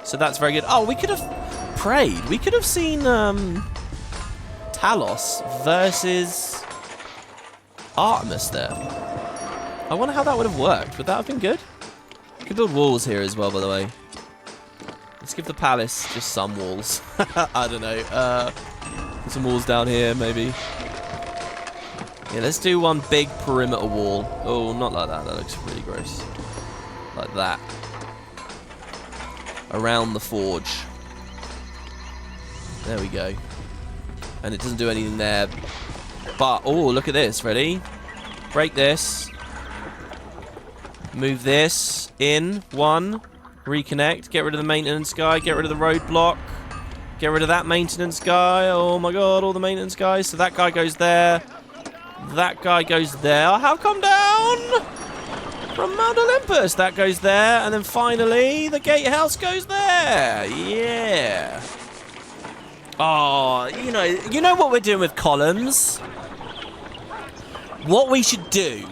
So that's very good. Oh, we could have prayed. We could have seen Talos versus Artemis there. I wonder how that would have worked. Would that have been good? You can build walls here as well, by the way. Let's give the palace just some walls. I don't know. Put some walls down here, maybe. Yeah, let's do one big perimeter wall. Oh, not like that. That looks really gross. Like that. Around the forge. There we go. And it doesn't do anything there. But, oh, look at this. Ready? Break this. Move this. In. One. Reconnect. Get rid of the maintenance guy. Get rid of the roadblock. Get rid of that maintenance guy. Oh my god, all the maintenance guys. So that guy goes there. That guy goes there. How come down? From Mount Olympus. That goes there. And then finally, the gatehouse goes there. Yeah. Oh, you know what we're doing with columns? What we should do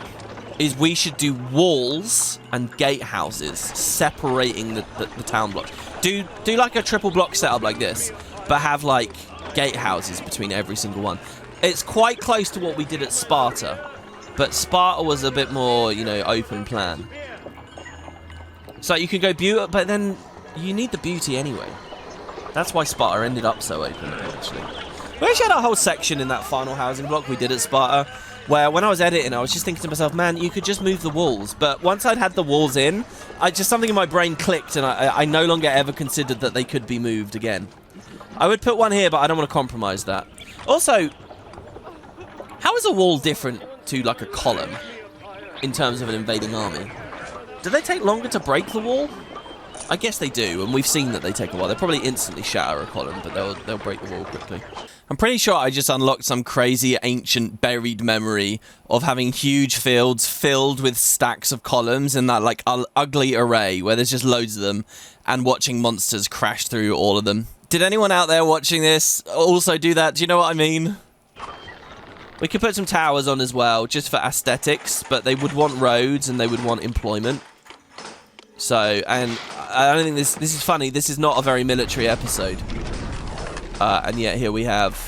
is we should do walls and gatehouses separating the town blocks. Do like a triple block setup like this, but have like gatehouses between every single one. It's quite close to what we did at Sparta, but Sparta was a bit more, open plan. So you could go beauty, but then you need the beauty anyway. That's why Sparta ended up so open, actually. We actually had a whole section in that final housing block we did at Sparta, where when I was editing, I was just thinking to myself, man, you could just move the walls. But once I'd had the walls in, something in my brain clicked, and I no longer ever considered that they could be moved again. I would put one here, but I don't want to compromise that. Also, how is a wall different to, like, a column in terms of an invading army? Do they take longer to break the wall? I guess they do, and we've seen that they take a while. They'll probably instantly shatter a column, but they'll break the wall quickly. I'm pretty sure I just unlocked some crazy ancient buried memory of having huge fields filled with stacks of columns in that like ugly array where there's just loads of them, and watching monsters crash through all of them. Did anyone out there watching this also do that? Do you know what I mean? We could put some towers on as well, just for aesthetics, but they would want roads and they would want employment. So, and I don't think this is funny. This is not a very military episode. And yet here we have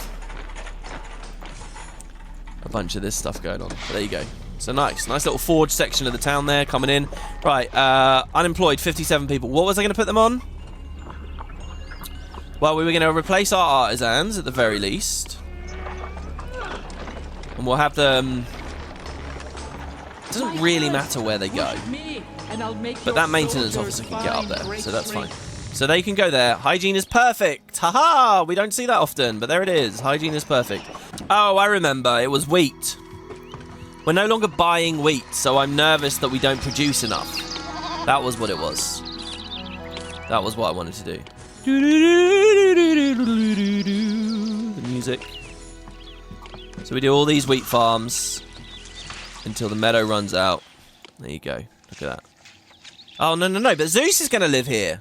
a bunch of this stuff going on. But there you go. So nice little forge section of the town there coming in. Right, unemployed, 57 people. What was I going to put them on? Well, we were going to replace our artisans at the very least. And we'll have them... It doesn't really matter where they go. But that maintenance officer can get up there, so that's fine. So they can go there. Hygiene is perfect. Haha! We don't see that often, but there it is. Hygiene is perfect. Oh, I remember. It was wheat. We're no longer buying wheat, so I'm nervous that we don't produce enough. That was what it was. That was what I wanted to do. The music. So we do all these wheat farms until the meadow runs out. There you go. Look at that. Oh, no, but Zeus is going to live here.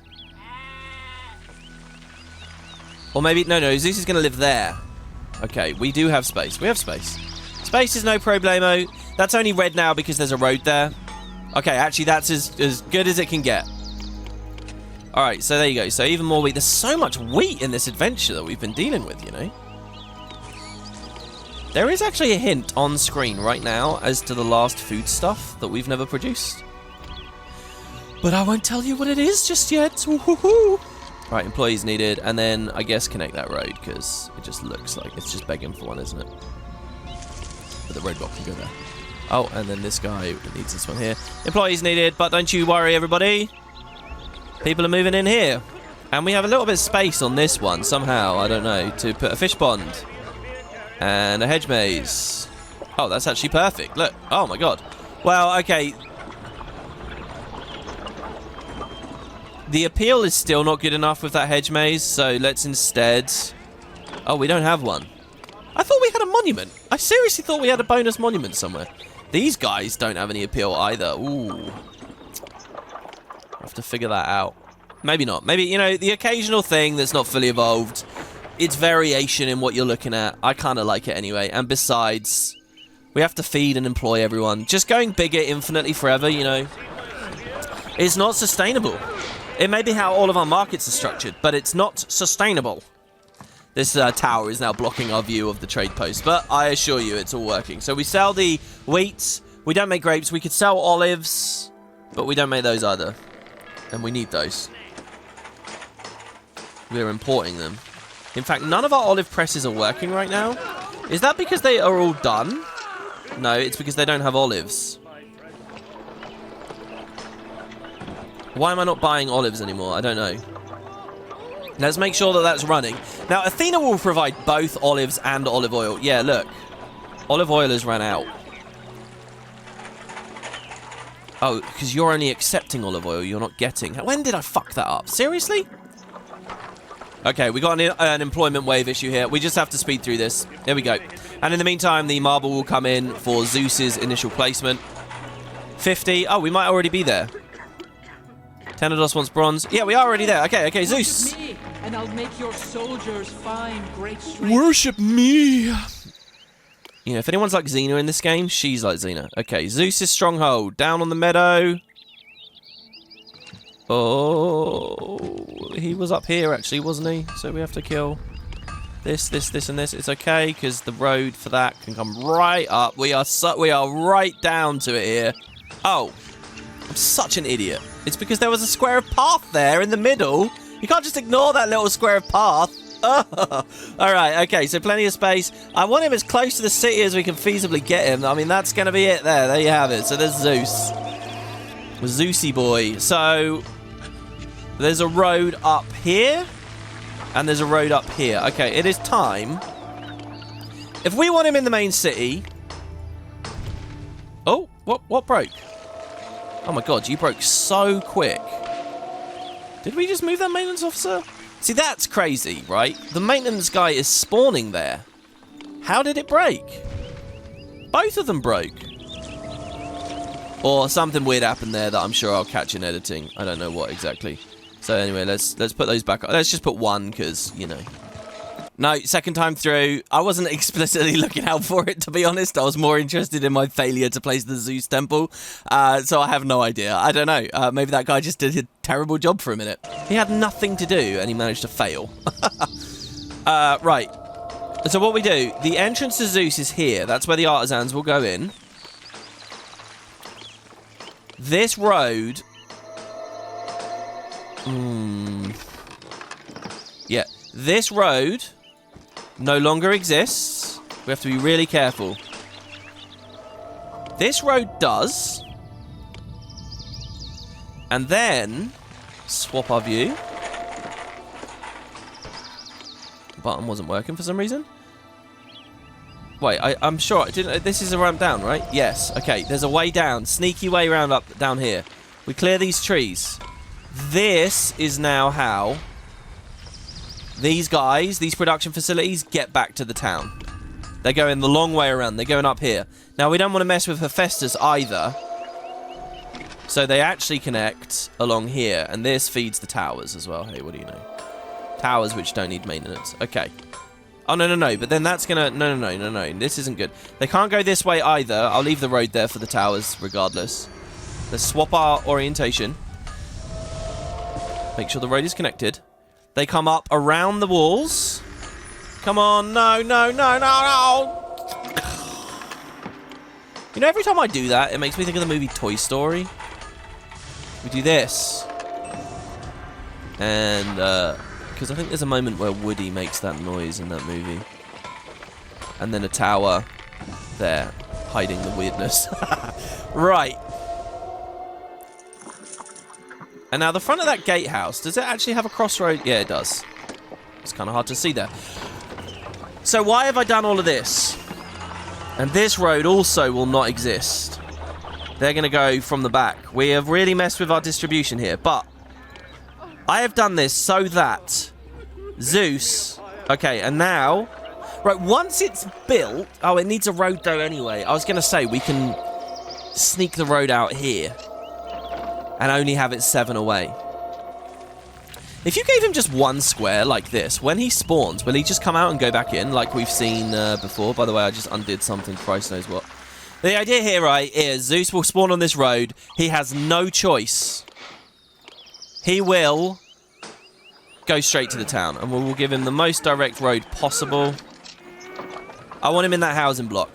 Or maybe, no, Zeus is going to live there. Okay, we do have space. We have space. Space is no problemo. That's only red now because there's a road there. Okay, actually, that's as good as it can get. Alright, so there you go. So even more wheat. There's so much wheat in this adventure that we've been dealing with, There is actually a hint on screen right now as to the last food stuff that we've never produced. But I won't tell you what it is just yet. Woo-hoo-hoo. Right, employees needed, and then I guess connect that road because it just looks like it's just begging for one, isn't it? But the roadblock can go there. Oh, and then this guy needs this one here. Employees needed, but don't you worry, everybody. People are moving in here. And we have a little bit of space on this one somehow, I don't know, to put a fish pond. And a hedge maze. Oh, that's actually perfect. Look. Oh, my God. Well, okay. The appeal is still not good enough with that hedge maze, so let's instead... Oh, we don't have one. I thought we had a monument. I seriously thought we had a bonus monument somewhere. These guys don't have any appeal either. Ooh. I'll have to figure that out. Maybe not. Maybe, the occasional thing that's not fully evolved. It's variation in what you're looking at. I kind of like it anyway. And besides, we have to feed and employ everyone. Just going bigger infinitely forever, it's not sustainable. It may be how all of our markets are structured, but it's not sustainable. This tower is now blocking our view of the trade post, but I assure you it's all working. So we sell the wheat. We don't make grapes. We could sell olives, but we don't make those either. And we need those. We're importing them. In fact, none of our olive presses are working right now. Is that because they are all done? No, it's because they don't have olives. Why am I not buying olives anymore? I don't know. Let's make sure that that's running. Now, Athena will provide both olives and olive oil. Yeah, look. Olive oil has run out. Oh, because you're only accepting olive oil. You're not getting... When did I fuck that up? Seriously? Okay, we got an employment wave issue here. We just have to speed through this. Here we go. And in the meantime, the marble will come in for Zeus's initial placement. 50. Oh, we might already be there. Tenedos wants bronze. Yeah, we are already there. Okay, Zeus. Worship me, and I'll make your soldiers find great strength. Worship me. You know, if anyone's like Xena in this game, she's like Xena. Okay, Zeus's stronghold. Down on the meadow. Oh, he was up here, actually, wasn't he? So we have to kill this, and this. It's okay, because the road for that can come right up. We are right down to it here. Oh, I'm such an idiot. It's because there was a square of path there in the middle. You can't just ignore that little square of path. Oh. Alright, okay, so plenty of space. I want him as close to the city as we can feasibly get him. I mean, that's going to be it there. There you have it. So there's Zeus. Zeusy boy. So there's a road up here. And there's a road up here. Okay, it is time. If we want him in the main city... Oh, what broke? Oh my god, you broke so quick. Did we just move that maintenance officer? See, that's crazy, right? The maintenance guy is spawning there. How did it break? Both of them broke. Or something weird happened there that I'm sure I'll catch in editing. I don't know what exactly. So anyway, let's put those back up. Let's just put one, because, you know. No, second time through. I wasn't explicitly looking out for it, to be honest. I was more interested in my failure to place the Zeus temple. So I have no idea. I don't know. Maybe that guy just did a terrible job for a minute. He had nothing to do, and he managed to fail. Right. So what we do, the entrance to Zeus is here. That's where the artisans will go in. This road... Yeah, this road... no longer exists. We have to be really careful. This road does. And then swap our view. The button wasn't working for some reason. Wait, I'm sure. This is a ramp down, right? Yes. Okay, there's a way down. Sneaky way round up down here. We clear these trees. This is now how... these guys, these production facilities, get back to the town. They're going the long way around. They're going up here. Now, we don't want to mess with Hephaestus either. So they actually connect along here. And this feeds the towers as well. Hey, what do you know? Towers which don't need maintenance. Okay. Oh, no. But then that's going to... No. This isn't good. They can't go this way either. I'll leave the road there for the towers regardless. Let's swap our orientation. Make sure the road is connected. They come up around the walls. Come on. No. You know, every time I do that, it makes me think of the movie Toy Story. We do this. And, because I think there's a moment where Woody makes that noise in that movie. And then a tower there, hiding the weirdness. Right. And now the front of that gatehouse, does it actually have a crossroad? Yeah, it does. It's kind of hard to see there. So why have I done all of this? And this road also will not exist. They're going to go from the back. We have really messed with our distribution here. But I have done this so that Zeus... Okay, and now... Right, once it's built... Oh, it needs a road though anyway. I was going to say, we can sneak the road out here. And only have it 7 away. If you gave him just one square like this, when he spawns, will he just come out and go back in like we've seen before? By the way, I just undid something, Christ knows what. The idea here, right, is Zeus will spawn on this road. He has no choice. He will go straight to the town. And we will give him the most direct road possible. I want him in that housing block.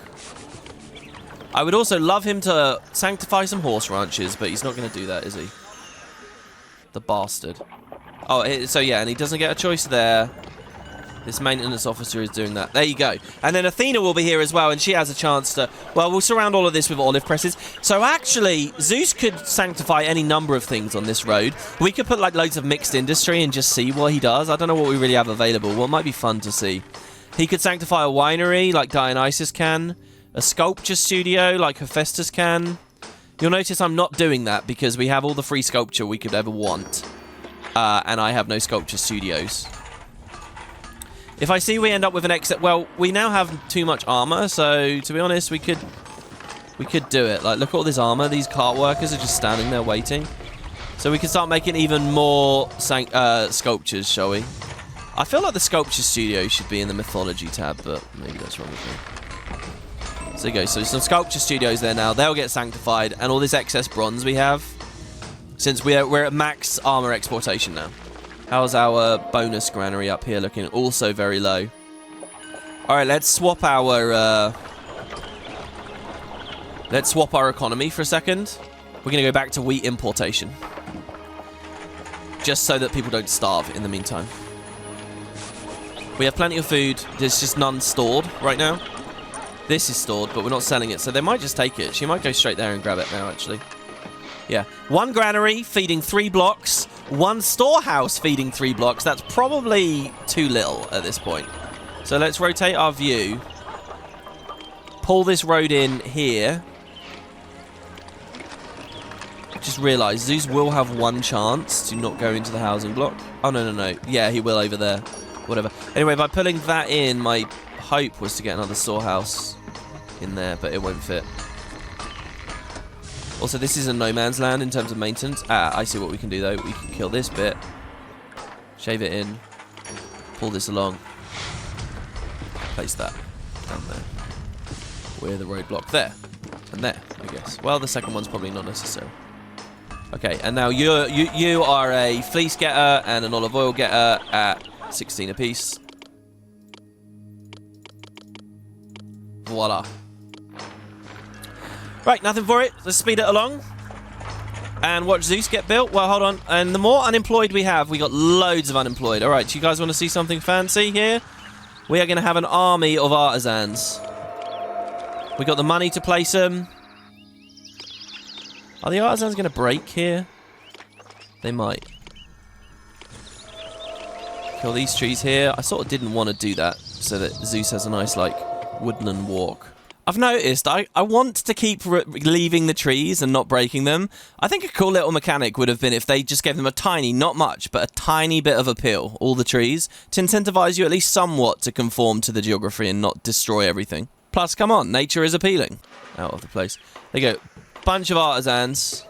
I would also love him to sanctify some horse ranches, but he's not going to do that, is he? The bastard. Oh, so yeah, and he doesn't get a choice there. This maintenance officer is doing that. There you go. And then Athena will be here as well, and she has a chance to... Well, we'll surround all of this with olive presses. So actually, Zeus could sanctify any number of things on this road. We could put, like, loads of mixed industry and just see what he does. I don't know what we really have available. Well, it might be fun to see. He could sanctify a winery, like Dionysus can. A sculpture studio, like Hephaestus can. You'll notice I'm not doing that because we have all the free sculpture we could ever want. And I have no sculpture studios. If I see we end up with an exit, well, we now have too much armor, so to be honest, we could do it. Like, look at all this armor. These cart workers are just standing there waiting. So we can start making even more sculptures, shall we? I feel like the sculpture studio should be in the mythology tab, but maybe that's wrong with me. So there you go. So some sculpture studios there now. They'll get sanctified, and all this excess bronze we have, since we're at max armor exportation now. How's our bonus granary up here looking? Also very low. Alright, let's swap our economy for a second. We're going to go back to wheat importation. Just so that people don't starve in the meantime. We have plenty of food. There's just none stored right now. This is stored, but we're not selling it, so they might just take it. She might go straight there and grab it now, actually. Yeah. 1 granary feeding 3 blocks. 1 storehouse feeding 3 blocks. That's probably too little at this point. So let's rotate our view. Pull this road in here. Just realised Zeus will have 1 chance to not go into the housing block. Oh, no. Yeah, he will over there. Whatever. Anyway, by pulling that in, my hope was to get another storehouse in there, but it won't fit. Also, this is a no man's land in terms of maintenance. I see what we can do, though. We can kill this bit. Shave it in. Pull this along. Place that down there. With the roadblock there. And there, I guess. Well, the second one's probably not necessary. Okay, and now you are a fleece getter and an olive oil getter at 16 apiece. Voila. Right, nothing for it. Let's speed it along. And watch Zeus get built. Well, hold on. And the more unemployed we have, we got loads of unemployed. All right, do you guys want to see something fancy here? We are going to have an army of artisans. We got the money to place them. Are the artisans going to break here? They might. Kill these trees here. I sort of didn't want to do that so that Zeus has a nice, like, woodland walk. I've noticed I want to keep leaving the trees and not breaking them. I think a cool little mechanic would have been if they just gave them a tiny, not much, but a tiny bit of appeal, all the trees, to incentivize you at least somewhat to conform to the geography and not destroy everything. Plus, come on, nature is appealing. Out of the place. There you go. Bunch of artisans.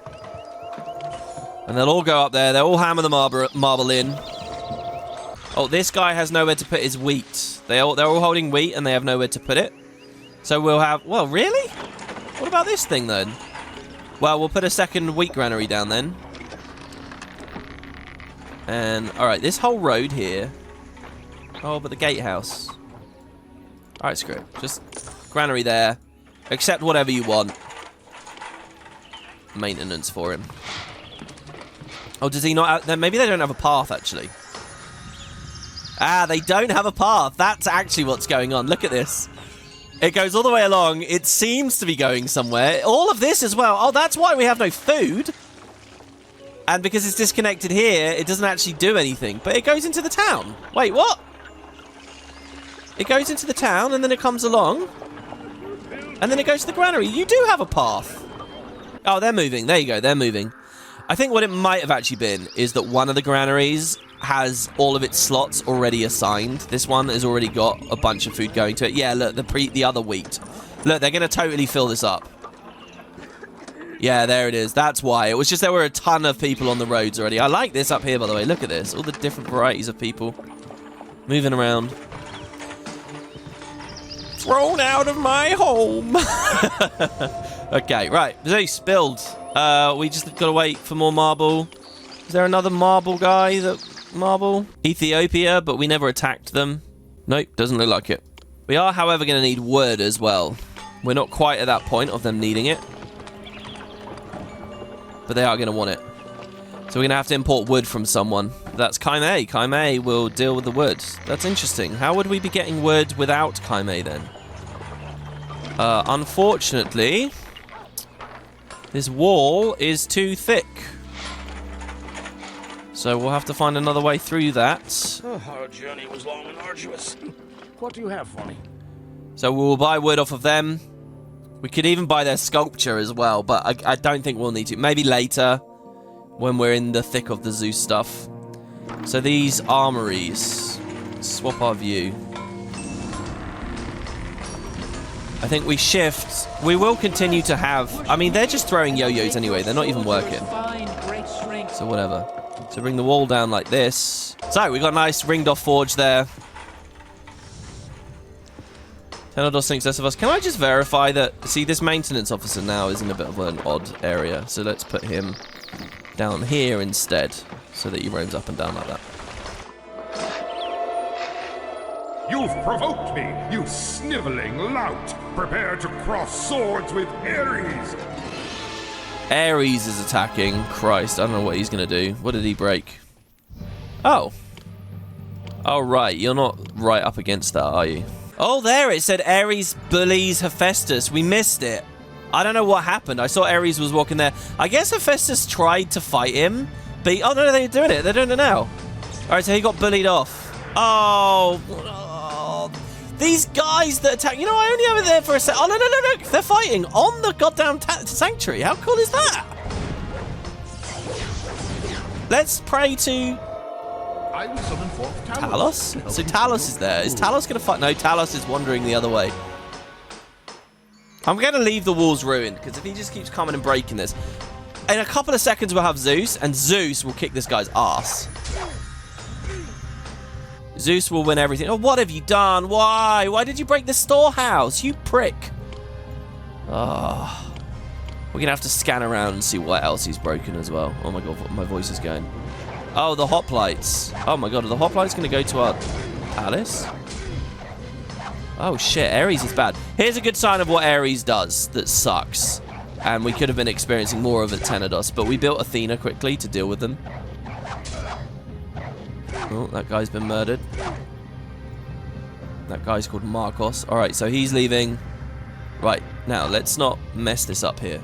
And they'll all go up there. They'll all hammer the marble in. Oh, this guy has nowhere to put his wheat. They're all holding wheat and they have nowhere to put it. So we'll have... Well, really? What about this thing, then? Well, we'll put a second wheat granary down, then. And, alright, this whole road here... Oh, but the gatehouse. Alright, screw it. Just granary there. Accept whatever you want. Maintenance for him. Oh, does he not have... Maybe they don't have a path, actually. Ah, they don't have a path. That's actually what's going on. Look at this. It goes all the way along. It seems to be going somewhere. All of this as well. Oh, that's why we have no food. And because it's disconnected here, it doesn't actually do anything. But it goes into the town. Wait, what? It goes into the town, and then it comes along. And then it goes to the granary. You do have a path. Oh, they're moving. There you go. They're moving. I think what it might have actually been is that one of the granaries has all of its slots already assigned. This one has already got a bunch of food going to it. Yeah, look, the other wheat. Look, they're going to totally fill this up. Yeah, there it is. That's why. It was just there were a ton of people on the roads already. I like this up here, by the way. Look at this. All the different varieties of people moving around. Thrown out of my home. Okay, right. Zeus, build. We just got to wait for more marble. Is there another marble guy that... Marble? Ethiopia, but we never attacked them. Nope, doesn't look like it. We are, however, going to need wood as well. We're not quite at that point of them needing it. But they are going to want it. So So we're going to have to import wood from someone. That's Kaimei. Kaimei will deal with the wood. That's interesting. How would we be getting wood without Kaimei then? Unfortunately, this wall is too thick. So we'll have to find another way through that. Oh, our journey was long and arduous. What do you have for me? So we'll buy wood off of them. We could even buy their sculpture as well, but I don't think we'll need to. Maybe later, when we're in the thick of the Zeus stuff. So these armories. Swap our view. I think we shift. We will continue to have... I mean, they're just throwing yo-yos anyway. They're not even working. So whatever. So bring the wall down like this. So we got a nice ringed off forge there. Tenedos thinks less of us. Can I just verify that... See, this maintenance officer now is in a bit of an odd area. So let's put him down here instead. So that he roams up and down like that. You've provoked me, you sniveling lout! Prepare to cross swords with Ares! Ares is attacking. Christ, I don't know what he's going to do. What did he break? Oh. Oh, right. You're not right up against that, are you? Oh, there. It said Ares bullies Hephaestus. We missed it. I don't know what happened. I saw Ares was walking there. I guess Hephaestus tried to fight him. But... Oh, no, they're doing it. They're doing it now. All right, so he got bullied off. Oh. These guys that attack... You know, I only have it there for a sec. Oh, no. They're fighting on the goddamn sanctuary. How cool is that? Let's pray to... I will summon forth Talos? So Talos is there. Is Talos going to fight? No, Talos is wandering the other way. I'm going to leave the walls ruined, because if he just keeps coming and breaking this... In a couple of seconds, we'll have Zeus, and Zeus will kick this guy's ass. Zeus will win everything. Oh, what have you done? Why? Why did you break the storehouse? You prick. Oh. We're going to have to scan around and see what else he's broken as well. Oh my god, my voice is going. Oh, the hoplites. Oh my god, are the hoplites going to go to our palace? Oh shit, Ares is bad. Here's a good sign of what Ares does that sucks. And we could have been experiencing more of it at Tenedos, but we built Athena quickly to deal with them. Oh, that guy's been murdered. That guy's called Marcos. Alright, so he's leaving. Right, now let's not mess this up here.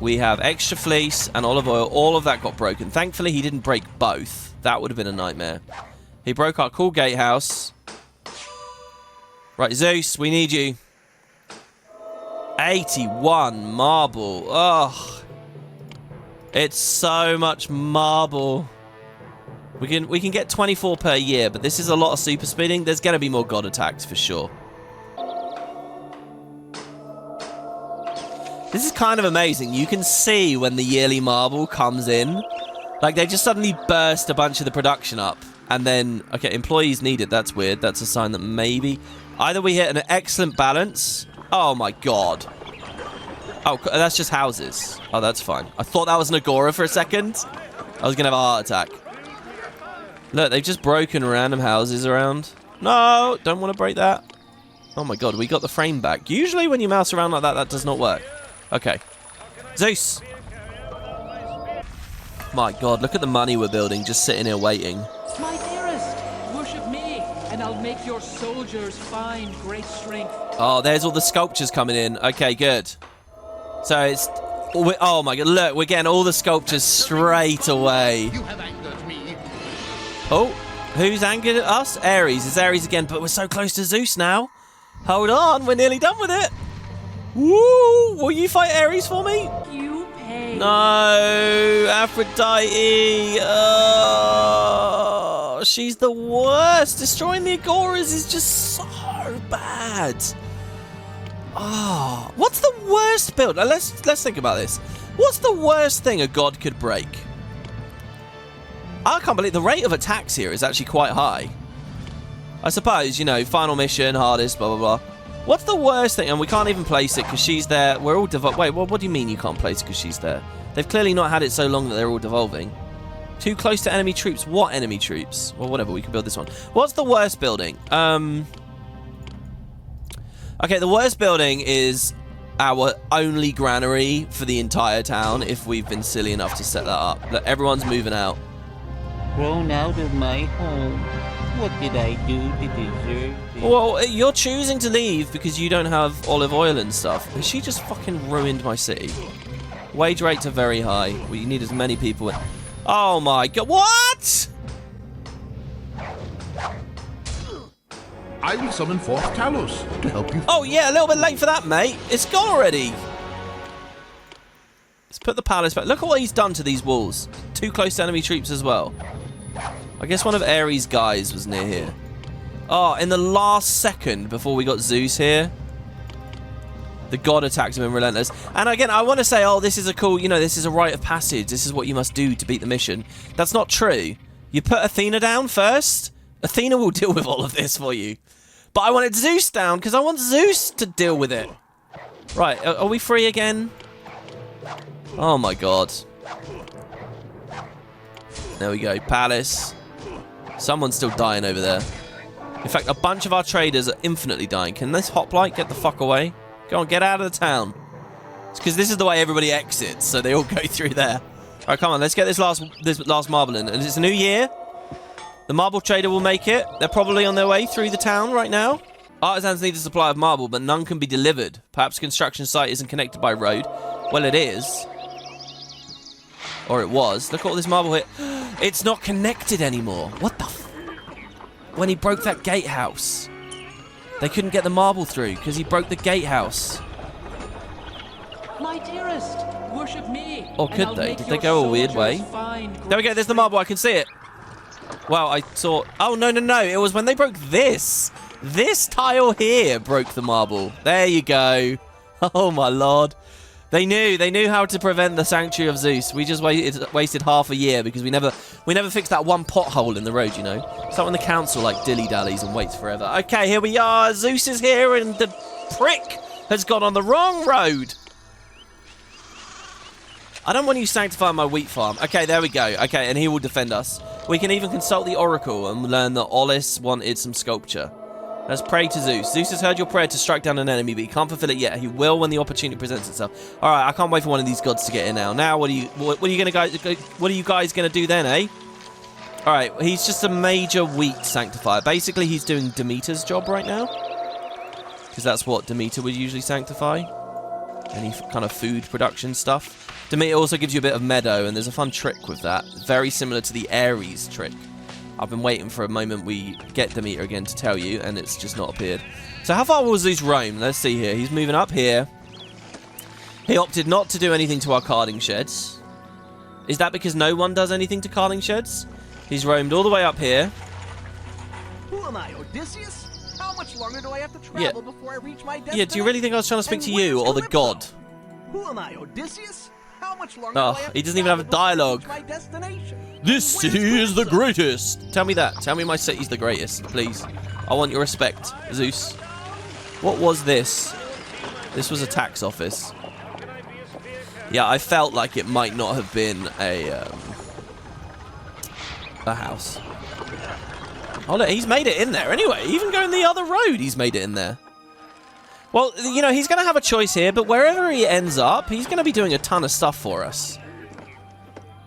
We have extra fleece and olive oil. All of that got broken. Thankfully, he didn't break both. That would have been a nightmare. He broke our cool gatehouse. Right, Zeus, we need you. 81 marble. Ugh. It's so much marble. We can get 24 per year, but this is a lot of super speeding. There's going to be more god attacks for sure. This is kind of amazing. You can see when the yearly marble comes in. Like, they just suddenly burst a bunch of the production up. And then, okay, employees needed. That's weird. That's a sign that maybe... Either we hit an excellent balance... Oh my god. Oh, that's just houses. Oh, that's fine. I thought that was an Agora for a second. I was going to have a heart attack. Look, they've just broken random houses around. No, don't want to break that. Oh my god, we got the frame back. Usually when you mouse around like that, that does not work. Okay. Zeus! My god, look at the money we're building, just sitting here waiting. My dearest, worship me, and I'll make your soldiers find great strength. Oh, there's all the sculptures coming in. Okay, good. So it's... Oh my god, look, we're getting all the sculptures straight away. You have angered me. Oh, who's angered at us? Ares. It's Ares again, but we're so close to Zeus now. Hold on, we're nearly done with it. Woo! Will you fight Ares for me? You pay. No, Aphrodite. Oh, she's the worst. Destroying the Agoras is just so bad. Oh, what's the worst build? Let's think about this. What's the worst thing a god could break? I can't believe the rate of attacks here is actually quite high. I suppose, you know, final mission, hardest, blah, blah, blah. What's the worst thing? And we can't even place it because she's there. We're all Wait, what do you mean you can't place it because she's there? They've clearly not had it so long that they're all devolving. Too close to enemy troops. What enemy troops? Well, whatever. We can build this one. What's the worst building? Okay, the worst building is our only granary for the entire town if we've been silly enough to set that up. Look, everyone's moving out. Thrown out of my home. What did I do to deserve this? Well, you're choosing to leave because you don't have olive oil and stuff. But she just fucking ruined my city. Wage rates are very high. We need as many people. Oh my god. What? I will summon forth Talos to help you. Oh yeah, a little bit late for that, mate. It's gone already. Let's put the palace back. Look at what he's done to these walls. Too close to enemy troops as well. I guess one of Ares' guys was near here. Oh, in the last second before we got Zeus here, the god attacked him in Relentless. And again, I want to say, oh, this is a cool, this is a rite of passage. This is what you must do to beat the mission. That's not true. You put Athena down first. Athena will deal with all of this for you. But I wanted Zeus down because I want Zeus to deal with it. Right, are we free again? Oh my god. There we go, palace. Someone's still dying over there. In fact, a bunch of our traders are infinitely dying. Can this hoplite get the fuck away? Go on, get out of the town. It's because this is the way everybody exits, so they all go through there. All right, come on, let's get this last marble in. And it's a new year. The marble trader will make it. They're probably on their way through the town right now. Artisans need a supply of marble, but none can be delivered. Perhaps construction site isn't connected by road. Well, it is. Or it was. Look at all this marble here. It's not connected anymore. What the f... When he broke that gatehouse, they couldn't get the marble through because he broke the gatehouse. My dearest, worship me. Or could they? Did they go a weird way? There we go. There's the marble. I can see it. Wow, I saw... Oh, no. It was when they broke this. This tile here broke the marble. There you go. Oh, my lord. They knew how to prevent the Sanctuary of Zeus. We just wasted half a year because we never fixed that one pothole in the road, you know. It's like when the council dilly-dallies and waits forever. Okay, here we are. Zeus is here and the prick has gone on the wrong road. I don't want you sanctifying my wheat farm. Okay, there we go. Okay, and he will defend us. We can even consult the oracle and learn that Olympus wanted some sculpture. Let's pray to Zeus. Zeus has heard your prayer to strike down an enemy, but he can't fulfill it yet. He will when the opportunity presents itself. All right, I can't wait for one of these gods to get in now. Now, what are you guys gonna do then, eh? All right, he's just a major wheat sanctifier. Basically, he's doing Demeter's job right now, because that's what Demeter would usually sanctify. Any kind of food production stuff. Demeter also gives you a bit of meadow, and there's a fun trick with that. Very similar to the Ares trick. I've been waiting for a moment we get Demeter again to tell you, and it's just not appeared. So how far will Zeus roam? Let's see here. He's moving up here. He opted not to do anything to our carding sheds. Is that because no one does anything to carding sheds? He's roamed all the way up here. Who am I, Odysseus? How much longer do I have to travel before I reach my destination? Yeah, do you really think I was trying to speak to you or the god? Who am I, Odysseus? How much longer do I have he doesn't even have a dialogue. my destination? This city is the greatest. Tell me that. Tell me my city's the greatest, please. I want your respect, Zeus. What was this? This was a tax office. Yeah, I felt like it might not have been a house. Oh, look, he's made it in there anyway. Even going the other road, he's made it in there. Well, you know, he's going to have a choice here, but wherever he ends up, he's going to be doing a ton of stuff for us.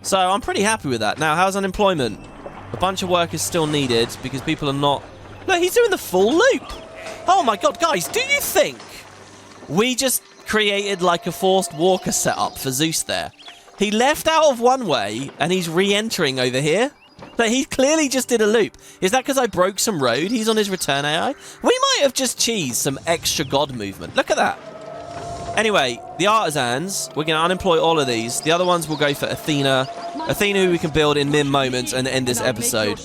So I'm pretty happy with that. Now, how's unemployment? A bunch of work is still needed because people are not... Look, he's doing the full loop. Oh my god, guys, do you think we just created like a forced walker setup for Zeus there? He left out of one way and he's re-entering over here. But he clearly just did a loop. Is that because I broke some road? He's on his return AI? We might have just cheesed some extra god movement. Look at that. Anyway, the artisans, we're going to unemploy all of these. The other ones will go for Athena. Athena, who we can build in mere moments and end this episode.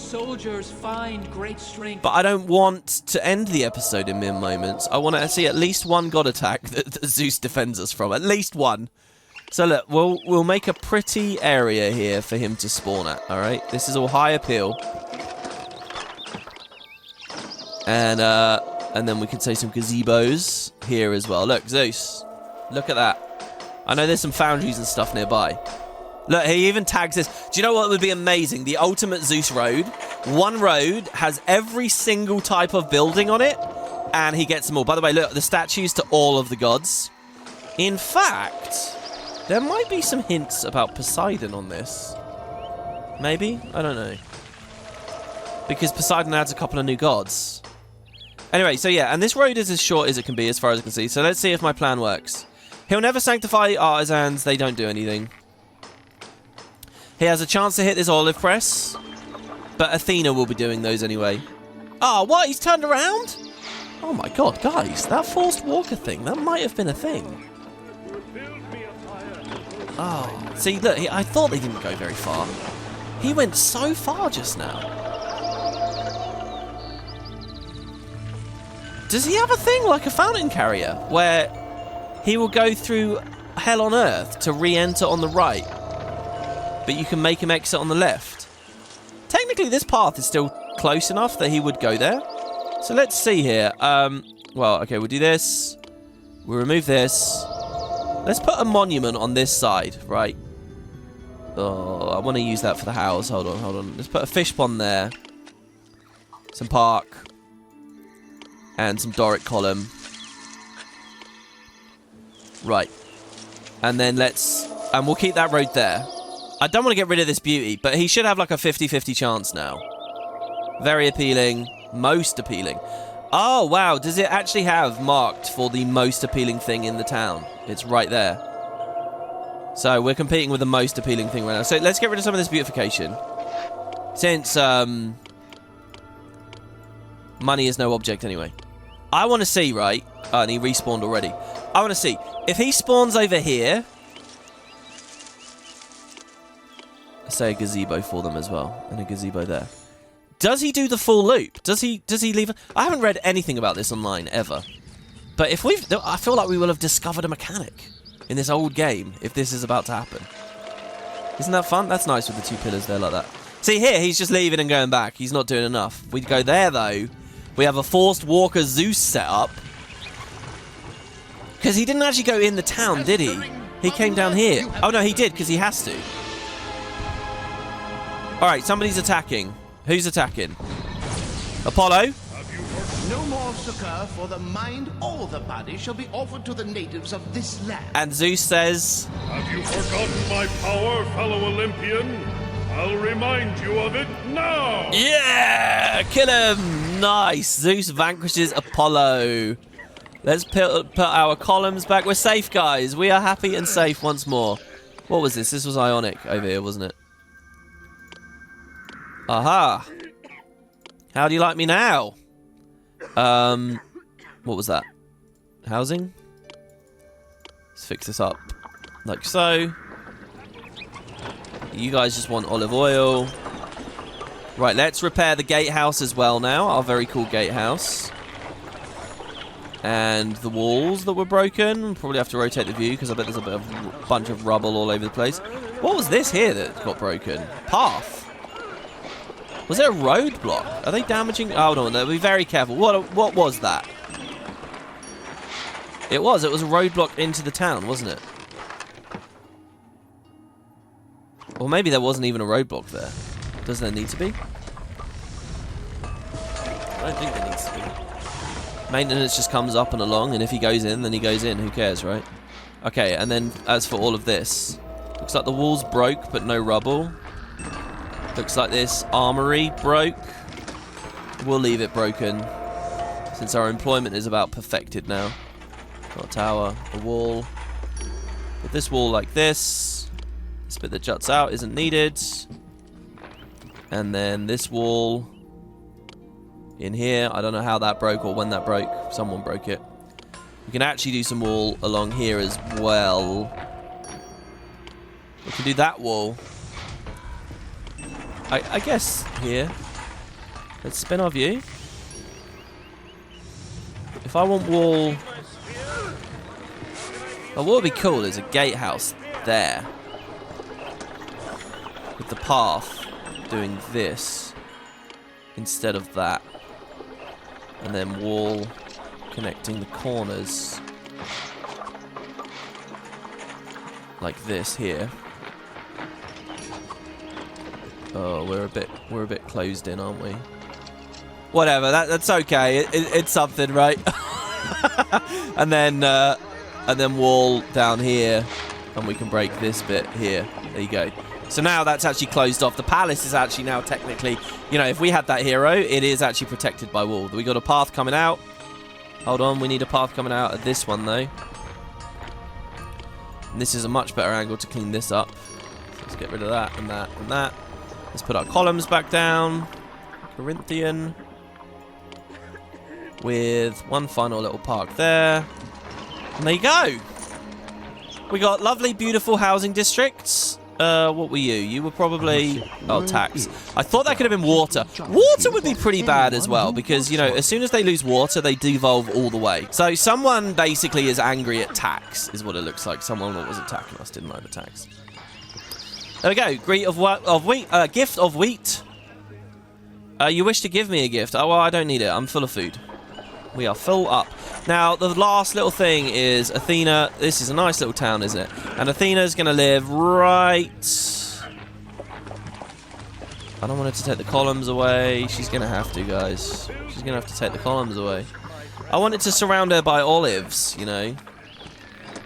But I don't want to end the episode in mere moments. I want to see at least one god attack that Zeus defends us from. At least one. So look, we'll make a pretty area here for him to spawn at, alright? This is all high appeal. And then we can say some gazebos here as well. Look, Zeus. Look at that. I know there's some foundries and stuff nearby. Look, he even tags this. Do you know what would be amazing? The ultimate Zeus road. One road has every single type of building on it, and he gets them all. By the way, look, the statues to all of the gods. In fact, there might be some hints about Poseidon on this. Maybe? I don't know. Because Poseidon adds a couple of new gods. Anyway, so yeah, and this road is as short as it can be as far as I can see. So let's see if my plan works. He'll never sanctify artisans. They don't do anything. He has a chance to hit this olive press. But Athena will be doing those anyway. Oh, what? He's turned around? Oh my god, guys. That forced walker thing, that might have been a thing. Oh, see, look, I thought they didn't go very far. He went so far just now. Does he have a thing like a fountain carrier where he will go through hell on earth to re-enter on the right, but you can make him exit on the left? Technically, this path is still close enough that he would go there. So let's see here. Well, okay, we'll do this. We'll remove this. Let's put a monument on this side, right? Oh, I want to use that for the house. Hold on, hold on. Let's put a fish pond there. Some park. And some Doric column. Right. And then and we'll keep that road there. I don't want to get rid of this beauty, but he should have like a 50-50 chance now. Very appealing. Most appealing. Oh, wow. Does it actually have marked for the most appealing thing in the town? It's right there. So we're competing with the most appealing thing right now. So let's get rid of some of this beautification. Since money is no object anyway. I want to see, right? Oh, and he respawned already. I want to see. If he spawns over here... Let's say a gazebo for them as well. And a gazebo there. Does he do the full loop? Does he leave... I haven't read anything about this online, ever. But if I feel like we will have discovered a mechanic in this old game if this is about to happen. Isn't that fun? That's nice with the two pillars there like that. See, here, he's just leaving and going back. He's not doing enough. We go there, though. We have a forced walker Zeus set up. Because he didn't actually go in the town, did he? He came down here. Oh, no, he did, because he has to. Alright, somebody's attacking. Who's attacking? Apollo? No more succor for the mind or the body shall be offered to the natives of this land. And Zeus says... Have you forgotten my power, fellow Olympian? I'll remind you of it now! Yeah! Kill him! Nice! Zeus vanquishes Apollo. Let's put our columns back. We're safe, guys. We are happy and safe once more. What was this? This was Ionic over here, wasn't it? Aha! How do you like me now? What was that? Housing? Let's fix this up. Like so. You guys just want olive oil. Right, let's repair the gatehouse as well now. Our very cool gatehouse. And the walls that were broken. We'll probably have to rotate the view because I bet there's a bunch of rubble all over the place. What was this here that got broken? Path. Was there a roadblock? Are they damaging? Oh, no, be very careful. What was that? It was a roadblock into the town, wasn't it? Or maybe there wasn't even a roadblock there. Does there need to be? I don't think there needs to be. Maintenance just comes up and along, and if he goes in, then he goes in. Who cares, right? Okay, and then as for all of this, looks like the walls broke, but no rubble. Looks like this armory broke. We'll leave it broken, since our employment is about perfected now. Got a tower, a wall. Put this wall like this. This bit that juts out isn't needed. And then this wall in here. I don't know how that broke or when that broke. Someone broke it. We can actually do some wall along here as well. We can do that wall. I guess here. Let's spin our view. If I want wall... Oh, what would be cool is a gatehouse there. With the path doing this instead of that. And then wall connecting the corners. Like this here. Oh, we're a bit closed in, aren't we? Whatever, that's okay. It's something, right? And then and then wall down here, and we can break this bit here. There you go. So now that's actually closed off. The palace is actually now technically, you know, if we had that hero, it is actually protected by wall. We got a path coming out. Hold on, we need a path coming out of this one, though. And this is a much better angle to clean this up. So let's get rid of that and that and that. Let's put our columns back down. Corinthian. With one final little park there. And there you go. We got lovely, beautiful housing districts. What were you? You were probably... Oh, tax. I thought that could have been water. Water would be pretty bad as well, because, you know, as soon as they lose water, they devolve all the way. So someone basically is angry at tax, is what it looks like. Someone that was attacking us didn't like the tax. There we go. Gift of wheat. You wish to give me a gift. Oh, well, I don't need it. I'm full of food. We are full up. Now, the last little thing is Athena. This is a nice little town, isn't it? And Athena's going to live right... I don't want her to take the columns away. She's going to have to, guys. She's going to have to take the columns away. I want it to surround her by olives, you know.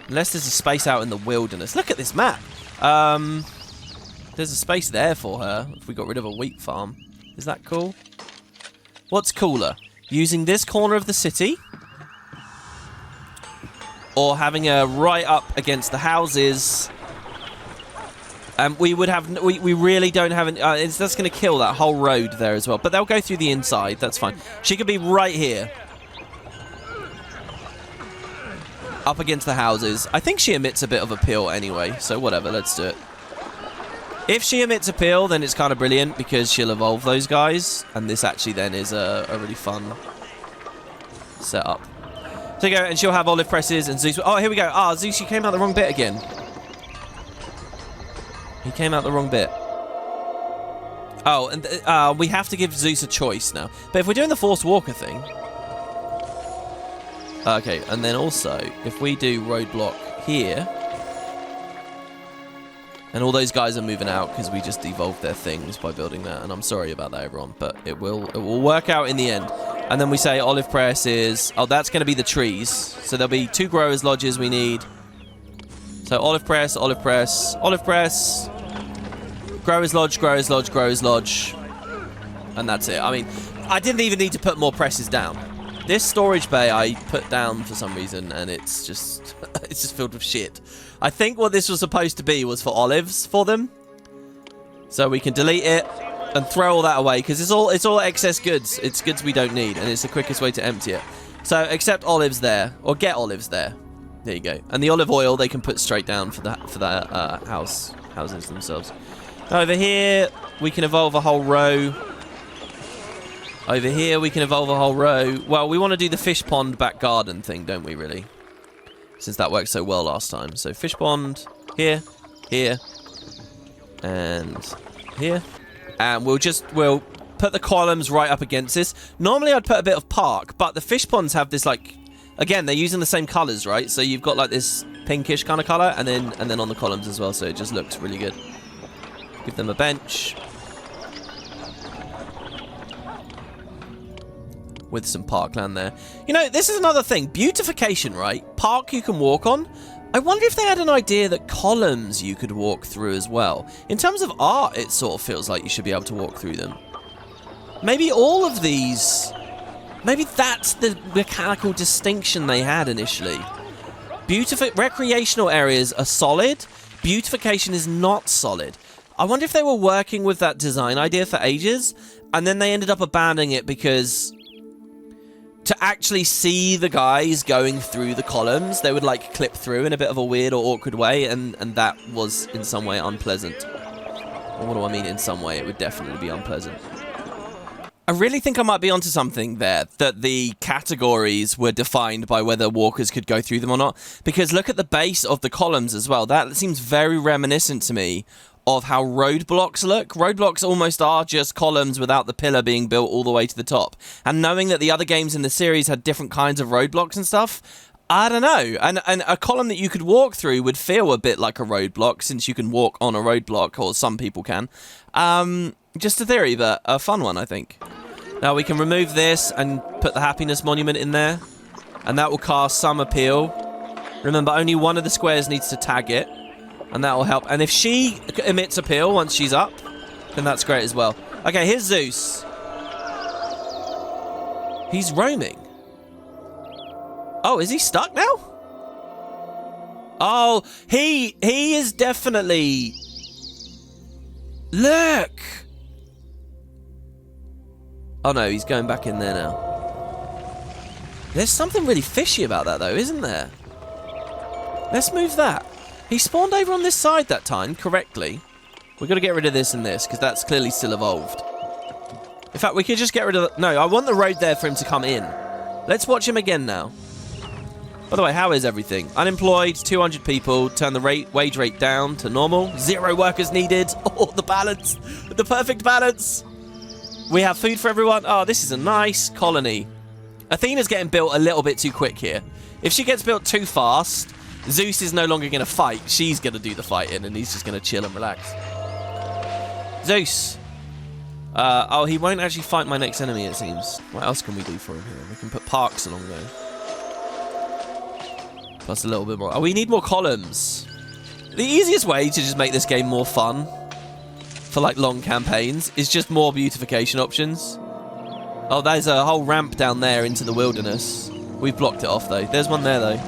Unless there's a space out in the wilderness. Look at this map. There's a space there for her if we got rid of a wheat farm. Is that cool? What's cooler? Using this corner of the city, or having her right up against the houses. We would have. We really don't have. That's going to kill that whole road there as well. But they'll go through the inside. That's fine. She could be right here, up against the houses. I think she emits a bit of appeal anyway. So whatever. Let's do it. If she emits appeal, then it's kind of brilliant because she'll evolve those guys, and this actually then is a really fun setup. So you go, and she'll have olive presses and Zeus. Oh, here we go. Ah, Zeus, you came out the wrong bit again. He came out the wrong bit. Oh, and we have to give Zeus a choice now. But if we're doing the Force Walker thing, okay, and then also if we do roadblock here. And all those guys are moving out because we just devolved their things by building that. And I'm sorry about that, everyone. But it will work out in the end. And then we say olive press is... Oh, that's going to be the trees. So there'll be 2 growers lodges we need. So olive press, olive press, olive press. Growers lodge, growers lodge, growers lodge. And that's it. I mean, I didn't even need to put more presses down. This storage bay I put down for some reason. And it's just... it's just filled with shit. I think what this was supposed to be was for olives for them. So we can delete it and throw all that away because it's all excess goods. It's goods we don't need, and it's the quickest way to empty it. So accept olives there, or get olives there. There you go. And the olive oil they can put straight down for the houses themselves. Over here we can evolve a whole row. Over here we can evolve a whole row. Well, we want to do the fish pond back garden thing, don't we? Really? Since that worked so well last time. So fish pond here, here, and here. And we'll put the columns right up against this. Normally I'd put a bit of park, but the fish ponds have this like, again, they're using the same colours, right? So you've got like this pinkish kind of colour, and then on the columns as well, so it just looks really good. Give them a bench. With some parkland there. You know, this is another thing. Beautification, right? Park you can walk on. I wonder if they had an idea that columns you could walk through as well. In terms of art, it sort of feels like you should be able to walk through them. Maybe all of these... Maybe that's the mechanical distinction they had initially. Recreational areas are solid. Beautification is not solid. I wonder if they were working with that design idea for ages, and then they ended up abandoning it because... to actually see the guys going through the columns, they would like clip through in a bit of a weird or awkward way, and that was in some way unpleasant. Or what do I mean in some way? It would definitely be unpleasant. I really think I might be onto something there, that the categories were defined by whether walkers could go through them or not. Because look at the base of the columns as well. That seems very reminiscent to me of how roadblocks look. Roadblocks almost are just columns without the pillar being built all the way to the top. And knowing that the other games in the series had different kinds of roadblocks and stuff, I don't know. And a column that you could walk through would feel a bit like a roadblock, since you can walk on a roadblock, or some people can. Just a theory, but a fun one, I think. Now we can remove this and put the happiness monument in there, and that will cast some appeal. Remember, only one of the squares needs to tag it, and that will help. And if she emits a peel once she's up, then that's great as well. Okay, here's Zeus. He's roaming. Oh, is he stuck now? Oh, he is definitely... Look! Oh no, he's going back in there now. There's something really fishy about that though, isn't there? Let's move that. He spawned over on this side that time, correctly. We've got to get rid of this and this, because that's clearly still evolved. In fact, we could just get rid of... No, I want the road there for him to come in. Let's watch him again now. By the way, how is everything? Unemployed, 200 people, turn the wage rate down to normal. 0 workers needed. Oh, the balance. The perfect balance. We have food for everyone. Oh, this is a nice colony. Athena's getting built a little bit too quick here. If she gets built too fast, Zeus is no longer going to fight. She's going to do the fighting, and he's just going to chill and relax. Zeus. Oh, he won't actually fight my next enemy, it seems. What else can we do for him here? We can put parks along there. Plus a little bit more. Oh, we need more columns. The easiest way to just make this game more fun for, like, long campaigns is just more beautification options. Oh, there's a whole ramp down there into the wilderness. We've blocked it off, though. There's one there, though.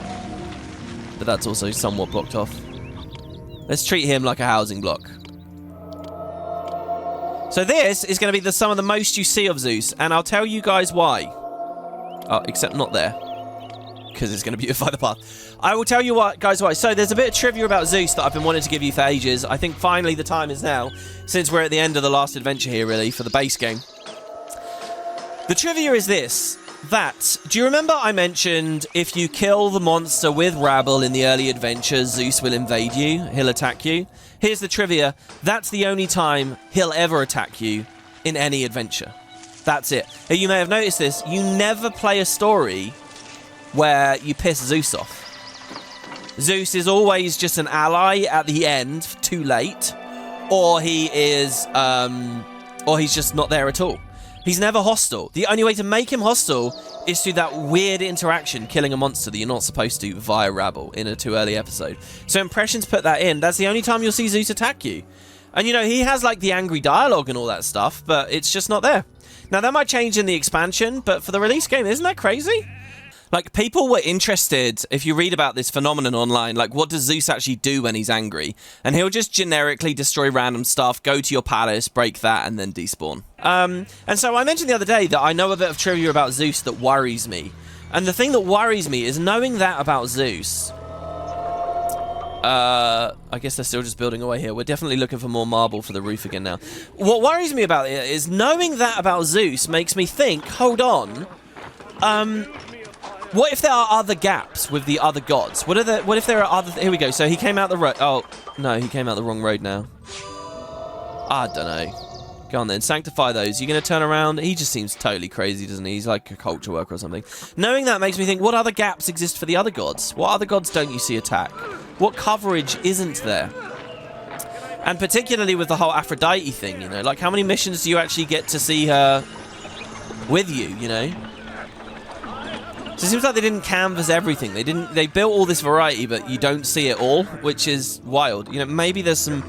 But that's also somewhat blocked off. Let's treat him like a housing block. So this is going to be some of the most you see of Zeus, and I'll tell you guys why. Oh, except not there. Because it's going to beautify the path. I will tell you what, guys, why. So there's a bit of trivia about Zeus that I've been wanting to give you for ages. I think finally the time is now, since we're at the end of the last adventure here, really, for the base game. The trivia is this, that, do you remember I mentioned if you kill the monster with rabble in the early adventures, Zeus will invade you, he'll attack you? Here's the trivia, that's the only time he'll ever attack you in any adventure. That's it. You may have noticed this, you never play a story where you piss Zeus off. Zeus is always just an ally at the end, too late, or he is, or he's just not there at all. He's never hostile. The only way to make him hostile is through that weird interaction, killing a monster that you're not supposed to via rabble in a too early episode. So Impressions put that in. That's the only time you'll see Zeus attack you. And, you know, he has, like, the angry dialogue and all that stuff, but it's just not there. Now, that might change in the expansion, but for the release game, isn't that crazy? Like, people were interested, if you read about this phenomenon online, like, what does Zeus actually do when he's angry? And he'll just generically destroy random stuff, go to your palace, break that, and then despawn. And so I mentioned the other day that I know a bit of trivia about Zeus that worries me. And the thing that worries me is knowing that about Zeus. I guess they're still just building away here. We're definitely looking for more marble for the roof again now. What worries me about it is knowing that about Zeus makes me think, hold on, what if there are other gaps with the other gods? What if there are other... Here we go. So he came out the road... Oh, no, he came out the wrong road now. I don't know. Go on then. Sanctify those. You're going to turn around? He just seems totally crazy, doesn't he? He's like a culture worker or something. Knowing that makes me think, what other gaps exist for the other gods? What other gods don't you see attack? What coverage isn't there? And particularly with the whole Aphrodite thing, you know? Like, how many missions do you actually get to see her with you, you know? So it seems like they didn't canvas everything. They built all this variety, but you don't see it all, which is wild. You know, maybe there's some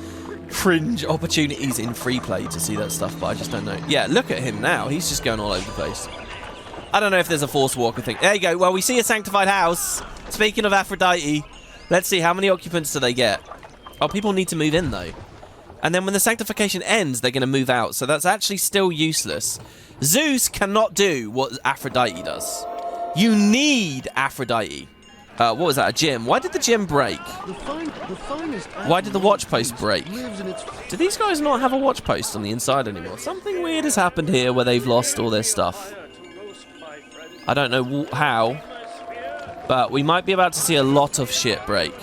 fringe opportunities in free play to see that stuff, but I just don't know. Yeah, look at him now. He's just going all over the place. I don't know if there's a Force Walker thing. There you go. Well, we see a sanctified house. Speaking of Aphrodite, let's see, how many occupants do they get? Oh, people need to move in, though. And then when the sanctification ends, they're going to move out. So that's actually still useless. Zeus cannot do what Aphrodite does. You need Aphrodite. What was that, a gym? Why did the gym break? Why did the watch post break? Do these guys not have a watch post on the inside anymore? Something weird has happened here where they've lost all their stuff. I don't know how, but we might be about to see a lot of shit break.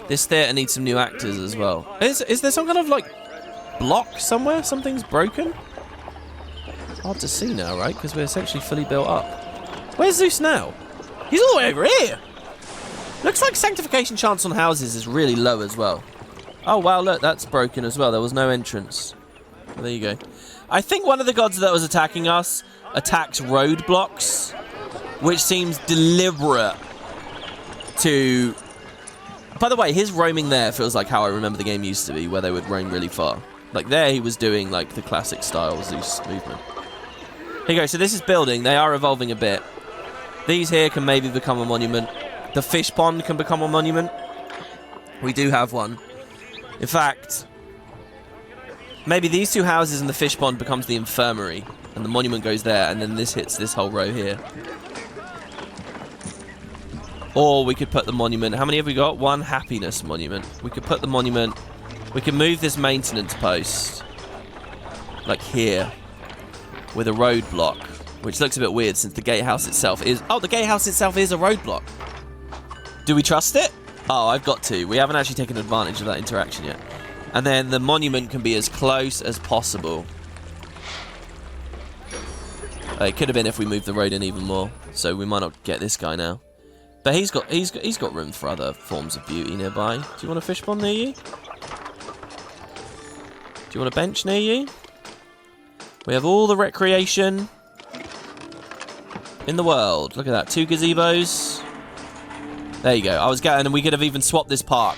This theatre needs some new actors as well. Is there some kind of, like, block somewhere? Something's broken? Hard to see now, right? Because we're essentially fully built up. Where's Zeus now? He's all the way over here! Looks like sanctification chance on houses is really low as well. Oh, wow, look, that's broken as well. There was no entrance. Well, there you go. I think one of the gods that was attacking us attacks roadblocks, which seems deliberate to... By the way, his roaming there feels like how I remember the game used to be, where they would roam really far. Like there he was doing like the classic style Zeus movement. Here you go, so this is building. They are evolving a bit. These here can maybe become a monument. The fish pond can become a monument. We do have one. In fact, maybe these two houses and the fish pond becomes the infirmary, and the monument goes there, and then this hits this whole row here. Or we could put the monument... How many have we got? One happiness monument. We could put the monument... We can move this maintenance post, like here, with a roadblock, which looks a bit weird since the gatehouse itself is... Oh, the gatehouse itself is a roadblock. Do we trust it? Oh, I've got to. We haven't actually taken advantage of that interaction yet. And then the monument can be as close as possible. It could have been if we moved the road in even more, so we might not get this guy now. But he's got room for other forms of beauty nearby. Do you want a fish pond near you? Do you want a bench near you? We have all the recreation in the world. Look at that. 2 gazebos. There you go. I was getting, and we could have even swapped this park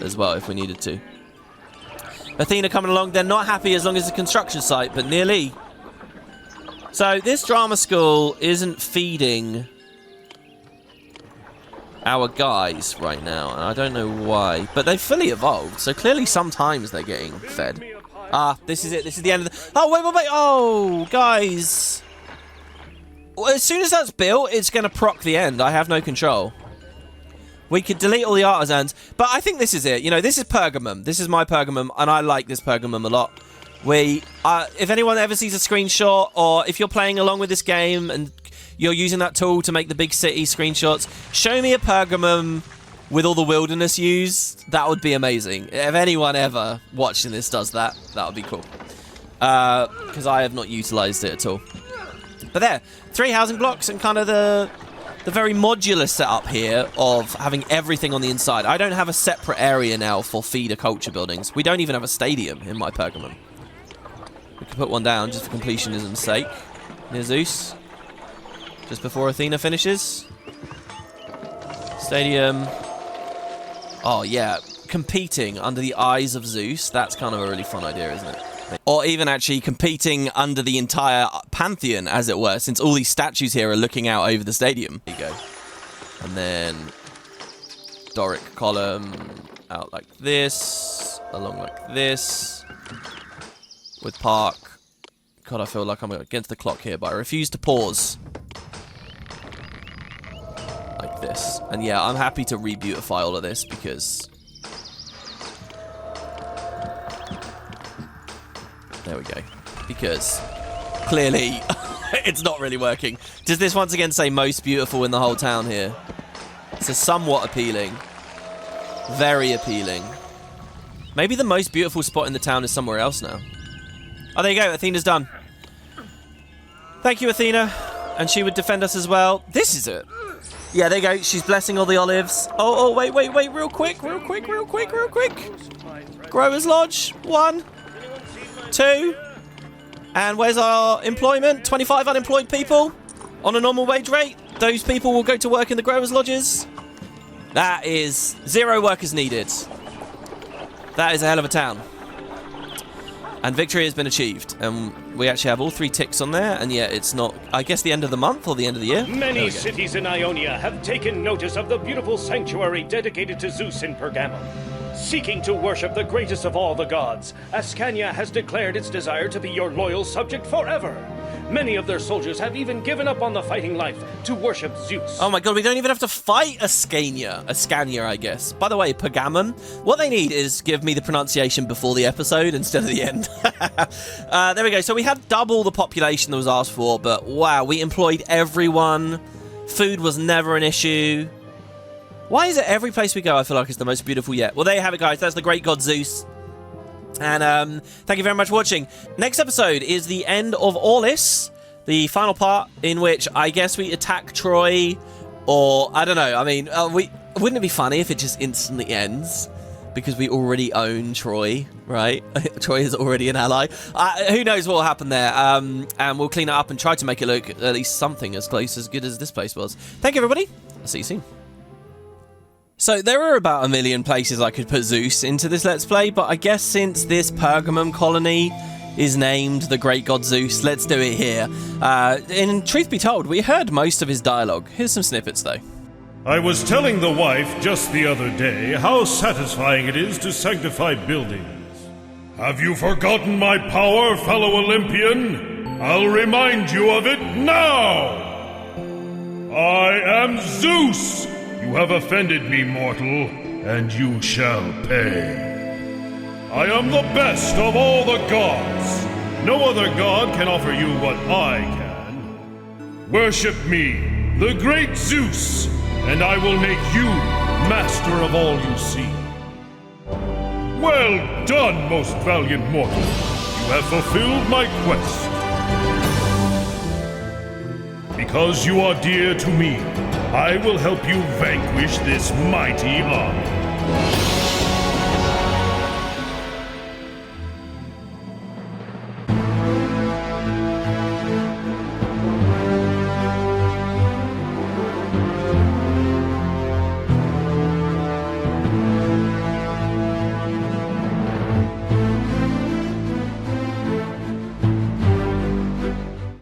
as well if we needed to. Athena coming along. They're not happy as long as it's a construction site, but nearly. So this drama school isn't feeding our guys right now, and I don't know why, but they've fully evolved, so clearly sometimes they're getting fed. Ah, this is it. This is the end of the... Oh, wait. Oh, guys. Well, as soon as that's built, it's going to proc the end. I have no control. We could delete all the artisans, but I think this is it. You know, this is Pergamum. This is my Pergamum, and I like this Pergamum a lot. If anyone ever sees a screenshot, or if you're playing along with this game and you're using that tool to make the big city screenshots, show me a Pergamum with all the wilderness used. That would be amazing. If anyone ever watching this does that, that would be cool. Because I have not utilized it at all. But there, 3 housing blocks and kind of the very modular setup here of having everything on the inside. I don't have a separate area now for feeder culture buildings. We don't even have a stadium in my Pergamum. We could put one down just for completionism's sake. Near Zeus. Just before Athena finishes. Stadium. Oh, yeah. Competing under the eyes of Zeus. That's kind of a really fun idea, isn't it? Or even actually competing under the entire pantheon, as it were, since all these statues here are looking out over the stadium. There you go. And then Doric column out like this, along like this, with park. God, I feel like I'm against the clock here, but I refuse to pause. Like this. And yeah, I'm happy to re-beautify all of this because... There we go. Because clearly it's not really working. Does this once again say most beautiful in the whole town here? It's a somewhat appealing. Very appealing. Maybe the most beautiful spot in the town is somewhere else now. Oh, there you go. Athena's done. Thank you, Athena. And she would defend us as well. This is it. Yeah, there you go. She's blessing all the olives. Oh, wait. Real quick. Growers Lodge. 1, 2. And where's our employment? 25 unemployed people on a normal wage rate. Those people will go to work in the growers lodges. That is 0 workers needed. That is a hell of a town. And victory has been achieved. And we actually have all 3 ticks on there. And yet it's not, I guess, the end of the month or the end of the year. Many cities in Ionia have taken notice of the beautiful sanctuary dedicated to Zeus in Pergamum. Seeking to worship the greatest of all the gods, Ascania has declared its desire to be your loyal subject forever. Many of their soldiers have even given up on the fighting life to worship Zeus. Oh my god, we don't even have to fight Ascania, I guess. By the way, Pergamum, what they need is give me the pronunciation before the episode instead of the end. There we go. So we had double the population that was asked for, but wow, we employed everyone. Food was never an issue. Why is it every place we go I feel like it's the most beautiful yet? Well, there you have it, guys. That's the great god Zeus. And thank you very much for watching. Next episode is the end of Olympus, the final part in which I guess we attack Troy, or I don't know. I mean, wouldn't it be funny if it just instantly ends because we already own Troy, right? Troy is already an ally. Who knows what will happen there? And we'll clean it up and try to make it look at least something as close as good as this place was. Thank you, everybody. I'll see you soon. So there are about a million places I could put Zeus into this Let's Play, but I guess since this Pergamum colony is named the Great God Zeus, let's do it here. And truth be told, we heard most of his dialogue. Here's some snippets though. I was telling the wife just the other day how satisfying it is to sanctify buildings. Have you forgotten my power, fellow Olympian? I'll remind you of it now! I am Zeus! You have offended me, mortal, and you shall pay. I am the best of all the gods. No other god can offer you what I can. Worship me, the great Zeus, and I will make you master of all you see. Well done, most valiant mortal. You have fulfilled my quest. Because you are dear to me, I will help you vanquish this mighty army.